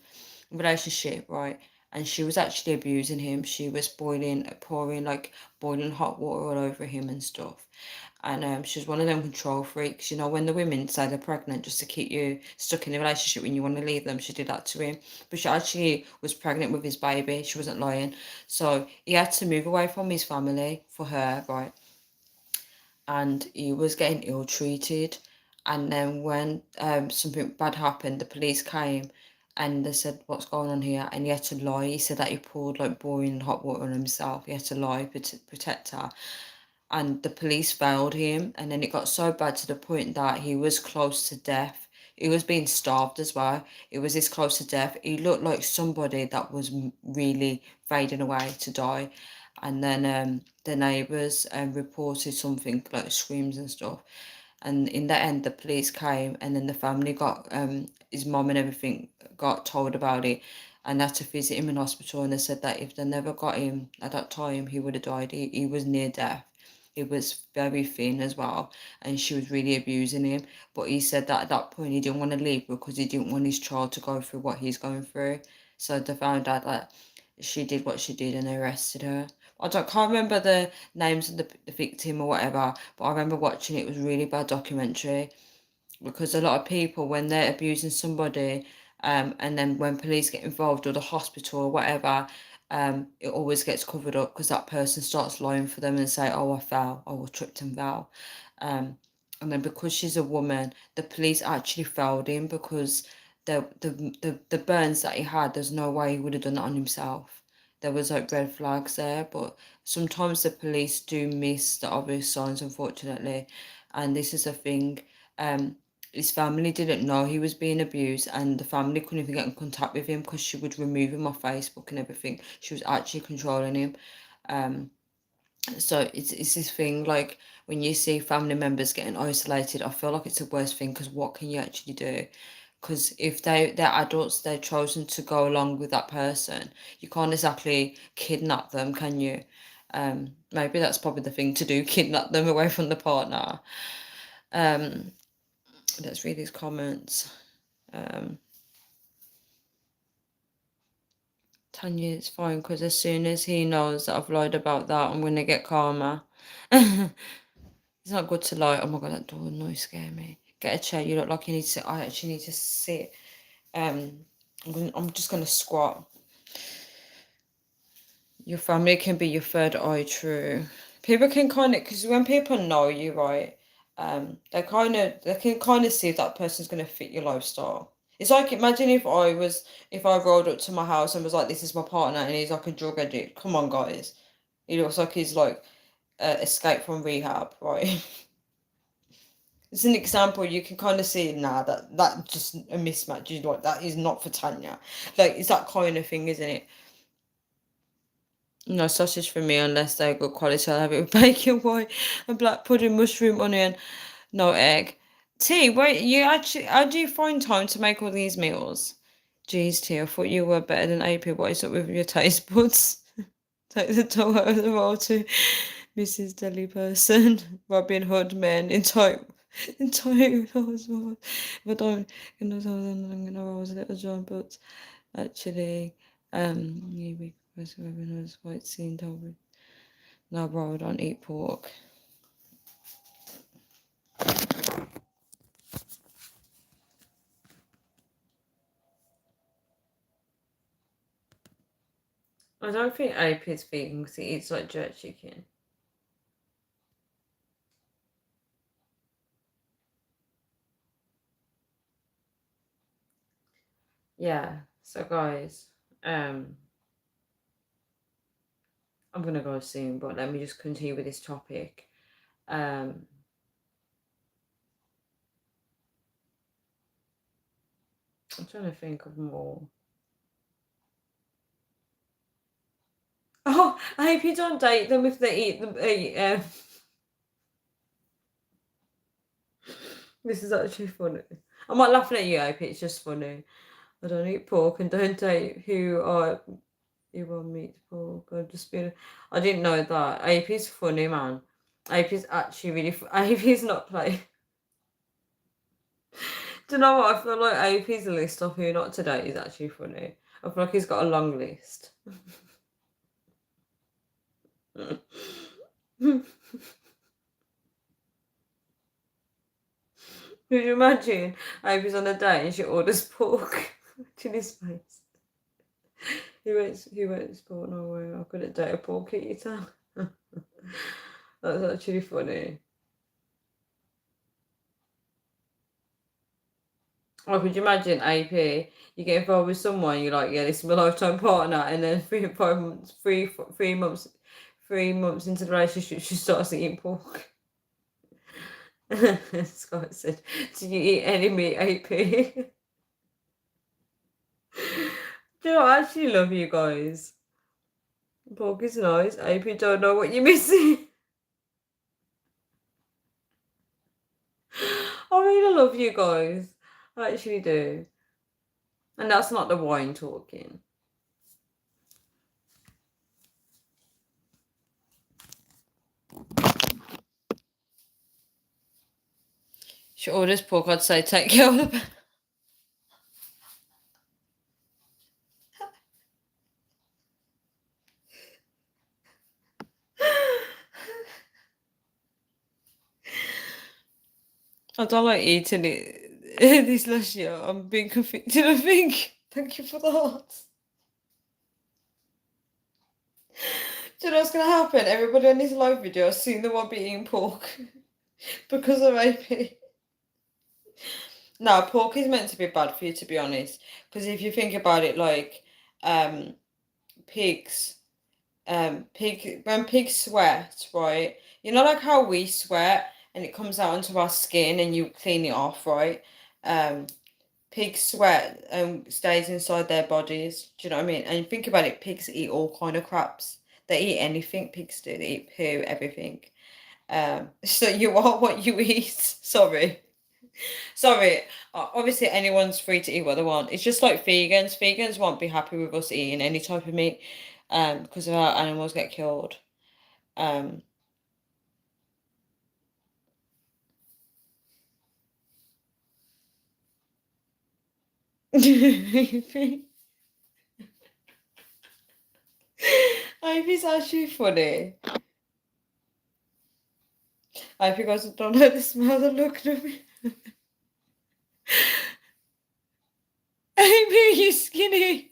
relationship, right? And she was actually abusing him. She was pouring like boiling hot water all over him and stuff. And she was one of them control freaks. You know, when the women say they're pregnant just to keep you stuck in a relationship when you want to leave them, she did that to him. But she actually was pregnant with his baby. She wasn't lying. So he had to move away from his family for her, right? And he was getting ill treated. And then when something bad happened, the police came and they said, "What's going on here?" And he had to lie. He said that he poured like boiling hot water on himself. He had to lie to protect her. And the police failed him. And then it got so bad to the point that he was close to death. He was being starved as well. It was this close to death. He looked like somebody that was really fading away to die. And then the neighbours reported something like screams and stuff. And in the end, the police came, and then the family got his mom and everything got told about it, and had to visit him in hospital. And they said that if they never got him at that time, he would have died. He was near death. He was very thin as well, and she was really abusing him. But he said that at that point he didn't want to leave because he didn't want his child to go through what he's going through. So they found out that she did what she did and they arrested her. Can't remember the names of the victim or whatever, but I remember watching it. It was a really bad documentary because a lot of people, when they're abusing somebody, and then when police get involved or the hospital or whatever, it always gets covered up because that person starts lying for them and say, "Oh, I fell. Oh, I tripped and fell." Um, and then because she's a woman, the police actually failed him because the burns that he had, there's no way he would have done that on himself. There was like red flags there, but sometimes the police do miss the obvious signs, unfortunately, and this is a thing. Um, his family didn't know he was being abused, and the family couldn't even get in contact with him because she would remove him off Facebook and everything. She was actually controlling him. Um, so it's this thing like when you see family members getting isolated, I feel like it's the worst thing because what can you actually do? Because if they're adults, they're chosen to go along with that person. You can't exactly kidnap them, can you? Maybe that's probably the thing to do, kidnap them away from the partner. Um, let's read these comments. Um, Tanya, it's fine because as soon as he knows that I've lied about that, I'm gonna get karma. It's not good to lie. Oh my god, that door noise scared me. Get a chair. You look like you need to sit. I actually need to sit. I'm just gonna squat. Your family can be your third eye, true. People can kind of, because when people know you, right, they can kind of see if that person's gonna fit your lifestyle. It's like imagine if I rolled up to my house and was like, "This is my partner," and he's like a drug addict. Come on, guys. He looks like he's like escaped from rehab, right? It's an example you can kind of see now that just a mismatch is like that is not for Tanya. Like it's that kind of thing, isn't it? No sausage for me unless they're good quality. I'll have it with bacon, white, and black pudding, mushroom, onion, no egg. T, wait, you actually how do you find time to make all these meals? Jeez, T, I thought you were better than AP. What is up with your taste buds? Take the dog out of the roll to Mrs. Deli person, Robin Hood men in tight household. If I don't get those I'm gonna roll a little John, but actually, yeah, because Robin Hood's quite seen told now roll don't eat pork. I don't think Ape is vegan because he eats like jerk chicken. Yeah, so guys, I'm gonna go soon, but let me just continue with this topic. Um, I'm trying to think of more. Oh, I hope you don't date them if they eat them. This is actually funny. I'm not laughing at you, Hope. It's just funny. I don't eat pork and don't date who meat pork. I didn't know that. AP's funny, man. AP's actually really AP's not playing. Do you know what? I feel like AP's list of who not to date is actually funny. I feel like he's got a long list. Could you imagine? AP's on a date and she orders pork. In his face. He went sport no way. I couldn't date a pork eater. That's actually funny. Oh, could you imagine AP? You get involved with someone, you're like, yeah, this is my lifetime partner, and then 3 months into the relationship, she starts eating pork. Scott said, "Do you eat any meat, AP?" Do you know, I actually love you guys. Pork is nice. AP don't know what you're missing. I really love you guys. I actually do. And that's not the wine talking. She orders pork, I'd say take care of the... I don't like eating it this last year. I'm being convicted, I think. Thank you for the hearts. Do you know what's going to happen? Everybody on this live video has seen the one eating pork because of AP. No, pork is meant to be bad for you, to be honest. Because if you think about it, like pigs, when pigs sweat, right? You know, like how we sweat and it comes out onto our skin and you clean it off, right? Pigs sweat and stays inside their bodies. Do you know what I mean? And think about it, pigs eat all kind of craps. They eat anything. Pigs do. They eat poo, everything. So you are what you eat. Sorry. Obviously, anyone's free to eat what they want. It's just like vegans. Vegans won't be happy with us eating any type of meat, because of how animals get killed. Ivy's actually funny. Ivy guys don't know the smell of look at me. Amy, you skinny.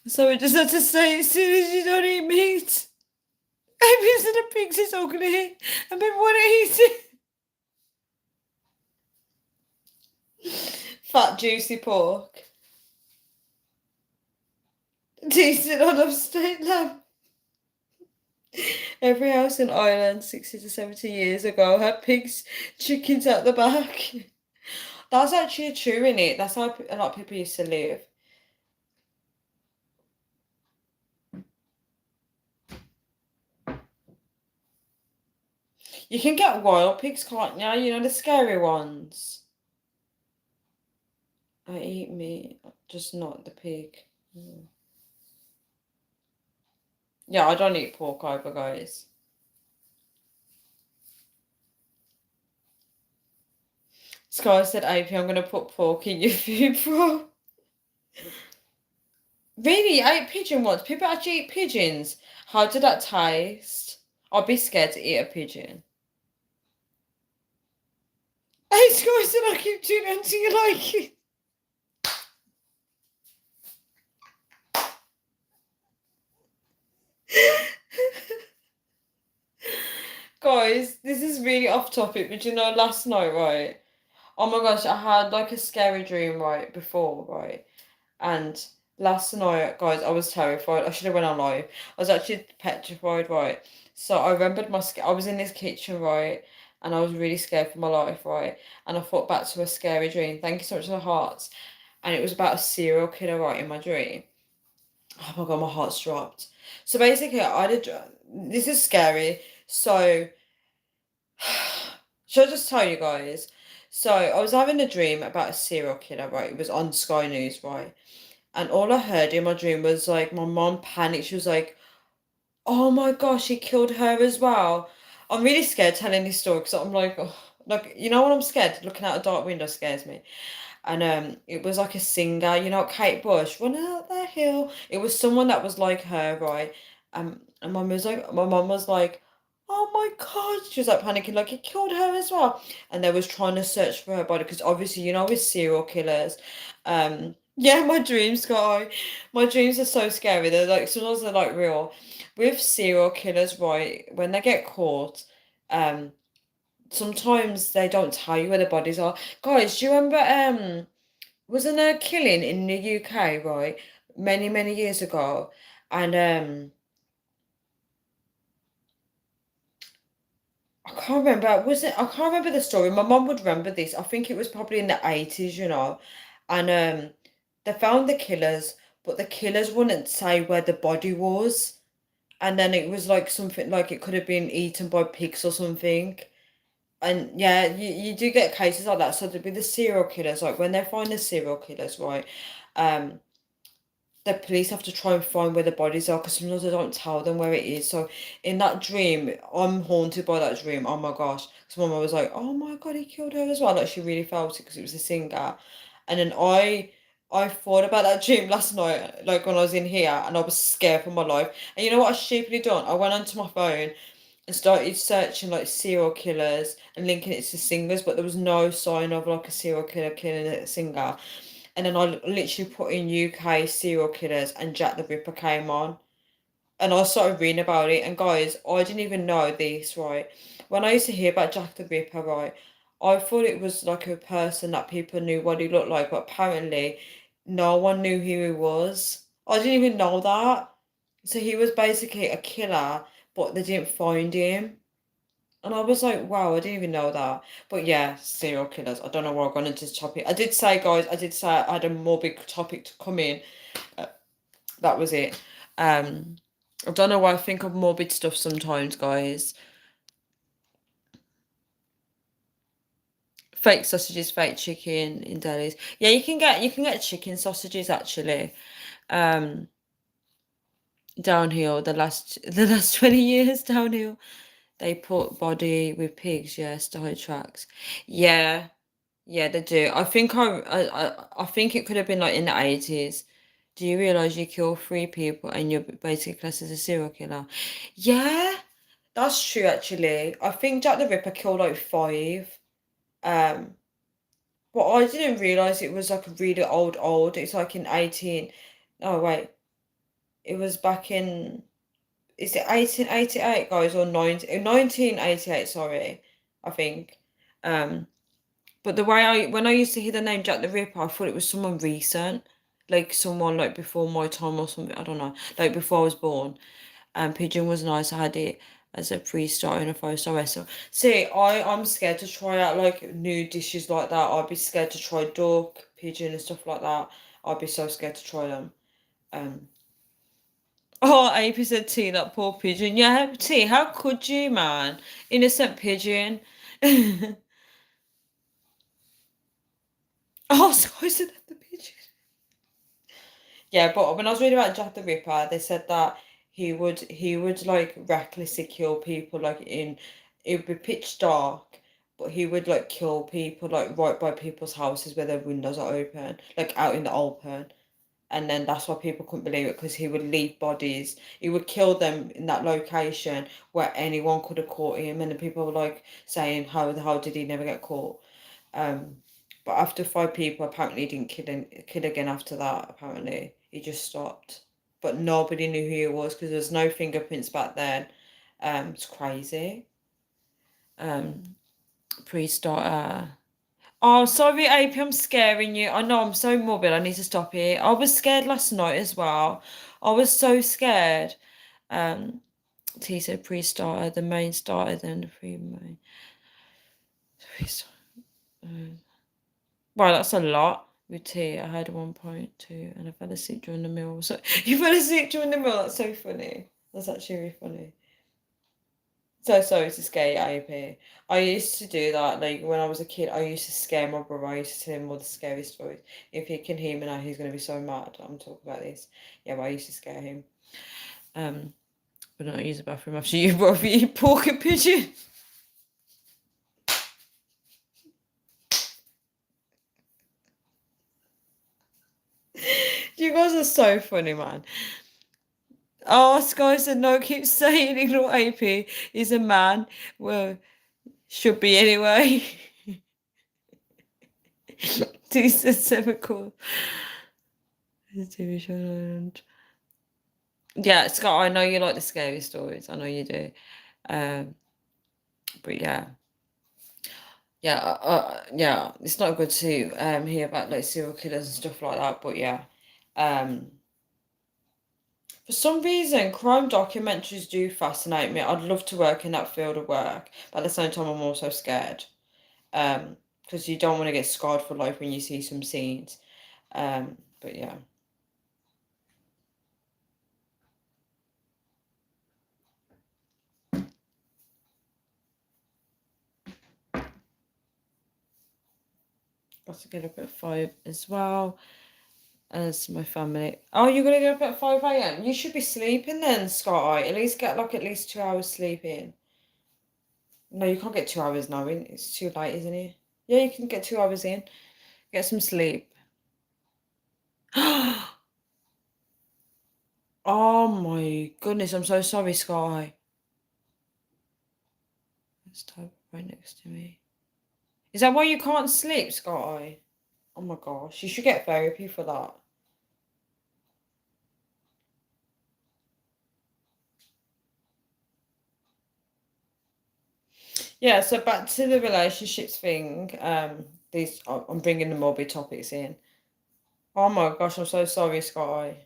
So we just had to say, as soon as you don't eat meat, Amy's in the pigs is ugly, and people want to eat it. Fat, juicy pork. Decent on upstate lamb. Every house in Ireland 60 to 70 years ago had pigs, chickens at the back. That's actually true, innit? That's how a lot of people used to live. You can get wild pigs, can't you? You know, the scary ones. I eat meat, just not the pig. Yeah, I don't eat pork either, guys. Sky said, AP, I'm going to put pork in your food, bro. Really? I ate pigeon once. People actually eat pigeons. How did that taste? I'd be scared to eat a pigeon. Hey, Sky said, I keep tuning until you like it. Guys, this is really off topic, but you know, last night, right? Oh my gosh, I had like a scary dream right before, right? And last night, guys, I was terrified. I should have went on live. I was actually petrified, right? So I remembered I was in this kitchen, right? And I was really scared for my life, right? And I thought back to a scary dream. Thank you so much for the hearts. And it was about a serial killer, right, in my dream. Oh my god, my heart's dropped. So basically, this is scary. So, should I just tell you guys? So I was having a dream about a serial killer, right? It was on Sky News, right? And all I heard in my dream was like my mom panicked. She was like, "Oh my gosh, he killed her as well." I'm really scared telling this story because I'm like, oh, like you know when I'm scared, looking out a dark window scares me. And it was like a singer, you know, Kate Bush, running up the hill. It was someone that was like her, right? And my mom was like, "Oh my God," she was like panicking, like he killed her as well. And they was trying to search for her body because obviously, you know, with serial killers, yeah, my dreams, guy, my dreams are so scary. They're like sometimes they're like real. With serial killers, right? When they get caught, um sometimes they don't tell you where the bodies are. Guys, do you remember wasn't there a killing in the UK, right? Many years ago. And I can't remember, was it I can't remember the story. My mum would remember this. I think it was probably in the 80s, you know. And they found the killers, but the killers wouldn't say where the body was. And then it was like something like it could have been eaten by pigs or something. And yeah, you do get cases like that. So there'd be the serial killers, like when they find the serial killers, right? Um, the police have to try and find where the bodies are because sometimes they don't tell them where it is. So in that dream, I'm haunted by that dream. Oh my gosh. Because my mum was like, "Oh my God, he killed her as well." Like she really felt it because it was a singer. And then I thought about that dream last night, like when I was in here and I was scared for my life. And you know what I stupidly done? I went onto my phone and started searching like serial killers and linking it to singers, but there was no sign of like a serial killer killing a singer. And then I literally put in UK serial killers and Jack the Ripper came on. And I started reading about it. And guys, I didn't even know this, right? When I used to hear about Jack the Ripper, right, I thought it was like a person that people knew what he looked like, but apparently no one knew who he was. I didn't even know that. So he was basically a killer, but they didn't find him. And I was like, wow, I didn't even know that. But yeah, serial killers. I don't know where I've gone into this topic. I did say, guys, I did say I had a more big topic to come in. Uh, that was it. I don't know why I think of morbid stuff sometimes, guys. Fake sausages, fake chicken in delis. Yeah, you can get chicken sausages actually. Um, Downhill the last 20 years downhill. They put body with pigs, yes, to hide tracks. Yeah, yeah, they do. I think it could have been like in the 80s. Do you realize you kill three people and you're basically classed as a serial killer? Yeah, that's true actually. I think Jack the Ripper killed like five. Um, but I didn't realize it was like a really old. It's like in 18. Oh wait, it was back in, is it 1888, guys, or 1988, sorry, I think. Um, but when I used to hear the name Jack the Ripper, I thought it was someone recent, like someone like before my time or something. I don't know, like before I was born. Pigeon was nice. I had it as a 3-star and a 5-star restaurant. See, I'm scared to try out like new dishes like that. I'd be scared to try duck, pigeon, and stuff like that. I'd be so scared to try them. Um. Oh, AP said T, that poor pigeon. Yeah, T, how could you, man? Innocent pigeon. Oh, so I said that the pigeon. Yeah, but when I was reading about Jack the Ripper, they said that he would like recklessly kill people like in it would be pitch dark, but he would like kill people like right by people's houses where their windows are open, like out in the open. And then that's why people couldn't believe it because he would leave bodies. He would kill them in that location where anyone could have caught him, and then people were like saying, "How the hell did he never get caught?" Um, but after five people, apparently he didn't kill again after that. Apparently he just stopped, but nobody knew who he was because there's no fingerprints back then. It's crazy. Um, pre-starter. Oh, sorry, AP, I'm scaring you. I know I'm so morbid. I need to stop it. I was scared last night as well. I was so scared. Um, T said pre-starter, the main starter, then the pre-main. Wow, that's a lot with T. I had 1.2 and I fell asleep during the meal. So you fell asleep during the meal? That's so funny. That's actually really funny. So sorry to scare you, AP. I used to do that, like when I was a kid. I used to scare my brother. I used to tell him all the scary stories. If he can hear me now, he's gonna be so mad. I'm talking about this. Yeah, but I used to scare him. But not use the bathroom after you, brother. You pork and pigeon. You guys are so funny, man. Oh, Sky said no. Keep saying ignore AP. He's a man. Well, should be anyway. T said seven cool. TV show. Yeah, Scott, I know you like the scary stories. I know you do. But yeah. Yeah, it's not good to hear about like serial killers and stuff like that, but yeah. For some reason, crime documentaries do fascinate me. I'd love to work in that field of work, but at the same time, I'm also scared. Because you don't want to get scarred for life when you see some scenes. But yeah. Got to get up at 5 as well as my family. Oh, you're gonna get up at 5 a.m. You should be sleeping then, Scott. At least get like at least 2 hours sleeping. No, you can't get 2 hours now. It's too late, isn't it? Yeah, you can get 2 hours in. Get some sleep. Oh my goodness, I'm so sorry, Sky. Let's type right next to me. Is that why you can't sleep, Sky? Oh my gosh, you should get therapy for that. Yeah, so back to the relationships thing. I'm bringing the morbid topics in. Oh my gosh, I'm so sorry, Sky.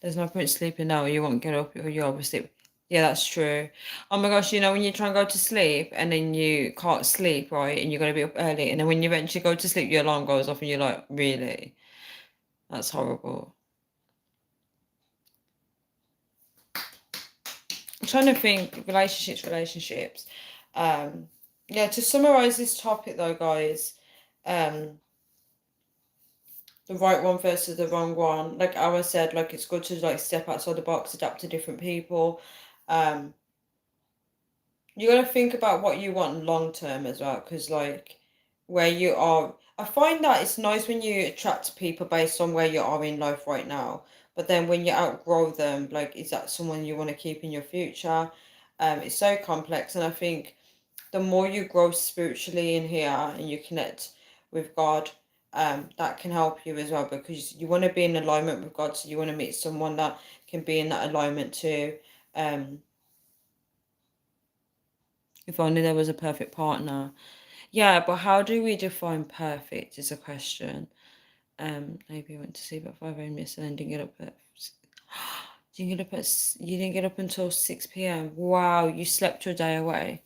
There's no point sleeping now. You won't get up or you oversleep. Yeah, that's true. Oh my gosh, when you try and go to sleep and then you can't sleep, right? And you're gonna be up early, and then when you eventually go to sleep, your alarm goes off, and you're like, really? That's horrible. I'm trying to think relationships. Yeah, to summarize this topic though, guys, the right one versus the wrong one. Like I said, like it's good to like step outside the box, adapt to different people. You got to think about what you want long term as well, because like where you are, I find that it's nice when you attract people based on where you are in life right now. But then when you outgrow them, like is that someone you want to keep in your future? It's so complex, and I think the more you grow spiritually in here and you connect with God, that can help you as well because you want to be in alignment with God. So you want to meet someone that can be in that alignment too. Um, if only there was a perfect partner. Yeah, but how do we define perfect is a question. Maybe I went to sleep at 5 a.m. yesterday and didn't get up at you didn't get up until 6 p.m. Wow, you slept your day away.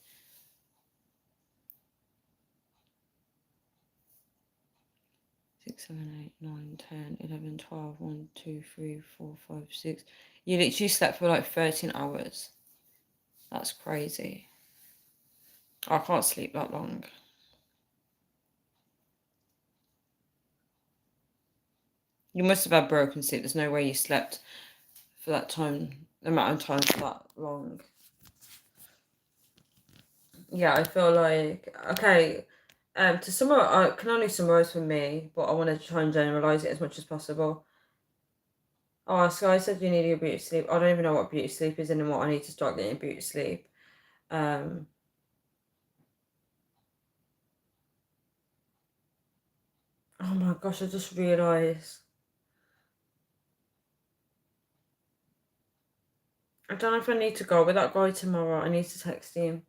6, 7, 8, 9, 10, 11, 12, 1, 2, 3, 4, 5, 6. You literally slept for like 13 hours. That's crazy. I can't sleep that long. You must have had broken sleep. There's no way you slept for that amount of time for that long. Yeah, I feel like okay. To summarize, I can only summarize for me, but I want to try and generalize it as much as possible. Oh, Sky said you need a beauty sleep. I don't even know what beauty sleep is anymore. I need to start getting beauty sleep. Um, oh my gosh, I just realised. I don't know if I need to go with that guy tomorrow. I need to text him.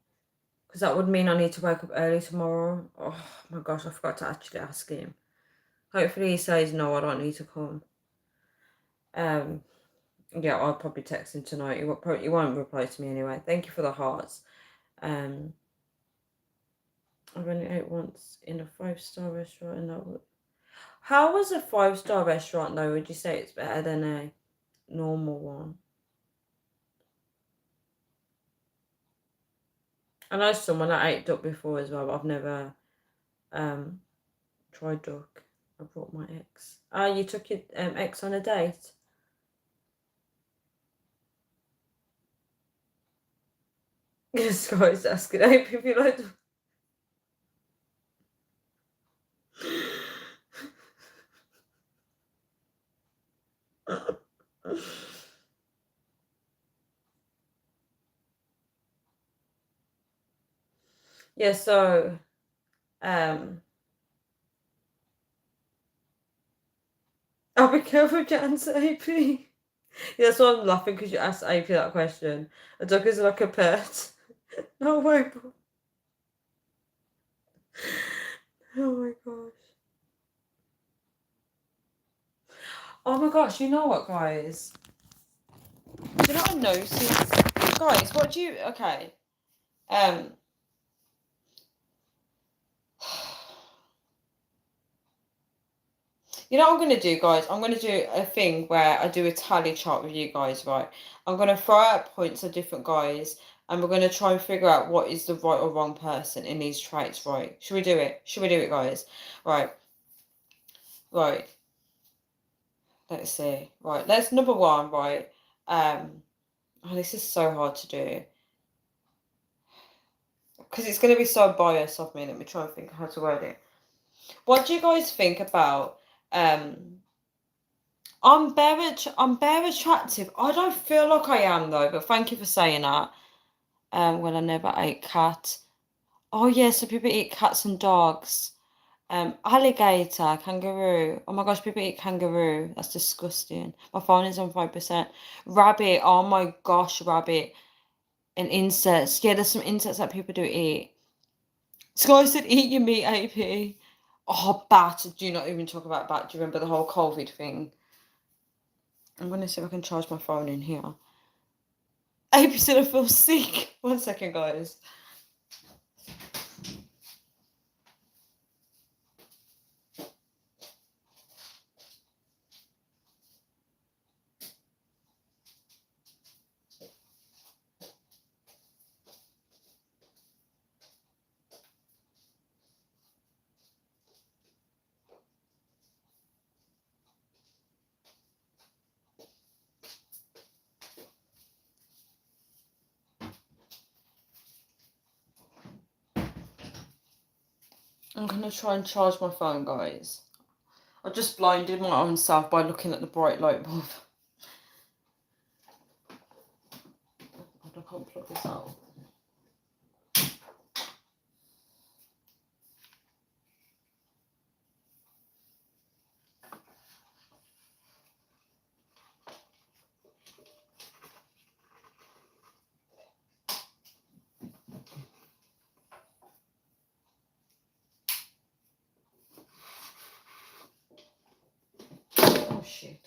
because that would mean I need to wake up early tomorrow. Oh my gosh, I forgot to actually ask him. Hopefully he says no, I don't need to come. Yeah, I'll probably text him tonight. He won't reply to me anyway. Thank you for the hearts. I've only ate once in a 5-star restaurant, and that was... How was a 5-star restaurant though? Would you say it's better than a normal one? I know someone that ate duck before as well, but I've never tried duck. I brought my ex. You took your ex on a date? This guy's asking Ape if you like duck. Yeah, so I'll be careful to answer AP. Yeah, that's why I'm laughing, because you asked AP that question. A duck is like a pet. No way, bro. Oh my gosh. Oh my gosh, you know what, guys? Do you know what I noticed? Guys, what do you... Okay. You know what I'm going to do, guys? I'm going to do a thing where I do a tally chart with you guys, right? I'm going to throw out points of different guys, and we're going to try and figure out what is the right or wrong person in these traits, right? Should we do it? Should we do it, guys? Right. Right. Let's see. Right. Let's number one, right? Oh, this is so hard to do. Because it's going to be so biased of me. Let me try and think how to word it. What do you guys think about I'm very attractive. I don't feel like I am though, but thank you for saying that. Well, I never ate cat. Oh yeah, so people eat cats and dogs. Alligator, kangaroo. Oh my gosh, people eat kangaroo. That's disgusting. My phone is on 5%. Rabbit. Oh my gosh, rabbit. And insects. Yeah, there's some insects that people do eat. Sky said, eat your meat, AP. Oh, bat. Do not even talk about bat. Do you remember the whole COVID thing? I'm going to see if I can charge my phone in here. AP said I feel sick. 1 second, guys. I'm going to try and charge my phone, guys. I just blinded my own self by looking at the bright light bulb. I can't plug this out. Oh, shit.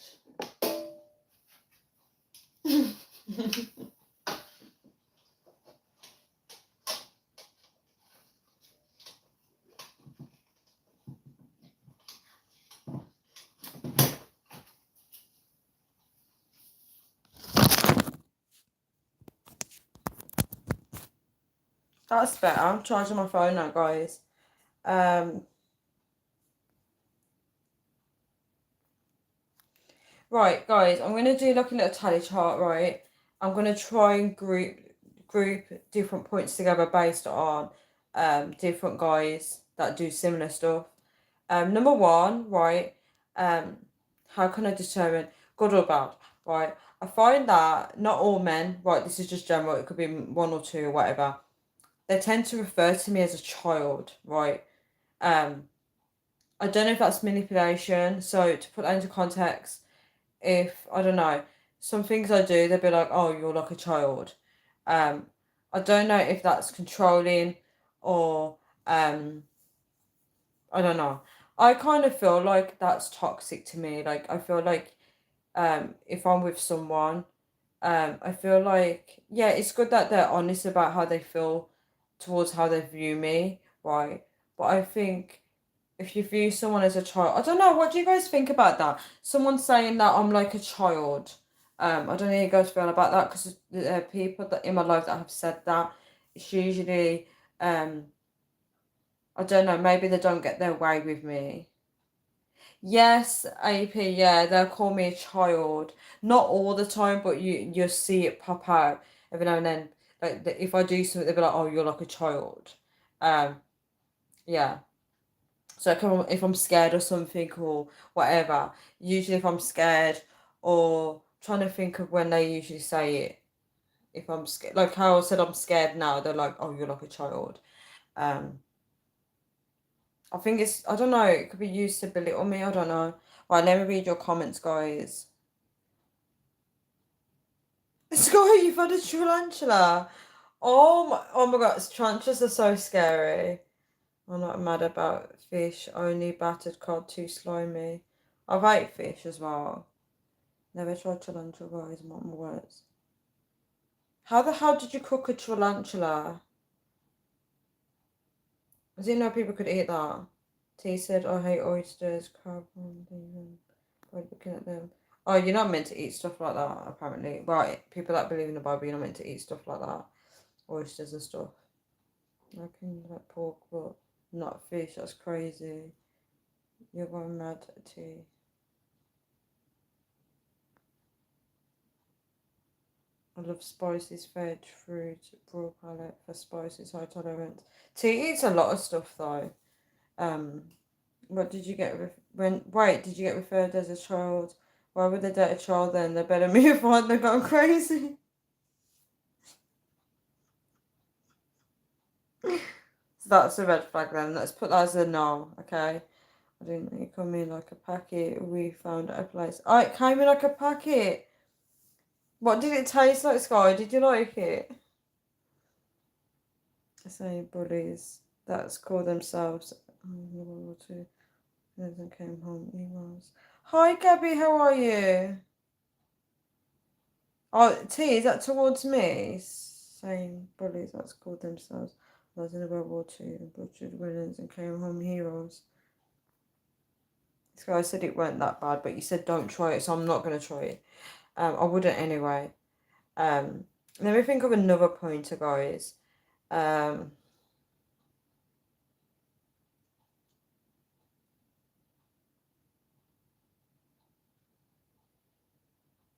That's better. I'm charging my phone now, guys. Right, guys, I'm going to do like a little tally chart, right? I'm going to try and group different points together based on different guys that do similar stuff. Number one, right? How can I determine good or bad, right? I find that not all men, right? This is just general. It could be one or two or whatever. They tend to refer to me as a child, right? I don't know if that's manipulation. So to put that into context, if I don't know, some things I do, they'll be like, "Oh, you're like a child." I don't know if that's controlling or I don't know. I kind of feel like that's toxic to me. Like I feel like if I'm with someone, I feel like yeah, it's good that they're honest about how they feel towards how they view me, right? But I think if you view someone as a child, I don't know, what do you guys think about that? Someone saying that I'm like a child. I don't know how you guys feel about that because there are people that in my life that have said that. It's usually I don't know, maybe they don't get their way with me. Yes, AP, yeah, they'll call me a child. Not all the time, but you'll see it pop out every now and then. Like if I do something, they'll be like, "Oh, you're like a child." Um, yeah. So if I'm scared or something or whatever, usually if I'm scared or trying to think of when they usually say it, if I'm scared, like how I said I'm scared now, they're like, "Oh, you're like a child." Um, I think I don't know, it could be used to belittle me. I don't know. Right, let me read your comments, guys. Sky, you've had a tarantula. Oh my god, tarantulas are so scary. I'm not mad about fish, only battered cod, too slimy. I've ate fish as well. Never tried tarantula, guys, mark my words. How the hell did you cook a tarantula? I didn't know people could eat that. T said, I hate oysters, crab, by looking at them. Oh, you're not meant to eat stuff like that, apparently. Right, people that believe in the Bible, you're not meant to eat stuff like that. Oysters and stuff. I can like pork, but not fish. That's crazy. You're going mad, T. I love spices, veg, fruit, broad palate for spices, high tolerance. T eats a lot of stuff though. Um, what did you get wait, did you get referred as a child? Why would they date a child then? They better move on, they've gone crazy. So that's a red flag then. Let's put that as a no, okay? I didn't think it come in like a packet. We found at a place. Oh, it came in like a packet. What did it taste like, Sky? Did you like it? I say bullies. That's called themselves. Two. And came home. Emails. Hi, Gabby. How are you? Oh, T, is that towards me? Same bullies. That's called themselves. I was in World War II and butchered villains and came home heroes. This guy said it weren't that bad, but you said don't try it, so I'm not gonna try it. I wouldn't anyway. Um, Let me think of another pointer, guys. Um,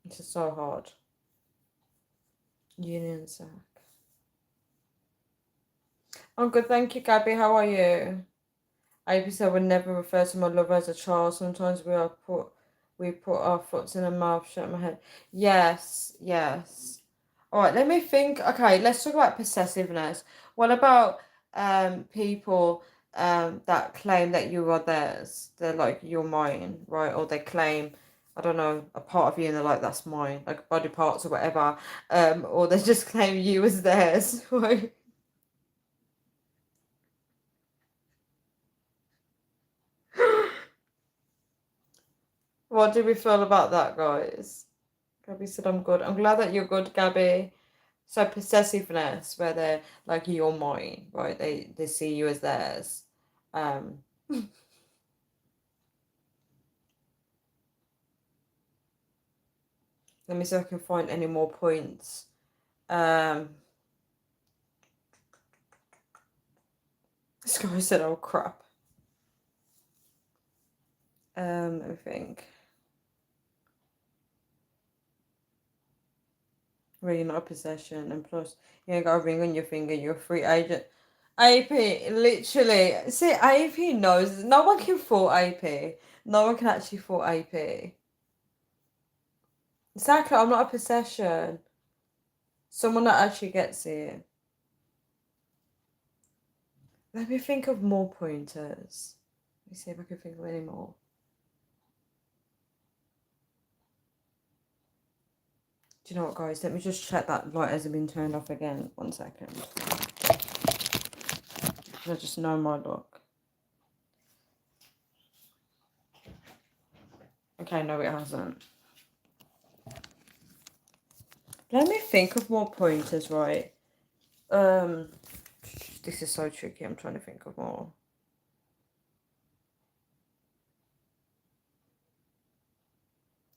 this is so hard. Union sack. I'm good, thank you, Gabby. How are you? AP said would never refer to my lover as a child. Sometimes we put our foots in her mouth, shut my head. Yes, yes. All right, let me think. Okay, let's talk about possessiveness. What about people that claim that you are theirs? They're like you're mine, right? Or they claim, I don't know, a part of you and they're like that's mine, like body parts or whatever. Or they just claim you as theirs, right? What do we feel about that, guys? Gabby said I'm good. I'm glad that you're good, Gabby. So possessiveness, where they're like you're mine, right? They see you as theirs. Um, Let me see if I can find any more points. This guy said, "Oh crap." I think. Well, you're not a possession, and plus you ain't got a ring on your finger. You're a free agent. AP, literally. See, AP knows. No one can fault AP. No one can actually fault AP. Exactly. I'm not a possession. Someone that actually gets it. Let me think of more pointers. Let me see if I can think of any more. Do you know what, guys? Let me just check that light hasn't been turned off again. 1 second. I just know my luck. Okay, no, it hasn't. Let me think of more pointers, right? This is so tricky. I'm trying to think of more.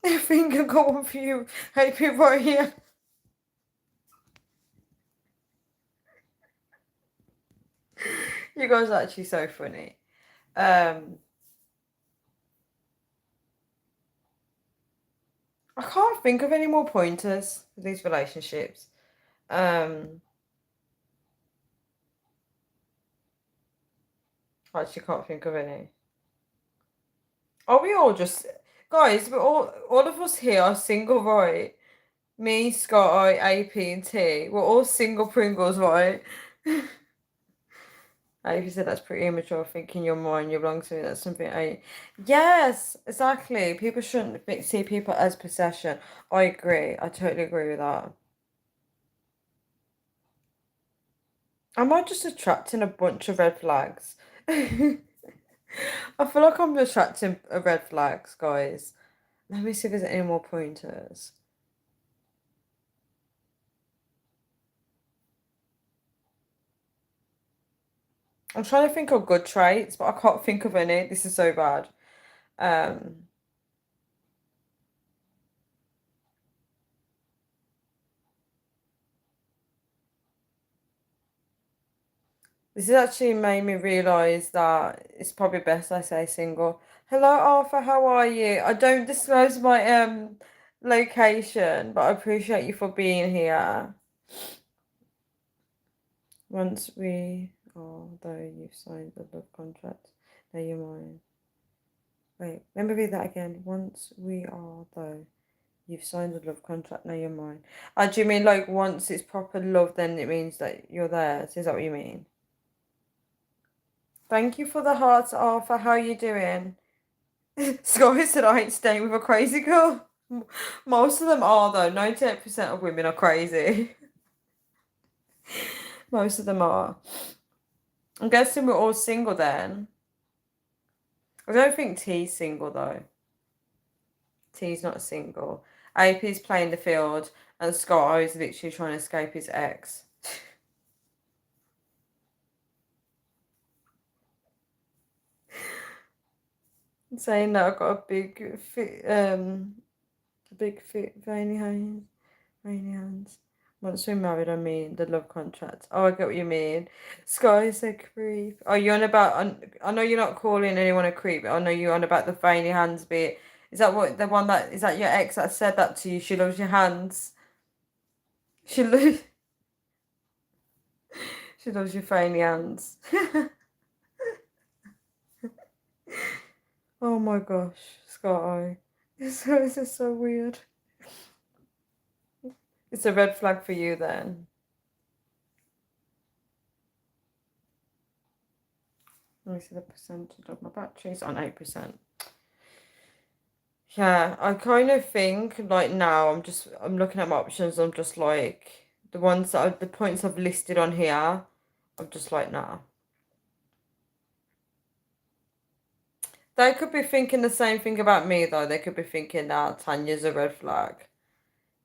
I think I got one for you. Hey, people right here. You guys are actually so funny. I can't think of any more pointers for these relationships. I actually can't think of any. Are we all just guys? We're all of us here are single, right? Me, Scott, AP, and T. We're all single Pringles, right? AP said that's pretty immature. Thinking you're mine, you belong to me. That's something I. Yes, exactly. People shouldn't see people as possession. I agree. I totally agree with that. Am I just attracting a bunch of red flags? I feel like I'm attracting red flags, guys. Let me see if there's any more pointers. I'm trying to think of good traits, but I can't think of any. This is so bad. Um, this has actually made me realise that it's probably best I say single. Hello, Arthur. How are you? I don't disclose my location, but I appreciate you for being here. Once we are, though, you've signed the love contract. Now you're mine. Wait, let me read that again. Once we are, though, you've signed the love contract. Now you're mine. Do you mean like once it's proper love, then it means that you're theirs? Is that what you mean? Thank you for the hearts, Arthur. How are you doing? Scotty said I ain't staying with a crazy girl. Most of them are though. 98% of women are crazy. Most of them are. I'm guessing we're all single then. I don't think T's single though. T's not single. AP's playing the field and Scott is literally trying to escape his ex. Saying that I've got a big fit, veiny hands. Once we're married, I mean the love contract. Oh, I get what you mean. Sky said creep. Oh, you're on about. I know you're not calling anyone a creep, but I know you're on about the veiny hands bit. Is that what the one that is that your ex that said that to you? She loves your hands. She loves. She loves your veiny hands. Oh my gosh, Sky. This is so weird. It's a red flag for you then. Let me see the percentage of my batteries on 8%. Yeah, I kind of think like now I'm looking at my options. I'm just like the points I've listed on here. I'm just like nah. They could be thinking the same thing about me though. They could be thinking that Tanya's a red flag.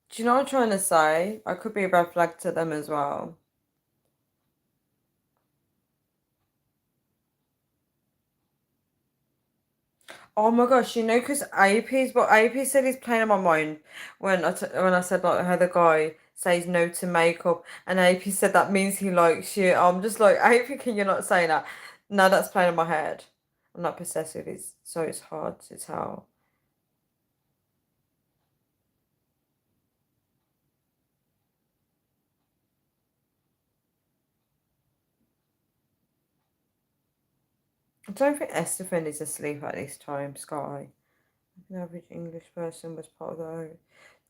Do you know what I'm trying to say? I could be a red flag to them as well. Oh my gosh, because AP said he's playing on my mind when I said like how the guy says no to makeup, and AP said that means he likes you. I'm just like AP, can you not say that? No, that's playing on my head. I'm not possessive. It's hard to tell. I don't think Estefan is asleep at this time, Sky. An average English person was part of the.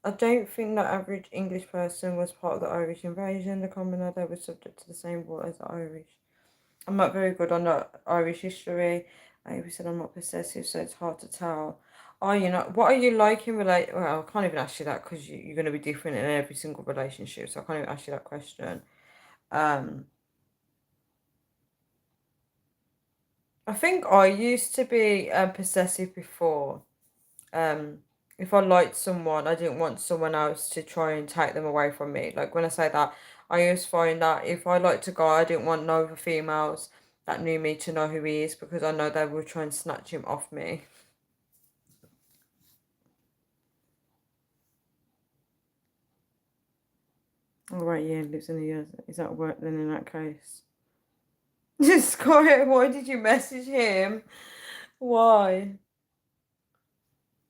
I don't think the average English person was part of the Irish invasion. The Commonwealth was subject to the same war as the Irish. I'm not very good on the Irish history. I said I'm not possessive, so it's hard to tell. Oh, what are you like in relate? Well, I can't even ask you that because you're going to be different in every single relationship. So I can't even ask you that question. Um, I think I used to be possessive before. Um, if I liked someone, I didn't want someone else to try and take them away from me. Like when I say that, I used to find that if I liked a guy, I didn't want no other females that knew me to know who he is because I know they would try and snatch him off me. Oh, right, yeah, lives in the US. Is that work then in that case? Scott, why did you message him? Why?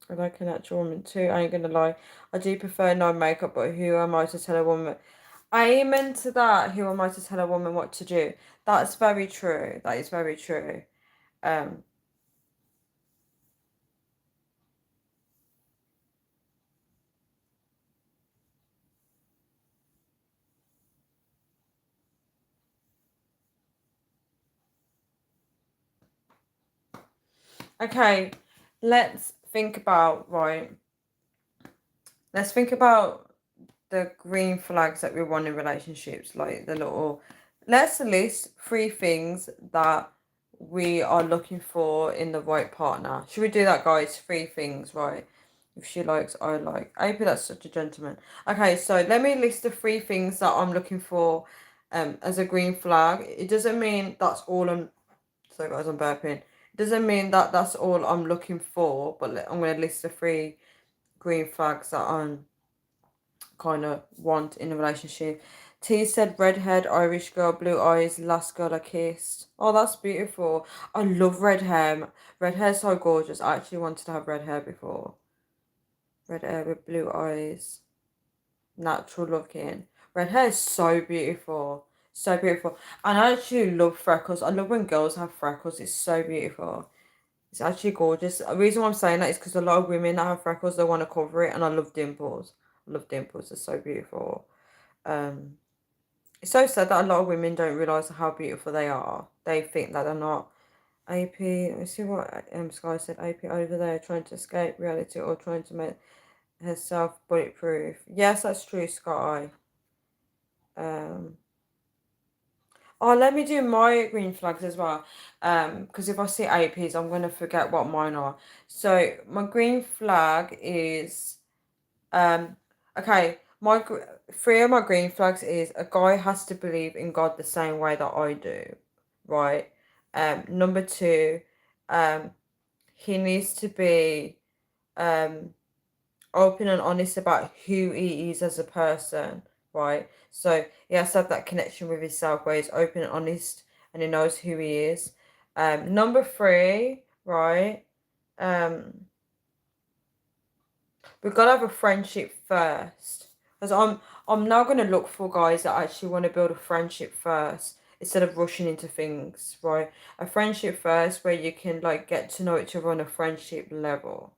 I like a natural woman too. I ain't gonna lie. I do prefer no makeup, but who am I to tell a woman? Amen to that. Who am I to tell a woman what to do? That's very true. That is very true. Um, okay, let's think about, right. Let's think about the green flags that we want in relationships, like the little. Let's list three things that we are looking for in the right partner. Should we do that, guys? Three things, right? If she likes, I like. AP, that's such a gentleman. Okay, so let me list the three things that I'm looking for as a green flag. It doesn't mean that's all I'm. So, guys, I'm burping. It doesn't mean that that's all I'm looking for, but I'm going to list the three green flags that I'm kind of want in a relationship. T said redhead, Irish girl, blue eyes, last girl I kissed. Oh, that's beautiful. I love red hair. Red hair's so gorgeous. I actually wanted to have red hair before. Red hair with blue eyes. Natural looking. Red hair is so beautiful. So beautiful. And I actually love freckles. I love when girls have freckles. It's so beautiful. It's actually gorgeous. The reason why I'm saying that is because a lot of women that have freckles, they want to cover it. And I love dimples. I love dimples. They're so beautiful. Um, it's so sad that a lot of women don't realise how beautiful they are. They think that they're not. AP, let me see what Sky said. AP over there trying to escape reality or trying to make herself bulletproof. Yes, that's true, Sky. Um, oh, let me do my green flags as well. Because if I see APs, I'm gonna forget what mine are. So my green flag is okay. Three of my green flags is a guy has to believe in God the same way that I do, right? Number two, um, he needs to be um open and honest about who he is as a person, right? So he has to have that connection with himself where he's open and honest and he knows who he is. Number three, right? Um, we've got to have a friendship first. Because I'm now gonna look for guys that actually want to build a friendship first instead of rushing into things, right? A friendship first where you can like get to know each other on a friendship level.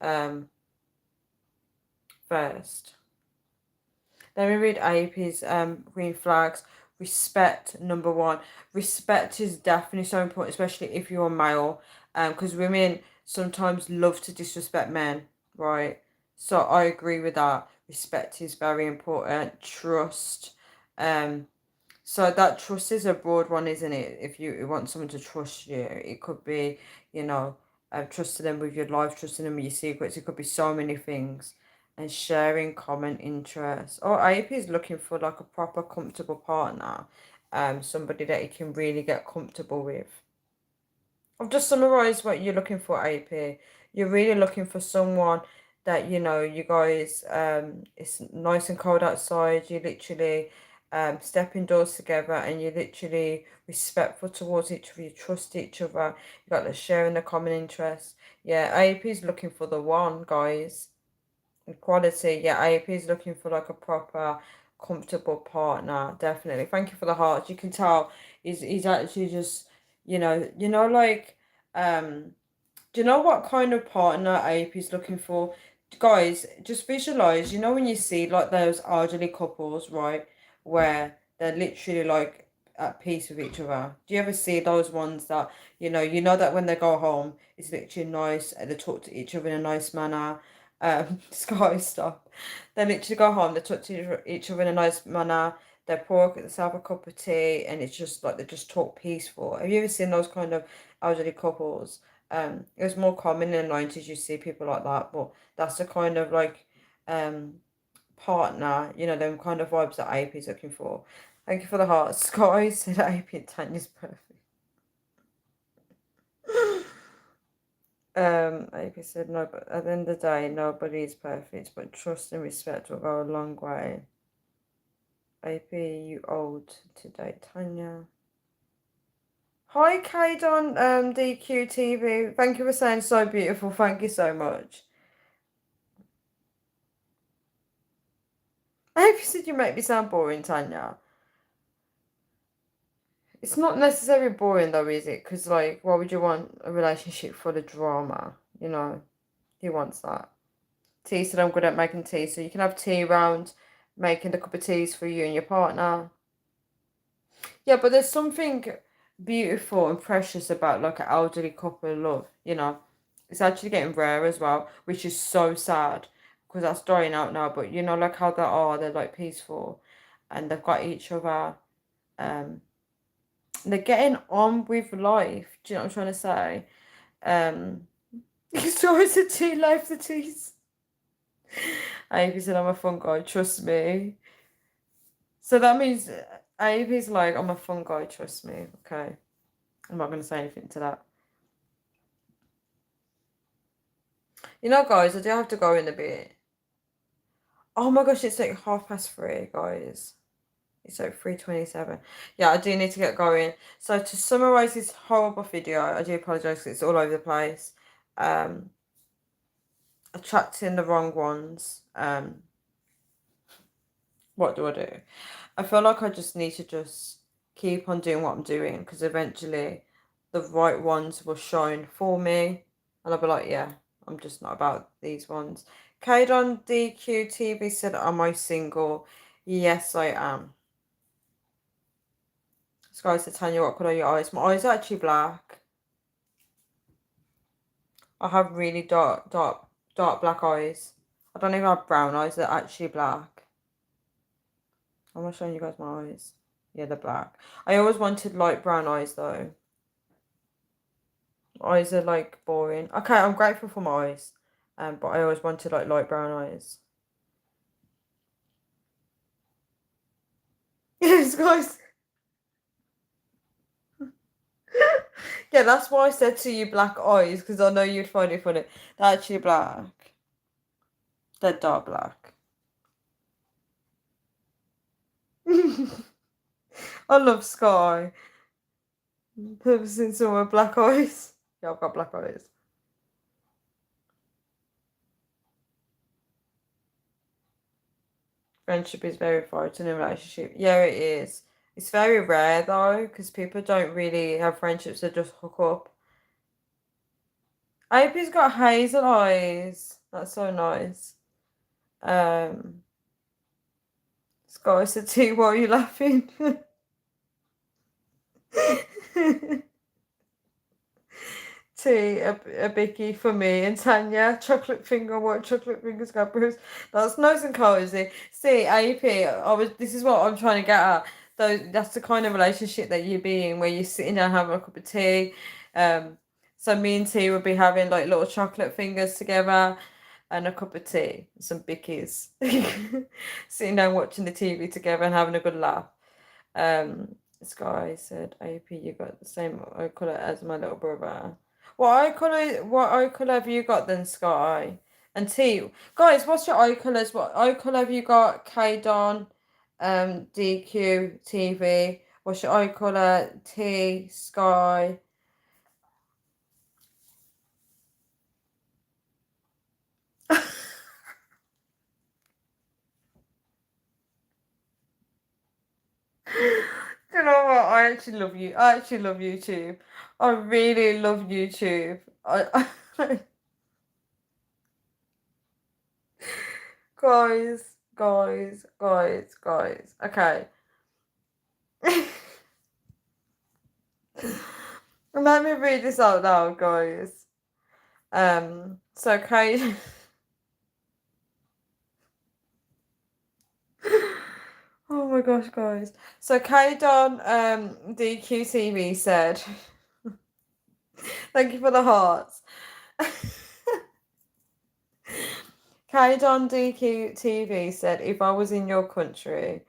Um, first. Let me read AP's green flags. Respect, number one. Respect is definitely so important, especially if you're a male. Because women sometimes love to disrespect men, right? So I agree with that. Respect is very important. Trust. Um, so that trust is a broad one, isn't it? If you want someone to trust you, it could be, you know, trusting them with your life, trusting them with your secrets. It could be so many things. And sharing common interests. Or AP is looking for like a proper comfortable partner. Somebody that you can really get comfortable with. I've just summarized what you're looking for, AP. You're really looking for someone that, you guys, it's nice and cold outside. You literally step indoors together and you're literally respectful towards each other. You trust each other. You got the sharing the common interests. Yeah, AP is looking for the one, guys. Equality. Yeah, AP is looking for like a proper, comfortable partner. Definitely. Thank you for the hearts. You can tell he's actually just, like, do you know what kind of partner AP is looking for? Guys, just visualize, when you see like those elderly couples, right, where they're literally like at peace with each other? Do you ever see those ones that, you know that when they go home, it's literally nice, and they talk to each other in a nice manner. Sky, stop. They literally go home, they talk to each other in a nice manner, they pour themselves a cup of tea, and it's just like they just talk peaceful. Have you ever seen those kind of elderly couples? It was more common in the 90s, you see people like that, but that's the kind of like partner, them kind of vibes that AP is looking for. Thank you for the heart. Sky said AP and Tanya's perfect. AP said no, but at the end of the day, nobody is perfect, but trust and respect will go a long way. AP, you old today, Tanya. Hi, Kaidon, DQ TV. Thank you for saying so beautiful. Thank you so much. AP said you make me sound boring, Tanya. It's not necessarily boring though, is it? Because, like, why would you want a relationship full of drama? Who wants that? Tea said I'm good at making tea, so you can have tea round making a cup of teas for you and your partner. Yeah, but there's something beautiful and precious about like an elderly couple love, It's actually getting rare as well, which is so sad because that's dying out now. But like how they're like peaceful and they've got each other. They're getting on with life. Do you know what I'm trying to say? It's always a tea life, the teas. Ivy said I'm a fun guy, trust me. So that means Ivy's like, I'm a fun guy, trust me. Okay. I'm not going to say anything to that. Guys, I do have to go in a bit. Oh my gosh, it's like 3:30, guys. It's like 3:27. Yeah, I do need to get going. So to summarize this horrible video, I do apologize because it's all over the place. Attracting the wrong ones. What do I do? I feel like I just need to just keep on doing what I'm doing because eventually the right ones will shine for me. And I'll be like, yeah, I'm just not about these ones. Kade on DQTV said, am I single? Yes, I am. Sky said, Tanya, what colour are your eyes? My eyes are actually black. I have really dark black eyes. I don't even have brown eyes, they're actually black. I'm not showing you guys my eyes. Yeah, they're black. I always wanted light brown eyes though. Eyes are like boring. Okay, I'm grateful for my eyes. But I always wanted like light brown eyes. Yes, guys. Yeah, that's why I said to you black eyes, because I know you'd find it funny. They're actually black. They're dark black. I love Sky. Ever since someone with black eyes. Yeah, I've got black eyes. Friendship is very vital in a relationship. Yeah, it is. It's very rare though, because people don't really have friendships that just hook up. Apie's got hazel eyes. That's so nice. Sky said, T, why are you laughing? Tea, a biggie for me and Tanya. Chocolate finger, what chocolate fingers got Bruce. That's nice and cozy. See, AP, this is what I'm trying to get at. That's the kind of relationship that you be in where you're sitting down having a cup of tea. So me and T would be having like little chocolate fingers together and a cup of tea, some bickies. Sitting down watching the TV together and having a good laugh. Sky said, AP, you got the same eye colour as my little brother. What eye colour have you got then, Sky? And T, guys, what's your eye colours? What eye colour have you got? K-Don, DQ, TV. What's your eye colour? T, Sky. You know what? I actually love you. I actually love YouTube. I really love YouTube. Guys. Okay. Let me read this out loud, guys. So Kate. Oh my gosh, guys. So Kate on DQTV said, thank you for the hearts. Kate on DQTV said, if I was in your country,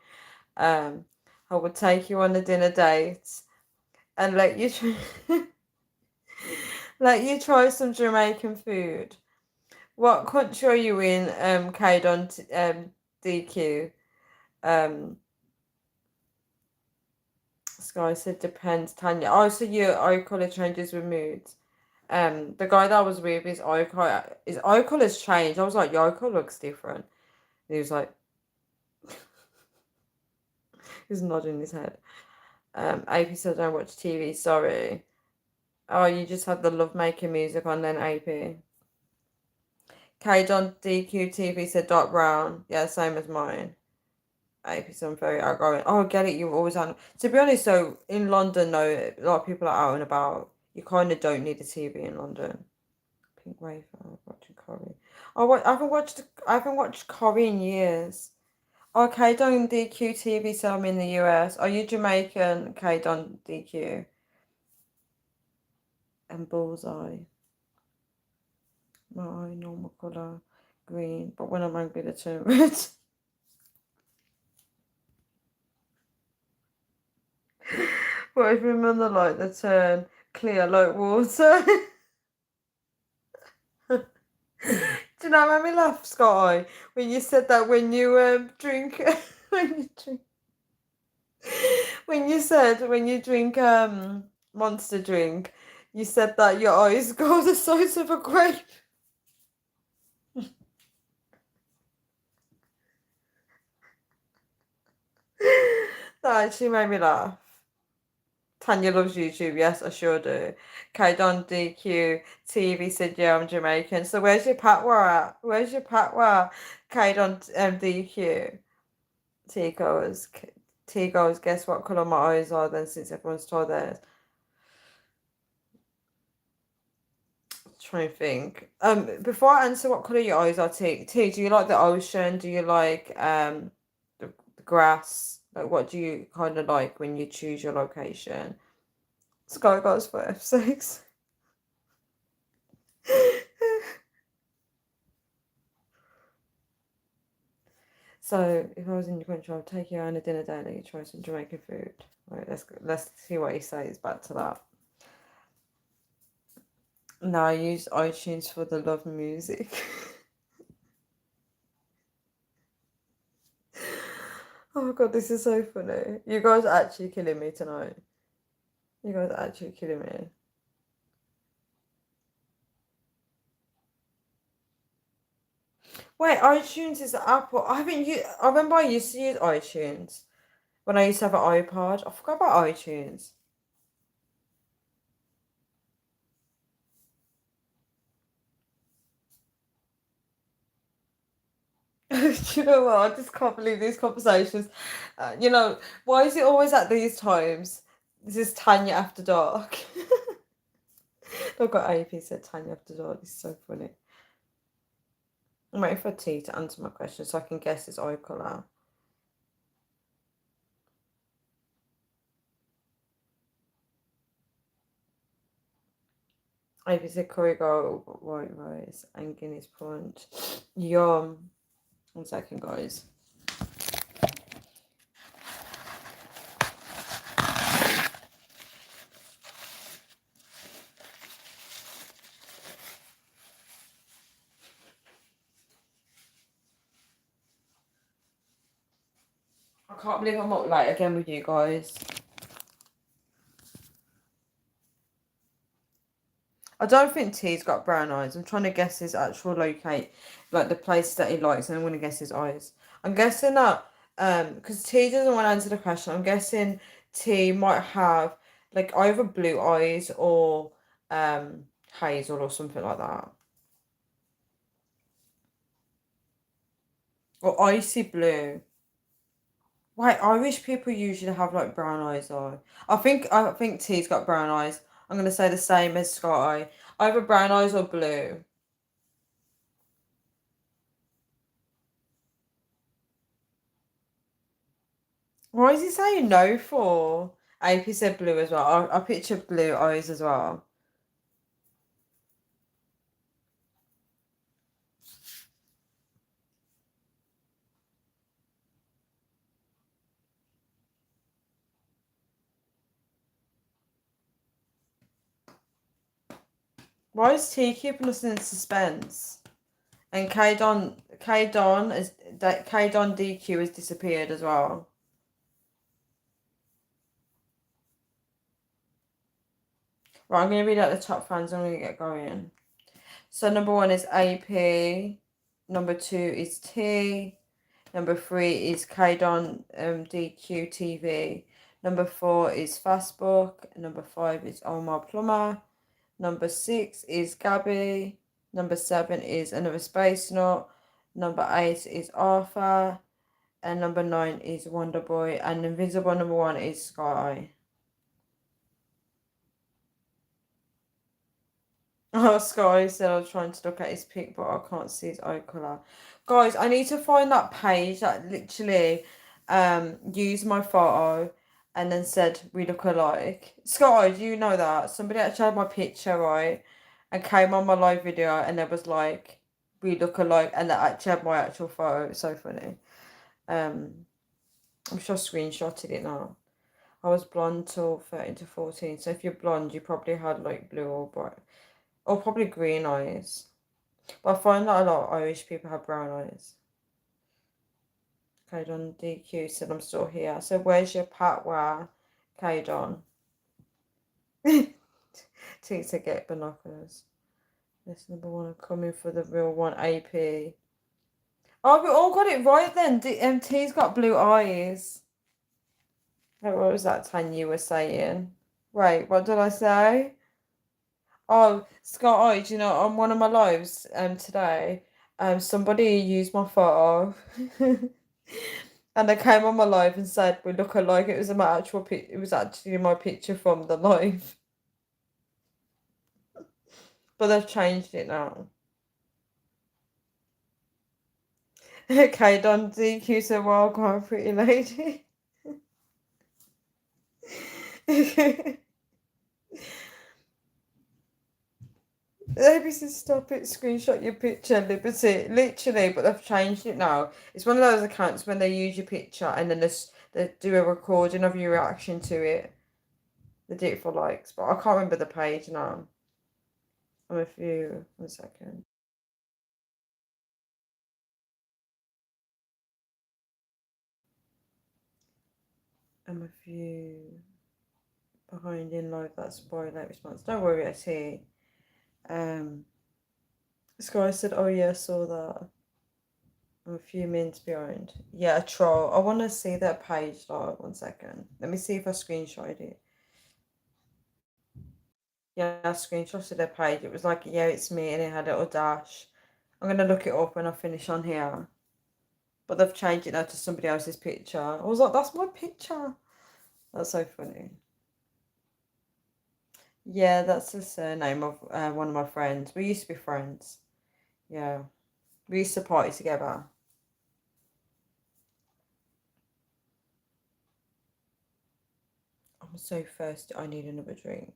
I would take you on a dinner date and let you let you try some Jamaican food. What country are you in, Kate on DQ? Sky said depends, Tanya. Oh, so your eye colour changes with moods. The guy that I was with, his eye colour's changed. I was like, your eye colour looks different. And he was like, he's nodding his head. AP said don't watch TV, sorry. Oh, you just have the love making music on then, AP. K John DQTV said dark brown. Yeah, same as mine. AP said I'm very outgoing. Oh, I get it, you're always on. To be honest, so in London, though, a lot of people are out and about. You kind of don't need a TV in London. Pink Wafer, watching Corrie. Oh, I haven't watched Corrie in years. Okay, Don DQ TV, so I'm in the US. Are you Jamaican? Okay, Don DQ. And Bullseye. My eye, normal colour, green. But when I'm angry, they turn red. What if I'm on the light, they turn clear like water? Do you know what made me laugh, Sky? When you said that when you drink when you drink when you drink Monster drink, you said that your eyes go the size of a grape. That actually made me laugh. Tanya loves YouTube. Yes, I sure do. Kaidon DQ TV said, yeah, I'm Jamaican. So where's your patwa at? Where's your patwa? Kaidon DQ. T goes, guess what colour my eyes are then since everyone's told theirs. Trying to think. Before I answer what colour your eyes are, T, do you like the ocean? Do you like the grass? Like what do you kind of like when you choose your location? Sky goes for F6. So if I was in your country, I'd take you on a dinner date and let you try some Jamaican food. Right, let's see what he says back to that. No, I use iTunes for the love music. Oh god, this is so funny. You guys are actually killing me tonight. You guys are actually killing me. Wait, iTunes is Apple. I remember I used to use iTunes when I used to have an iPod. I forgot about iTunes. Do you know what? I just can't believe these conversations. Why is it always at these times? This is Tanya After Dark. I've got AP said Tanya After Dark. This is so funny. I'm waiting for T to answer my question so I can guess his eye colour. AP said Corrigo, white rice, and Guinness punch. Yum. 1 second, guys. I can't believe I'm up late again with you guys. I don't think T's got brown eyes. I'm trying to guess his actual locate, like the place that he likes, and I'm going to guess his eyes. I'm guessing that, because T doesn't want to answer the question, I'm guessing T might have, like, either blue eyes or hazel or something like that. Or icy blue. Wait, Irish people usually have like brown eyes though. I think T's got brown eyes. I'm gonna say the same as Scotty. Either brown eyes or blue. Why is he saying no for? AP said blue as well. I picture blue eyes as well. Why is T keeping us in suspense? And K Don DQ has disappeared as well. Right, I'm gonna read out the top fans. I'm gonna get going. So number 1 is AP. Number 2 is T. Number 3 is K-Don DQ TV. Number 4 is Fastbook. Number 5 is Omar Plumber. Number 6 is Gabby. Number 7 is Another Space Nut. Number 8 is Arthur. And number 9 is Wonder Boy. And Invisible number 1 is Sky. Oh, Sky said I was trying to look at his pic, but I can't see his eye colour. Guys, I need to find that page that literally used my photo and then said we look alike. Sky, do you know that? Somebody actually had my picture, right? And came on my live video and it was like, we look alike, and they actually had my actual photo. It's so funny. I'm sure I screenshotted it now. I was blonde till 13 to 14, so if you're blonde, you probably had like blue or bright. Or probably green eyes. But I find that a lot of Irish people have brown eyes. Kaidon DQ said I'm still here. So where's your patwa, Kaidon? T to get binoculars. This number 1 coming for the real one, AP. Oh, we all got it right then. T's got blue eyes. What was that Tanya you were saying? Wait, what did I say? Oh, Scott, do you know, on one of my lives today, somebody used my photo and they came on my live and said we look alike. It was my actual it was actually my picture from the live. But they've changed it now. Okay, Don DQ said, well, quite pretty lady. ABC, stop it, screenshot your picture, Liberty. Literally, but they've changed it now. It's one of those accounts when they use your picture and then they do a recording of your reaction to it. They do it for likes, but I can't remember the page now. I'm a few. 1 second. I'm a few behind in live. That's boy late response. Don't worry, I see. This guy said, "Oh yeah, I saw that." I'm a few minutes behind. Yeah, a troll. I want to see that page. Like, 1 second. Let me see if I screenshotted it. Yeah, I screenshotted their page. It was like, yeah, it's me, and it had a little dash. I'm gonna look it up when I finish on here. But they've changed it now to somebody else's picture. I was like, that's my picture. That's so funny. Yeah, that's the surname of one of my friends. We used to be friends. Yeah. We used to party together. I'm so thirsty. I need another drink.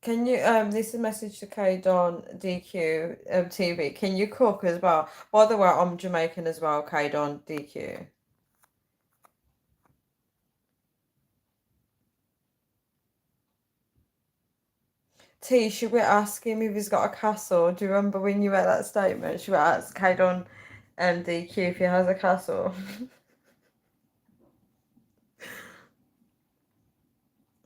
Can you this is a message to K Don DQ TV. Can you cook as well? By the way, I'm Jamaican as well, K Don DQ. T, should we ask him if he's got a castle? Do you remember when you made that statement? Should we ask K Don DQ if he has a castle?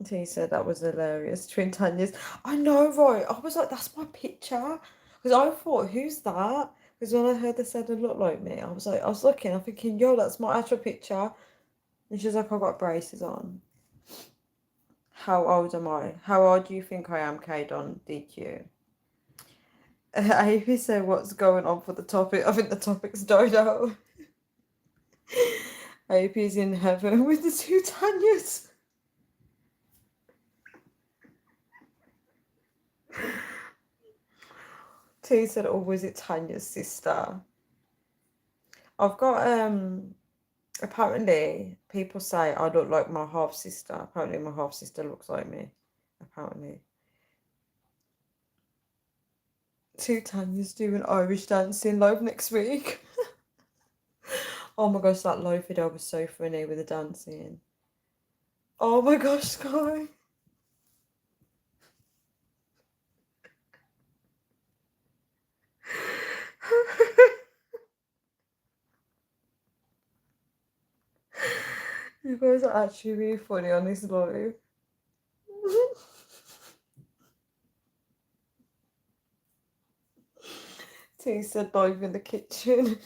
He said that was hilarious. Twin Tanyas. I know, right? I was like, that's my picture. Because I thought, who's that? Because when I heard they said it looked like me, I was looking, I'm thinking, yo, that's my actual picture. And she's like, I've got braces on. How old am I? How old do you think I am, Kaydon? DQ. Amy said, what's going on for the topic? I think the topic's Dodo. AP's in heaven with the two Tanyas. T said, oh, was it Tanya's sister? I've got, apparently, people say I look like my half-sister. Apparently, my half-sister looks like me. Apparently. Two Tanya's doing Irish dancing live next week. Oh my gosh, that live video was so funny with the dancing. Oh my gosh, Sky. You guys are actually really funny on this live. T said live in the kitchen.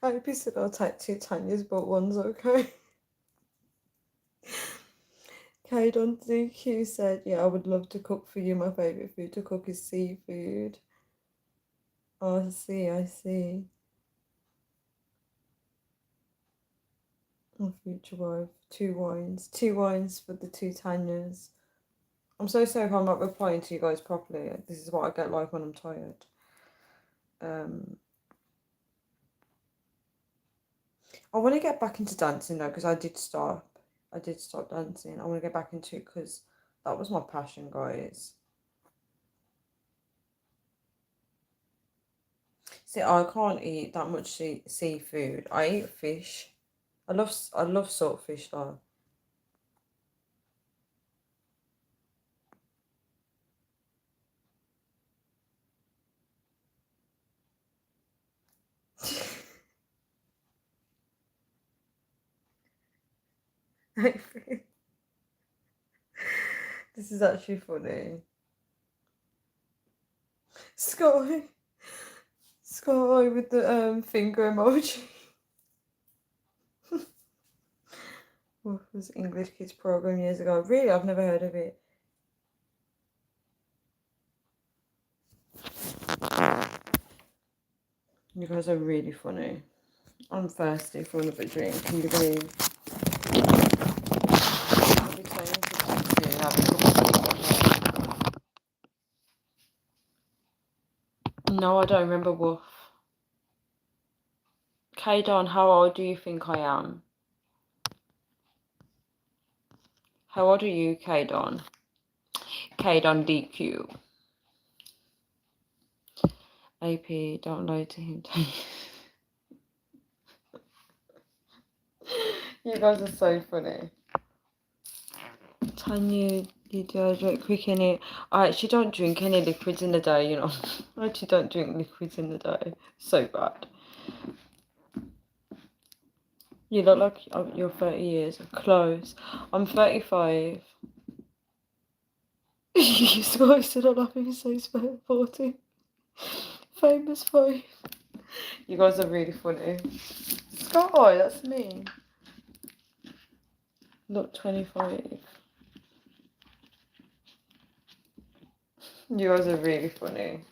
Opie said I'll take two Tanya's, but one's okay. Kaydon DQ said, yeah, I would love to cook for you. My favourite food to cook is seafood. Oh, I see. My future wife. Two wines for the two Tanyas. I'm so sorry if I'm not replying to you guys properly. This is what I get like when I'm tired. I want to get back into dancing though, because I did stop dancing. I want to get back into it because that was my passion, guys. See, I can't eat that much seafood. I eat fish. I love saltfish though. This is actually funny. Sky with the finger emoji. What was English Kids program years ago? Really, I've never heard of it. You guys are really funny. I'm thirsty for another drink. Can you believe? No, I don't remember Wolf. Kaydon, how old do you think I am? How old are you, Kaydon? Kaydon DQ. AP, don't lie to him. You guys are so funny. Tanya, you dehydrate quick in it. I actually don't drink any liquids in the day, you know. I actually don't drink liquids in the day. So bad. You look like you're 30 years. Close. I'm 35. You guys said I love him, so he's 40. Famous 5. You guys are really funny. Sky, that's me. Look, 25. You guys are really funny.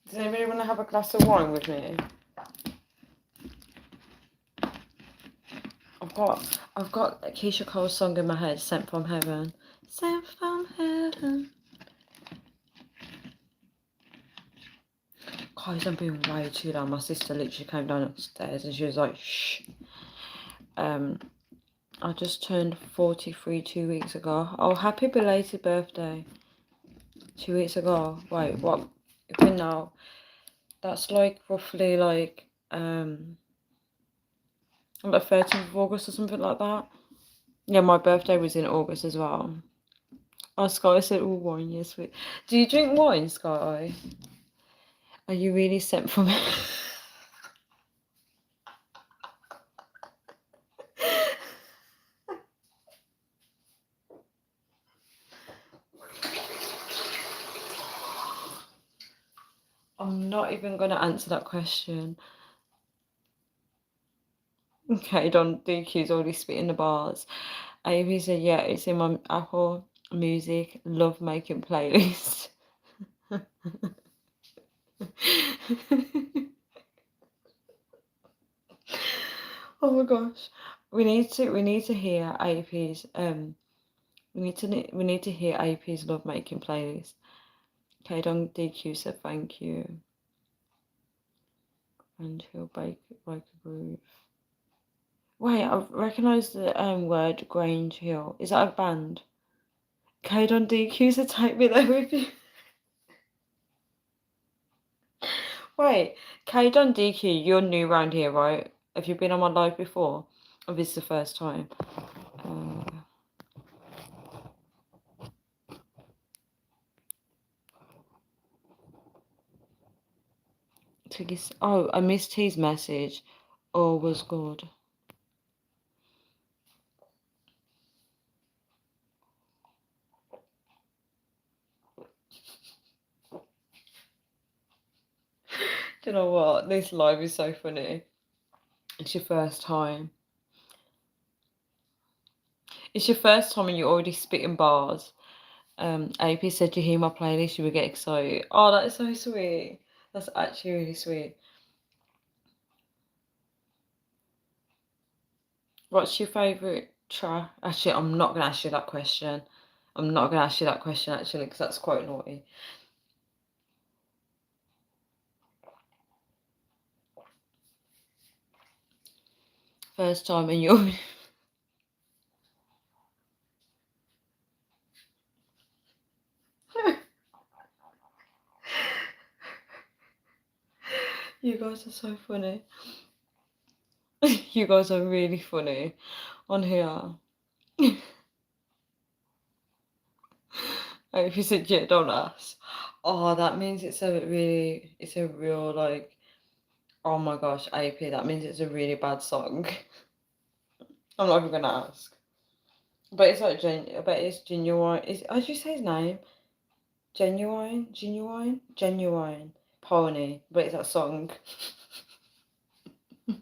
Does anybody want to have a glass of wine with me? I've got Keisha Cole's song in my head, Sent from Heaven. Sent from Heaven. Guys, I'm being way too loud. My sister literally came down upstairs and she was like, shh. I just turned 43 2 weeks ago. Oh, happy belated birthday. 2 weeks ago. Wait, what? When now? That's like roughly like the 13th of August or something like that. Yeah, my birthday was in August as well. Oh, Sky said, oh, wine, yes, sweet. Do you drink wine, Sky? Are you really sent from it? I'm not even going to answer that question. Okay, Don DQ's already spitting the bars. Amy said, yeah, it's in my Apple Music love making playlist. Oh my gosh. We need to hear AP's we need to hear AP's love making playlist. Okay, Don DQ said thank you. And he'll break a groove. Wait, I recognise the word Grange Hill. Is that a band? Code on DQ said take me there with you. Wait, Code on DQ, you're new around here, right? Have you been on my live before? Or this is the first time? Oh, I missed his message. All was good. Do you know what? This live is so funny. It's your first time. It's your first time and you're already spitting bars. AP said you hear my playlist, you would get excited. Oh, that is so sweet. That's actually really sweet. What's your favourite track? Actually, I'm not going to ask you that question. Actually, because that's quite naughty. First time and you're... You guys are so funny. You guys are really funny on here. If you said, yeah, don't ask. Oh, that means it's a real, like, oh my gosh, AP, that means it's a really bad song. I'm not even going to ask. But it's like, I bet it's Genuine. How do you say his name? Genuine Pony, but it's that song. I'm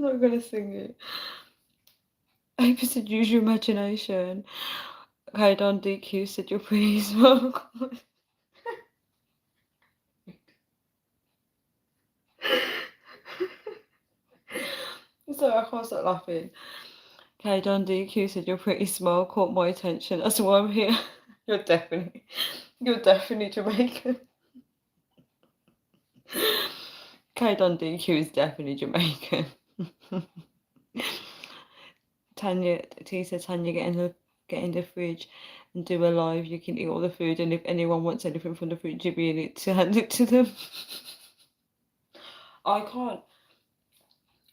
not gonna sing it. I said use your imagination. Okay, Don DQ said you're pretty smart. So I can't stop laughing. Okay, Don DQ said you're pretty small, caught my attention. That's why I'm here. You're definitely Jamaican. Okay, Don DQ is definitely Jamaican. T said Tanya get in the fridge and do a live. You can eat all the food, and if anyone wants anything from the fridge, you'll be in it to hand it to them. I can't.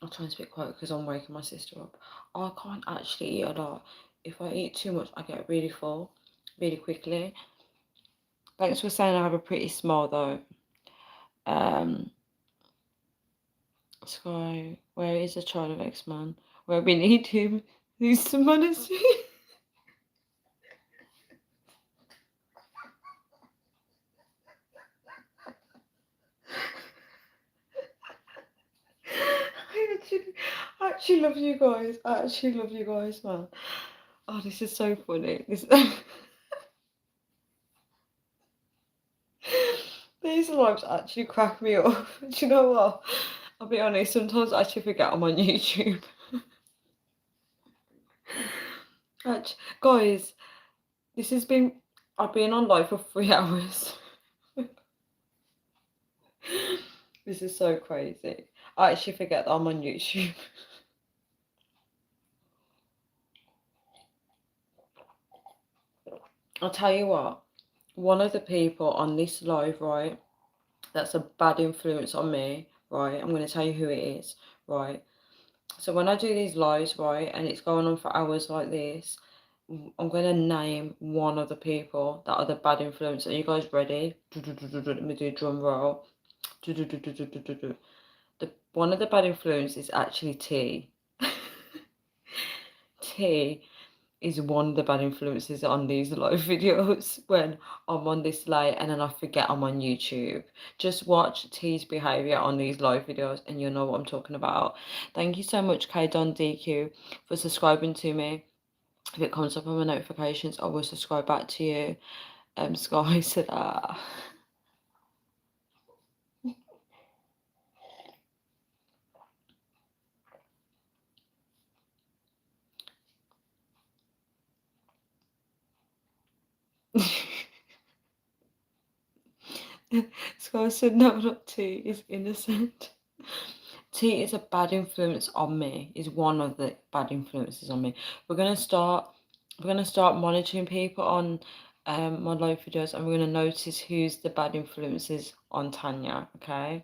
I'll try and speak quiet because I'm waking my sister up. I can't actually eat a lot. If I eat too much, I get really full, really quickly. Thanks for saying I have a pretty small though. Sky, where is the child of X-Man? Where we need him. Needs some honesty. I actually love you guys. I actually love you guys, man. Oh, this is so funny. These lives actually crack me up. Do you know what? I'll be honest, sometimes I actually forget I'm on YouTube. Actually, guys, I've been on live for 3 hours. This is so crazy. I actually forget that I'm on YouTube. I'll tell you what, one of the people on this live, right, that's a bad influence on me, right, I'm going to tell you who it is, right. So when I do these lives, right, and it's going on for hours like this, I'm going to name one of the people that are the bad influence. Are you guys ready? Let me do a drum roll. One of the bad influence is actually T. T is one of the bad influences on these live videos when I'm on this late and then I forget I'm on YouTube. Just watch T's behaviour on these live videos and you'll know what I'm talking about. Thank you so much, K Don DQ, for subscribing to me. If it comes up on my notifications, I will subscribe back to you. Sky said, Sky said, no, not T, is innocent. T is a bad influence on me, is one of the bad influences on me. We're gonna start monitoring people on my live videos, and we're gonna notice who's the bad influences on Tanya, okay?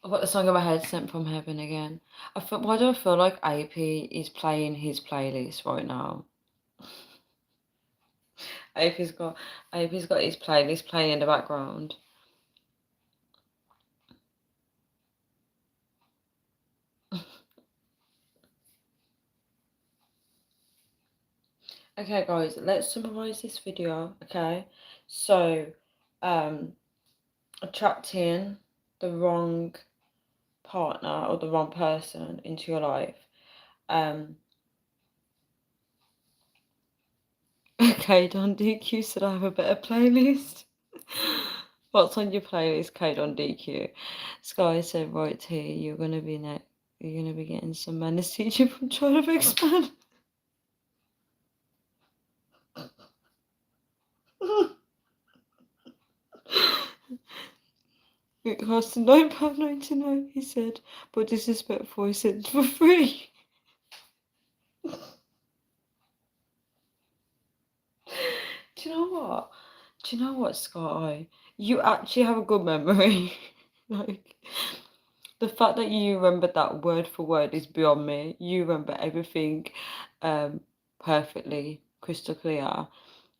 I've got the song in my head, Sent from Heaven again. Why do I feel like AP is playing his playlist right now? AP's got his playlist playing in the background. Okay guys, let's summarize this video, okay? So, attracting the wrong partner or the wrong person into your life. Okay, Don DQ said I have a better playlist. What's on your playlist, Kate on DQ? Sky said, right here, you're gonna be getting some manners teaching from Child of Expand. It costs £9.99, he said, but disrespectful, he said, for free. Do you know what, Sky? You actually have a good memory. Like, the fact that you remember that word for word is beyond me. You remember everything perfectly, crystal clear.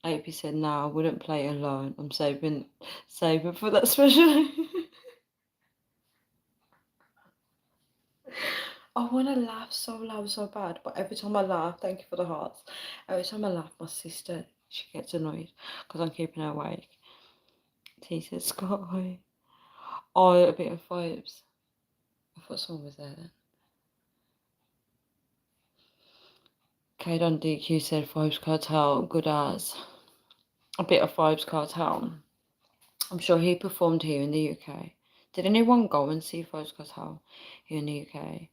AP said, "No, I wouldn't play it alone. I'm saving for that special." I want to laugh so loud, so bad, but every time I laugh, thank you for the hearts. Every time I laugh, my sister, she gets annoyed because I'm keeping her awake. T said, "Sky." Oh, a bit of vibes. I thought someone was there then. Kate on DQ said Vibes Cartel, good as. A bit of Vibes Cartel. I'm sure he performed here in the UK. Did anyone go and see Vibes Cartel here in the UK?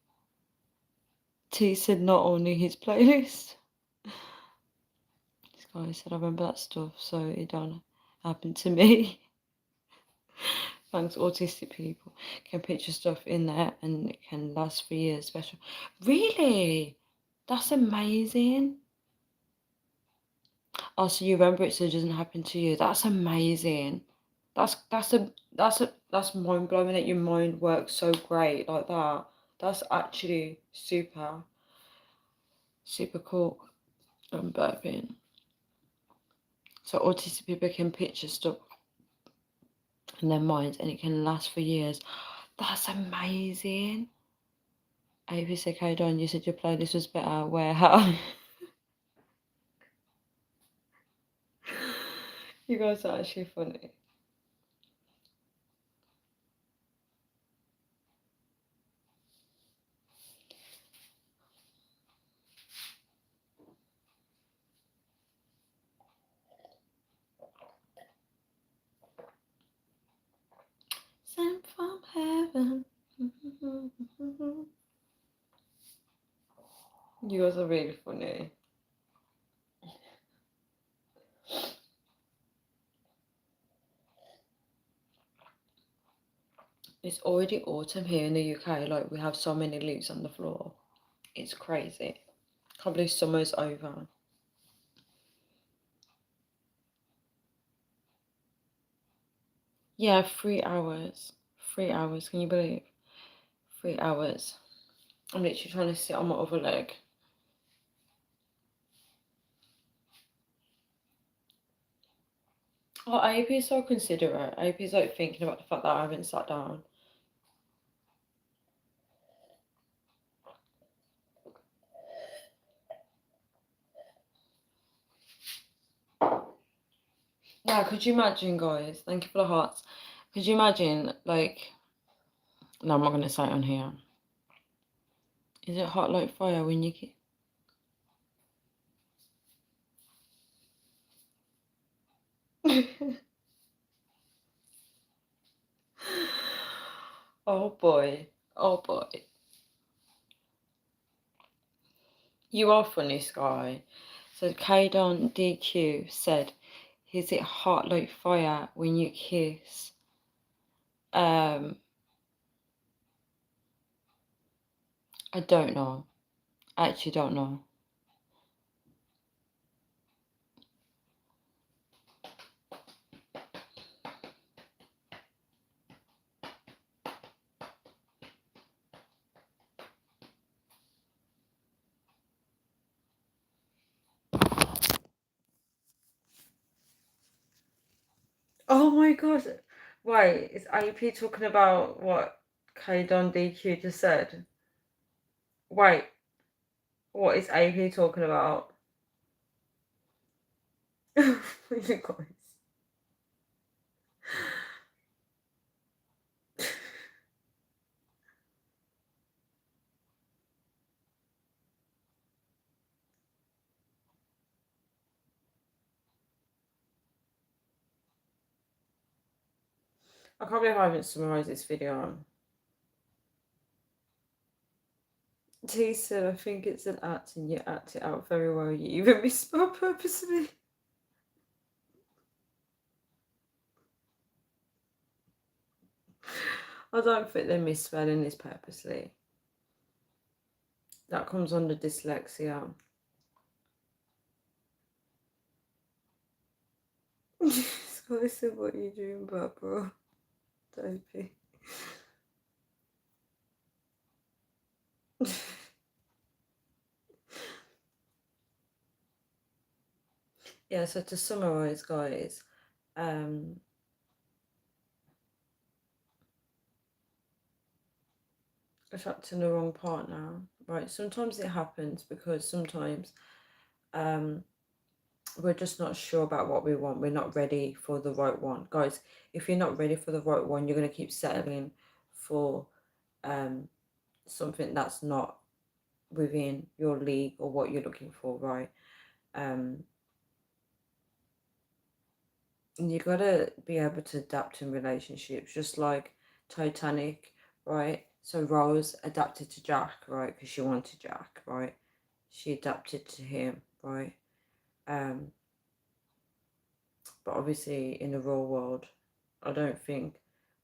T said not only his playlist. This guy said I remember that stuff, so it don't happen to me. Thanks, autistic people can picture stuff in there and it can last for years. Special. Really? That's amazing. Oh, so you remember it so it doesn't happen to you. That's amazing. That's mind blowing that your mind works so great like that. That's actually super cool. I'm burping. So autistic people can picture stuff in their minds and it can last for years. That's amazing. Ava said, "Okay, Don, you said your playlist was better. Where? How?" You guys are actually funny. Sent from heaven. You guys are really funny. It's already autumn here in the UK. Like, we have so many leaves on the floor. It's crazy. Can't believe summer's over. Yeah, 3 hours. 3 hours, can you believe? 3 hours. I'm literally trying to sit on my other leg. Oh, AP is so considerate. AP is like thinking about the fact that I haven't sat down. Yeah, could you imagine, guys? Thank you for the hearts. Could you imagine, like, no, I'm not going to say it on here. Is it hot like fire when you get... Oh boy. Oh boy. You are funny, Sky. So Kaidon DQ said, is it hot like fire when you kiss? I don't know. I actually don't know. Oh my god. Wait, is AP talking about what Kaidon DQ just said? Wait, what is AP talking about? You guys. I can't believe I haven't summarised this video. T said, I think it's an act and you act it out very well. You even misspelled purposely. I don't think they're misspelling this purposely. That comes under dyslexia. Scotty said, what are you doing, Barbara? Dopey. Yeah, so to summarise, guys, attracting the wrong partner, right? Sometimes it happens because sometimes we're just not sure about what we want. We're not ready for the right one. Guys, if you're not ready for the right one, you're going to keep settling for something that's not within your league or what you're looking for, right? You gotta be able to adapt in relationships, just like Titanic, right? So Rose adapted to Jack, right? Because she wanted Jack, right? She adapted to him, right? But obviously in the real world, I don't think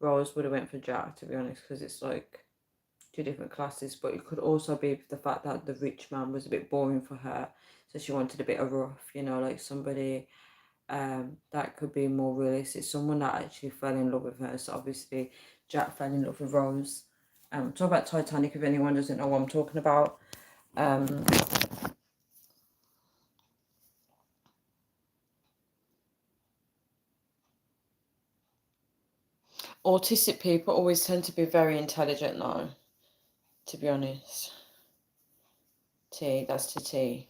Rose would have went for Jack, to be honest, because it's like two different classes. But it could also be the fact that the rich man was a bit boring for her, so she wanted a bit of rough, like somebody that could be more realistic, someone that actually fell in love with her. So obviously Jack fell in love with Rose. Talk about Titanic if anyone doesn't know what I'm talking about. Autistic people always tend to be very intelligent though, to be honest. T, that's to T.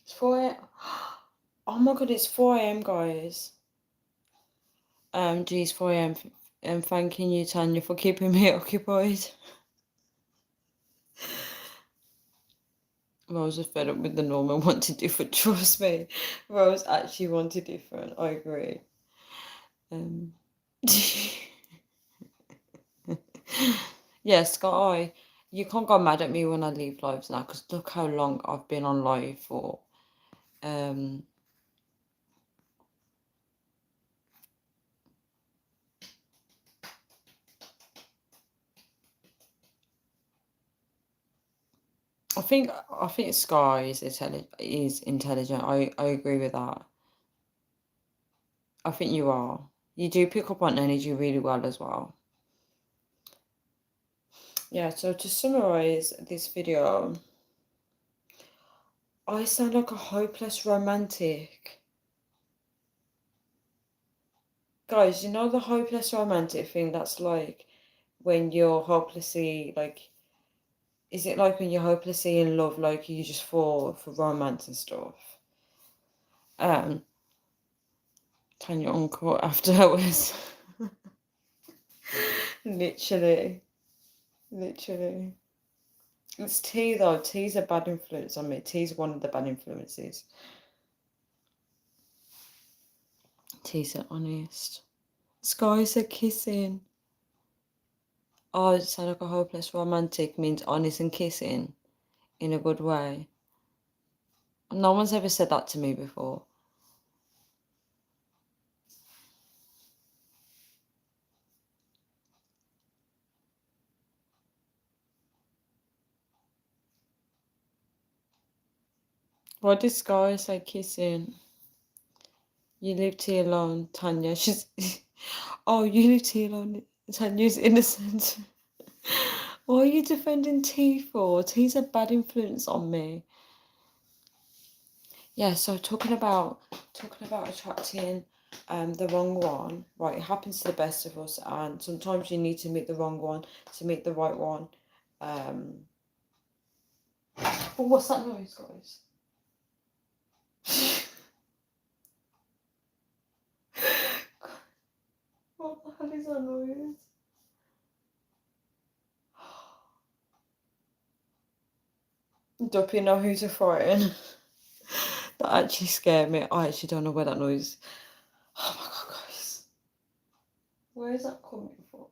It's 4 a.m. Oh my god, it's 4 a.m. guys. Geez, 4 a.m. And thanking you, Tanya, for keeping me occupied. Rose was fed up with the norm and wanted different. Trust me, Rose actually wanted different. I agree. Yeah, Sky, you can't go mad at me when I leave lives now, because look how long I've been on live for. I think Sky is intelligent. I agree with that. I think you are. You do pick up on energy really well as well. Yeah, so to summarize this video, I sound like a hopeless romantic. Guys, you know the hopeless romantic thing? That's like when you're hopelessly, like, is it like when you're hopelessly in love, like you just fall for romance and stuff? Tanya uncle afterwards. Literally. It's T though. T's a bad influence on me. T's one of the bad influences. T's are honest. Skies are kissing. Oh, it sounds like a hopeless romantic means honest and kissing in a good way. No one's ever said that to me before. What did Sky say kissing? You lived here alone, Tanya. She's oh, you lived here alone. Tanya's innocent. Why are you defending T for? T's a bad influence on me. Yeah, so talking about attracting the wrong one, right? It happens to the best of us, and sometimes you need to meet the wrong one to meet the right one. Oh, what's that noise, guys? What the hell is that noise? Duppy know who's a frighten. That actually scared me. I actually don't know where that noise. Oh my god, guys. Where is that coming from?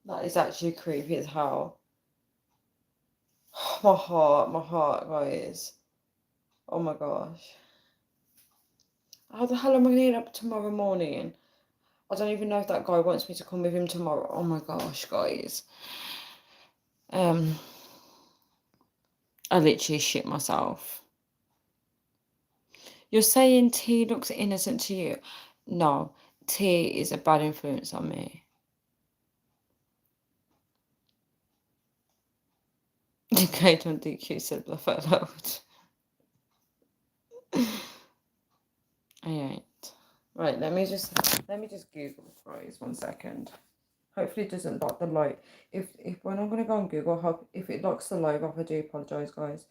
That is actually creepy as hell. My heart, guys. Oh my gosh. How the hell am I going to get up tomorrow morning? I don't even know if that guy wants me to come with him tomorrow. Oh my gosh, guys. I literally shit myself. You're saying T looks innocent to you? No, T is a bad influence on me. Kate on DQ said laugh out loud. I ain't. Right, let me just Google guys 1 second. Hopefully it doesn't lock the light. If when I'm gonna go on Google, hope if it locks the live off, I do apologise, guys.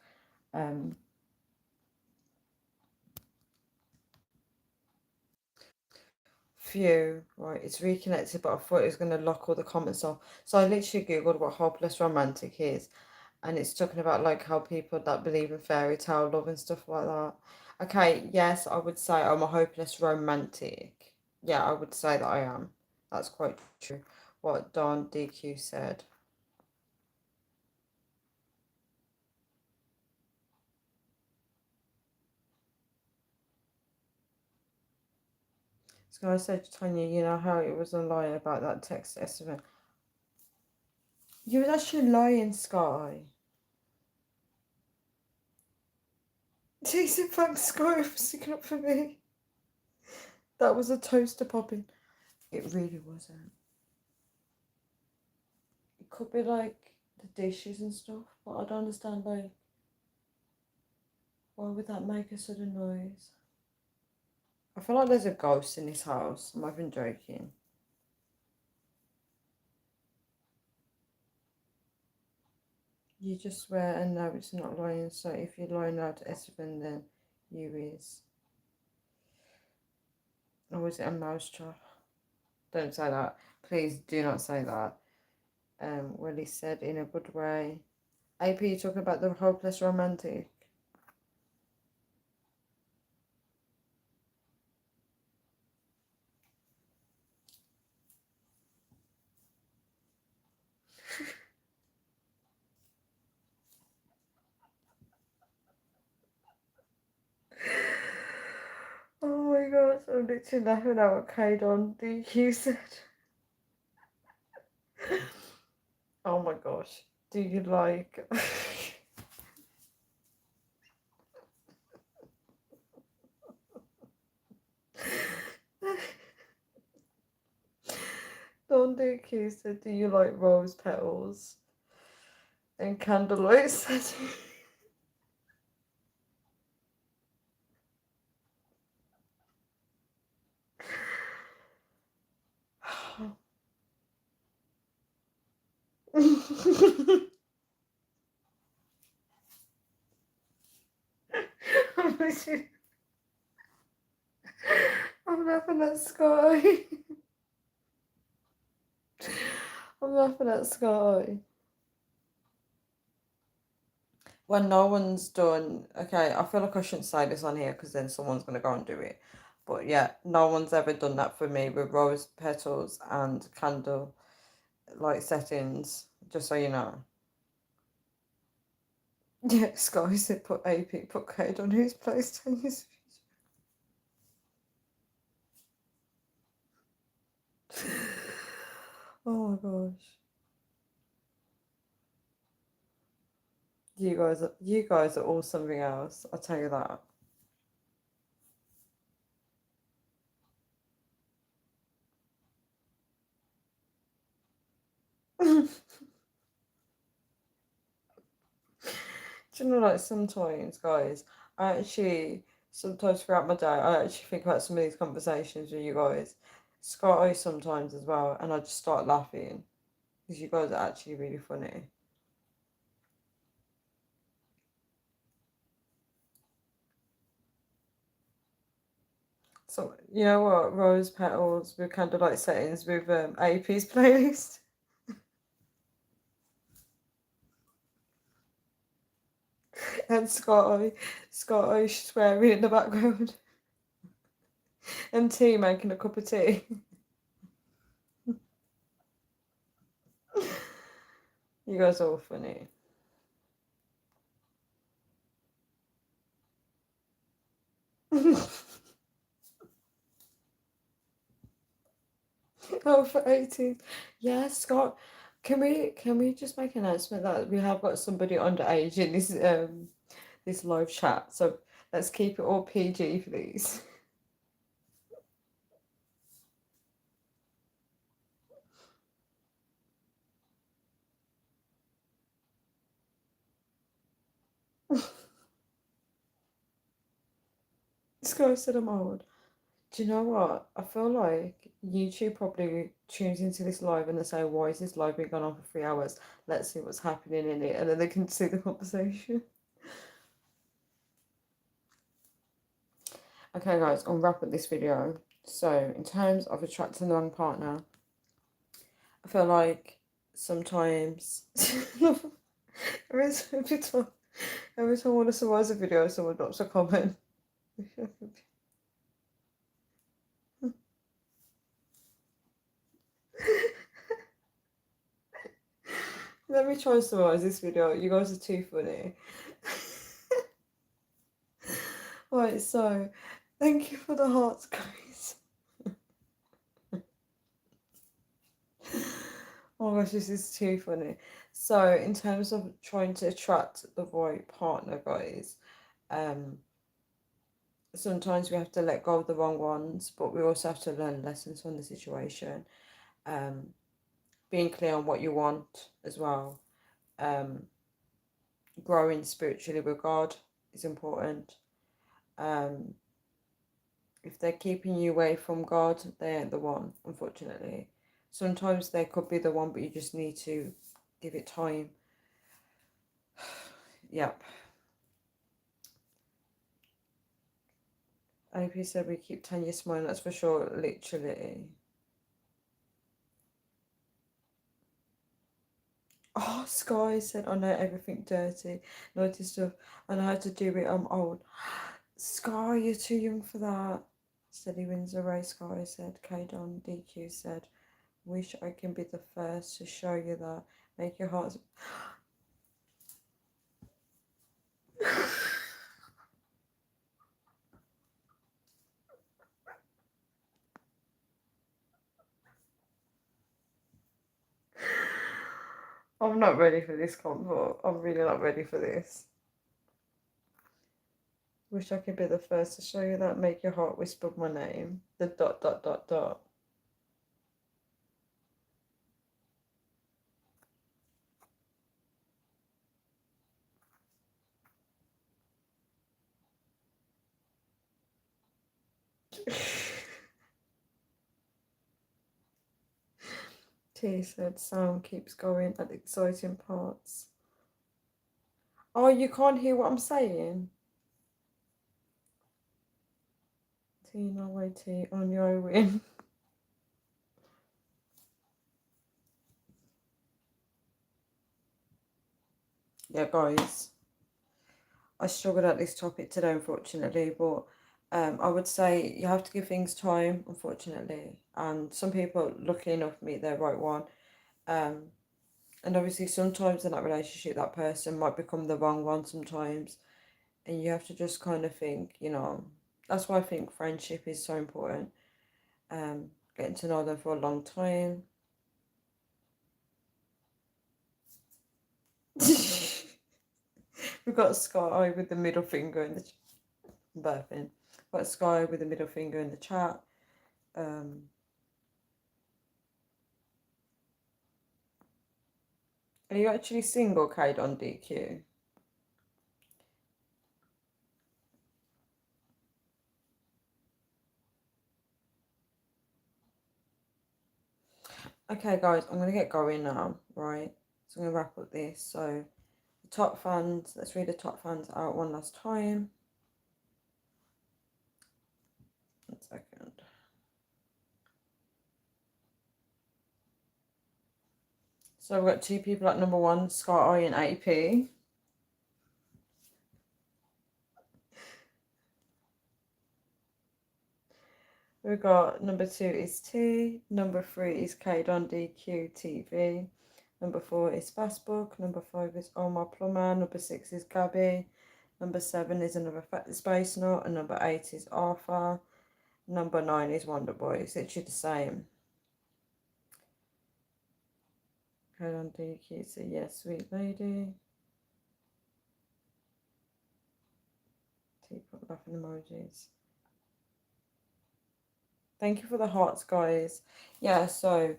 Phew, right, it's reconnected, but I thought it was gonna lock all the comments off. So I literally Googled what hopeless romantic is, and it's talking about like how people that believe in fairy tale love and stuff like that. Okay, yes, I would say I'm a hopeless romantic. Yeah, I would say that I am. That's quite true. What Don DQ said. So I said to Tanya, you know how it was a lie about that text estimate. You was actually lying, Sky. Jason thanks Sky for sticking up for me. That was a toaster popping. It really wasn't. It could be like the dishes and stuff, but I don't understand, like, why would that make a sudden noise? I feel like there's a ghost in this house. I'm not even joking. You just swear and no, it's not lying. So if you're lying out to Esteban, then you is. Or is it a mouse trap? Don't say that. Please do not say that. Willie said in a good way. AP, you talking about the hopeless romantic? Oh my gosh, I'm literally laughing at what Kate on DQ said. Oh my gosh, do you like... DQ said, do you like rose petals and candlelight setting? I'm laughing at Sky. I'm laughing at Sky. When no one's done, okay, I feel like I shouldn't say this on here because then someone's going to go and do it. But yeah, no one's ever done that for me with rose petals and candle light settings, just so you know. Yeah, Sky said put AP, put Cade on whose place 10 years. Oh my gosh. You guys are all something else, I'll tell you that. Do you know, like sometimes, guys, I actually, sometimes throughout my day, I actually think about some of these conversations with you guys. Scotty sometimes as well, and I just start laughing because you guys are actually really funny. So, you know what? Rose petals with candlelight settings with AP's playlist. And Scotty swearing in the background. And tea making a cup of tea. You guys are all funny. Oh, for 18. Yeah, Scott. Can we just make an announcement that we have got somebody underage in this live chat? So let's keep it all PG, please. Scott said I'm old. Do you know what? I feel like YouTube probably tunes into this live and they say, why is this live been going on for 3 hours? Let's see what's happening in it. And then they can see the conversation. Okay, guys, I'll wrap up this video. So, in terms of attracting the wrong partner, I feel like sometimes every time I want to summarize a video, someone drops a comment. Let me try and summarize this video. You guys are too funny. Right, so thank you for the hearts, guys. Oh my gosh, this is too funny. So, in terms of trying to attract the right partner, guys, sometimes we have to let go of the wrong ones, but we also have to learn lessons from the situation. Being clear on what you want as well. Growing spiritually with God is important. If they're keeping you away from God, they ain't the one, unfortunately. Sometimes they could be the one, but you just need to give it time. Yep. AP said we keep Tanya smiling, that's for sure, literally. Oh, Sky said, I know everything dirty, naughty stuff. I know how to do it, I'm old. Sky, you're too young for that. Steady wins the race, Sky said. K-Don DQ said, wish I can be the first to show you that. Make your hearts... I'm not ready for this convo. I'm really not ready for this. Wish I could be the first to show you that. Make your heart whisper my name. The ... T said sound keeps going at the exciting parts. Oh, you can't hear what I'm saying? T, no way, T, on your win. Yeah, guys. I struggled at this topic today, unfortunately, but I would say you have to give things time, unfortunately. And some people, lucky enough, meet their right one. And obviously, sometimes in that relationship, that person might become the wrong one sometimes. And you have to just kind of think, you know, that's why I think friendship is so important. Getting to know them for a long time. We've got Sky with the middle finger in the burping. We've got Sky with the middle finger in the chat. Are you actually single, Kate, on DQ? Okay, guys, I'm going to get going now, right? So I'm going to wrap up this. So, the top fans, let's read the top fans out one last time. 1 second. So, we've got 2 people at number 1, Sky and AP. We've got number 2 is T, number 3 is Kate on DQ TV, number 4 is Fastbook, number 5 is Omar Plumber, number 6 is Gabby, number 7 is another Space Nut, and number 8 is Arthur, number 9 is Wonderboy. It's literally the same. Kate on DQ, so yes, sweet lady. T put laughing emojis. Thank you for the hearts, guys. Yeah, so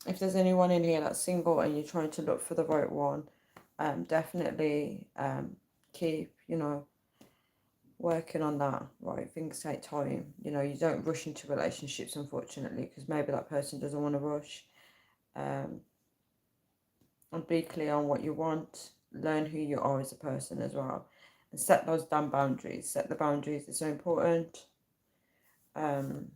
if there's anyone in here that's single and you're trying to look for the right one, definitely keep, you know, working on that, right? Things take time. You know, you don't rush into relationships, unfortunately, because maybe that person doesn't want to rush. And be clear on what you want. Learn who you are as a person as well. And set those damn boundaries. Set the boundaries. It's so important. And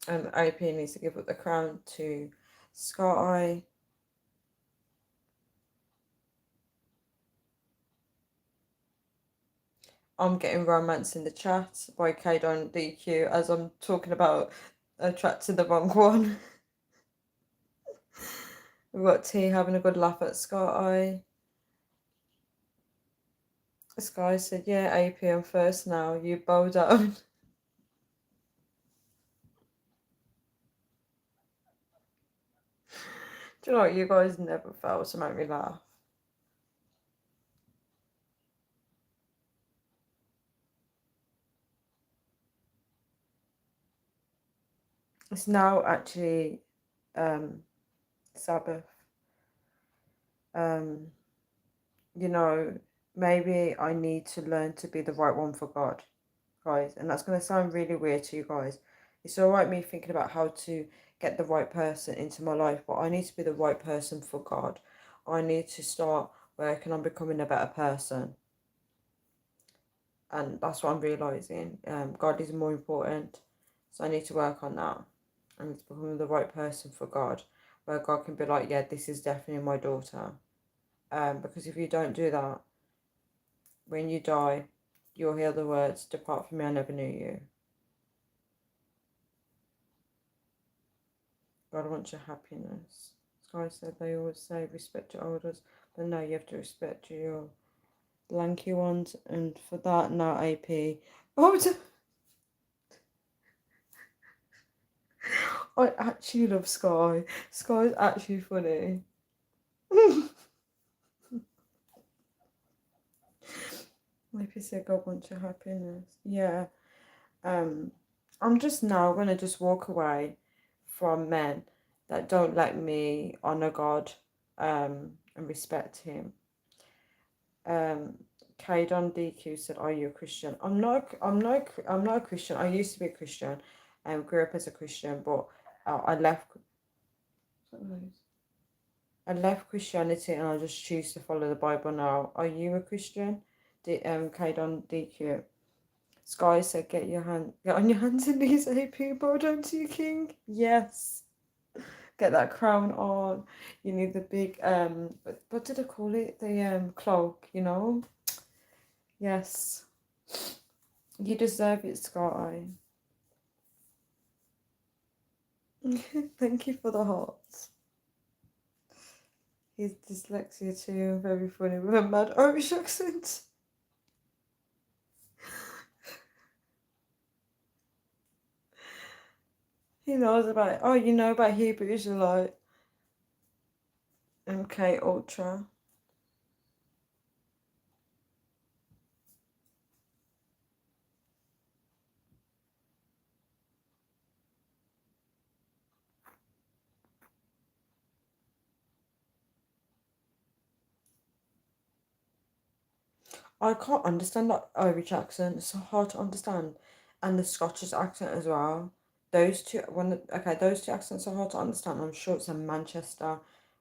AP needs to give up the crown to Sky. I'm getting romance in the chat by K-Don DQ as I'm talking about attracting the wrong one. We've got T having a good laugh at Sky. Sky said, yeah, AP, I'm first now. You bow down. Do you know what? You guys never fail to make me laugh. It's now actually Sabbath. You know, maybe I need to learn to be the right one for God, guys. And that's going to sound really weird to you guys. It's all right me thinking about how to get the right person into my life, but I need to be the right person for God. I need to start working on becoming a better person. And that's what I'm realising. God is more important. So I need to work on that. I need to become the right person for God. Where God can be like, yeah, this is definitely my daughter. Because if you don't do that, when you die, you'll hear the words, depart from me, I never knew you. God wants your happiness. Sky said they always say respect your elders, but no, you have to respect your lanky ones, and for that, now AP. Oh, I actually love Sky. Sky's actually funny. AP said God wants your happiness. Yeah. I'm just now gonna just walk away from men that don't let me honor God and respect him. Kade on DQ said, "Are you a Christian?" I'm not a Christian. I used to be a Christian, and grew up as a Christian, but I left. I left Christianity, and I just choose to follow the Bible now. Are you a Christian? Kade on DQ. Sky said, get on your hands and knees, AP. Bow down to you, King. Yes. Get that crown on. You need the big what did I call it? The cloak, you know? Yes. You deserve it, Sky. Thank you for the hearts. He's dyslexia too, very funny with a mad Irish accent. He knows about, oh, you know about Hebrew Israelite. MK Ultra. I can't understand that Irish accent. It's so hard to understand, and the Scottish accent as well. Those two accents are hard to understand. I'm sure it's a Manchester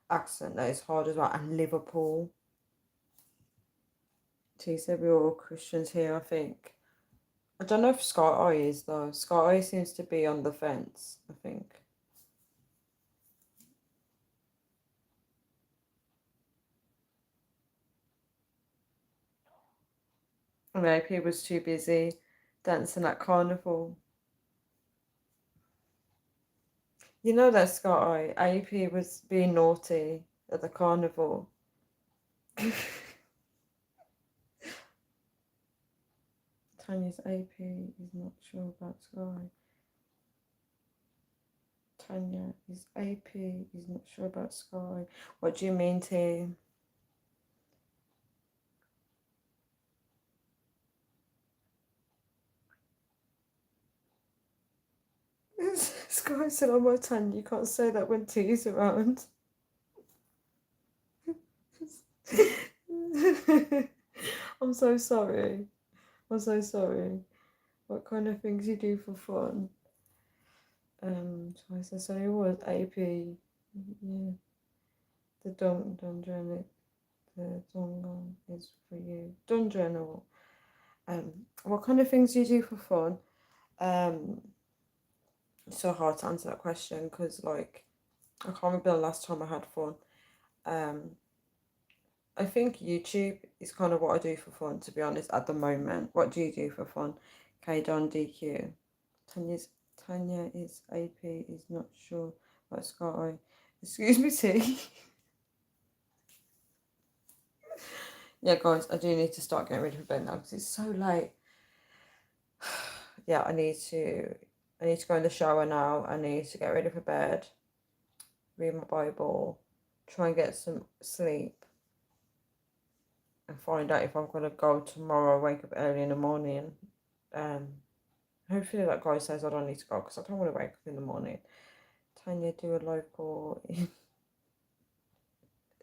accent that is hard as well, and Liverpool. She said we're all Christians here. I think. I don't know if Scott is though. Scott seems to be on the fence. I think. Maybe he was too busy dancing at carnival. You know that Scott AP was being naughty at the carnival. Tanya's AP is not sure about Sky. Tanya is AP is not sure about Sky. What do you mean, T? Sky said, "Oh my Tanya, you can't say that when T's around." I'm so sorry. I'm so sorry. What kind of things you do for fun? So I said, so it was AP. Yeah. The Dungeon, the Dungan is for you. Dungeon. What kind of things do you do for fun? It's so hard to answer that question because, like, I can't remember the last time I had fun. I think YouTube is kind of what I do for fun, to be honest, at the moment. What do you do for fun? K Don DQ. Tanya is AP is not sure about Sky. Excuse me, T. Yeah, guys, I do need to start getting ready for bed now because it's so late. Yeah, I need to go in the shower now. I need to get ready for bed, read my Bible, try and get some sleep, and find out if I'm gonna go tomorrow. Wake up early in the morning. Hopefully that guy says I don't need to go because I don't want to wake up in the morning. Tanya, do a live call.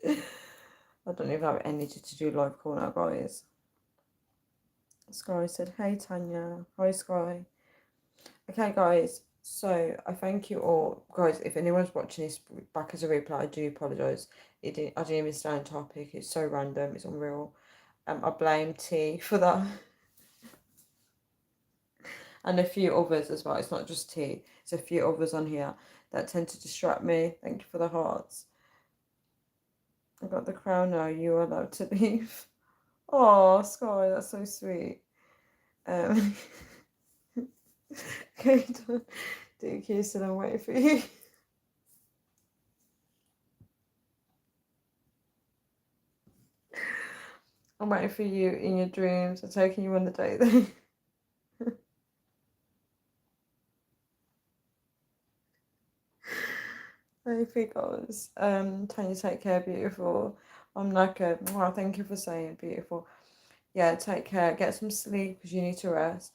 I don't even have energy to do live call now, guys. Sky said, "Hey Tanya, hi Sky." Okay, guys. So I thank you all, guys. If anyone's watching this back as a replay, I do apologise. I didn't even stay on topic. It's so random. It's unreal. I blame T for that, and a few others as well. It's not just T. It's a few others on here that tend to distract me. Thank you for the hearts. I got the crown now. You are allowed to leave. Oh, Sky, that's so sweet. Okay, DQ said I'm waiting for you. I'm waiting for you in your dreams. I'm taking you on the date then. Hey, goes. Tanya, take care, beautiful. I'm knackered. Wow, thank you for saying beautiful. Yeah, take care. Get some sleep because you need to rest.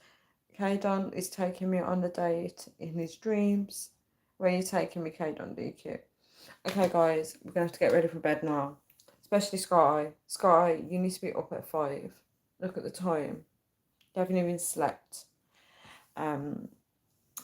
Kaydon is taking me on the date in his dreams. Where are you taking me, Kaydon DQ? Okay, guys, we're going to have to get ready for bed now. Especially Sky. Sky, you need to be up at 5. Look at the time. You haven't even slept.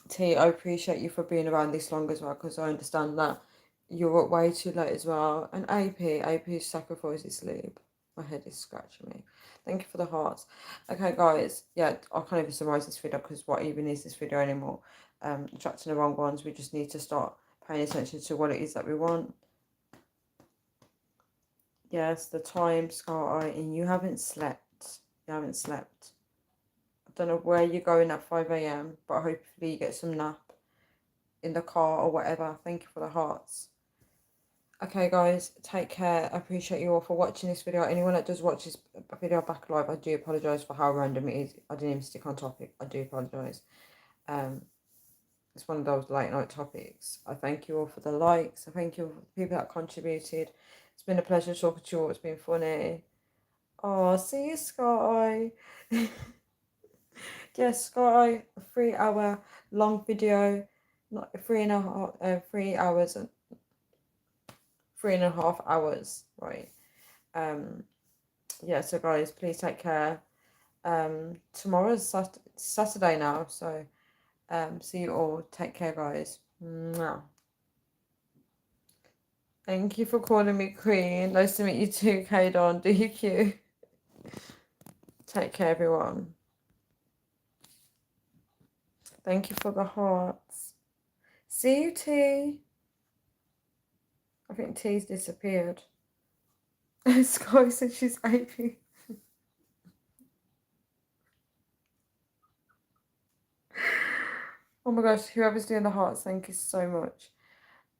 T, I appreciate you for being around this long as well, because I understand that you're up way too late as well. And AP sacrifices sleep. My head is scratching me. Thank you for the hearts. Okay, guys. Yeah, I can't even summarize this video because what even is this video anymore? Attracting the wrong ones. We just need to start paying attention to what it is that we want. Yes, the time, Sky, and you haven't slept. You haven't slept. I don't know where you're going at 5 a.m, but hopefully you get some nap in the car or whatever. Thank you for the hearts. Okay, guys, take care. I appreciate you all for watching this video. Anyone that does watch this video back live, I do apologise for how random it is. I didn't even stick on topic. I do apologise. It's one of those late night topics. I thank you all for the likes. I thank you all for the people that contributed. It's been a pleasure talking to you all. It's been funny. Oh, see you, Sky. Yes, Sky, a 3 hour long video. Not 3 hours and 3.5 hours, right? Yeah, so guys, please take care. Tomorrow's Saturday now, so see you all. Take care, guys. Mwah. Thank you for calling me Queen. Nice to meet you too, Kaydon. DQ. Take care, everyone. Thank you for the hearts. See you, T. I think T's disappeared. Sky said she's 80. Oh my gosh, whoever's doing the hearts, thank you so much.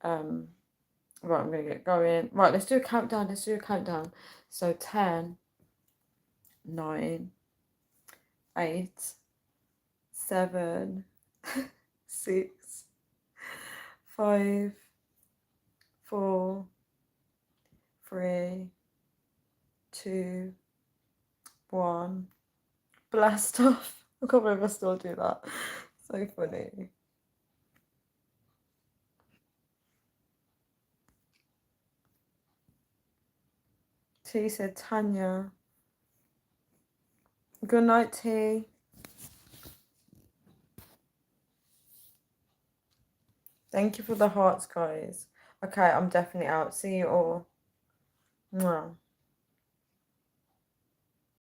Right, I'm going to get going. Right, let's do a countdown. So 10, 9, 8, 7, 6, 5, 4, 3, 2, 1. Blast off. I can't believe I still do that. So funny. T said Tanya. Good night, T. Thank you for the hearts, guys. Okay, I'm definitely out. See you all. Mwah.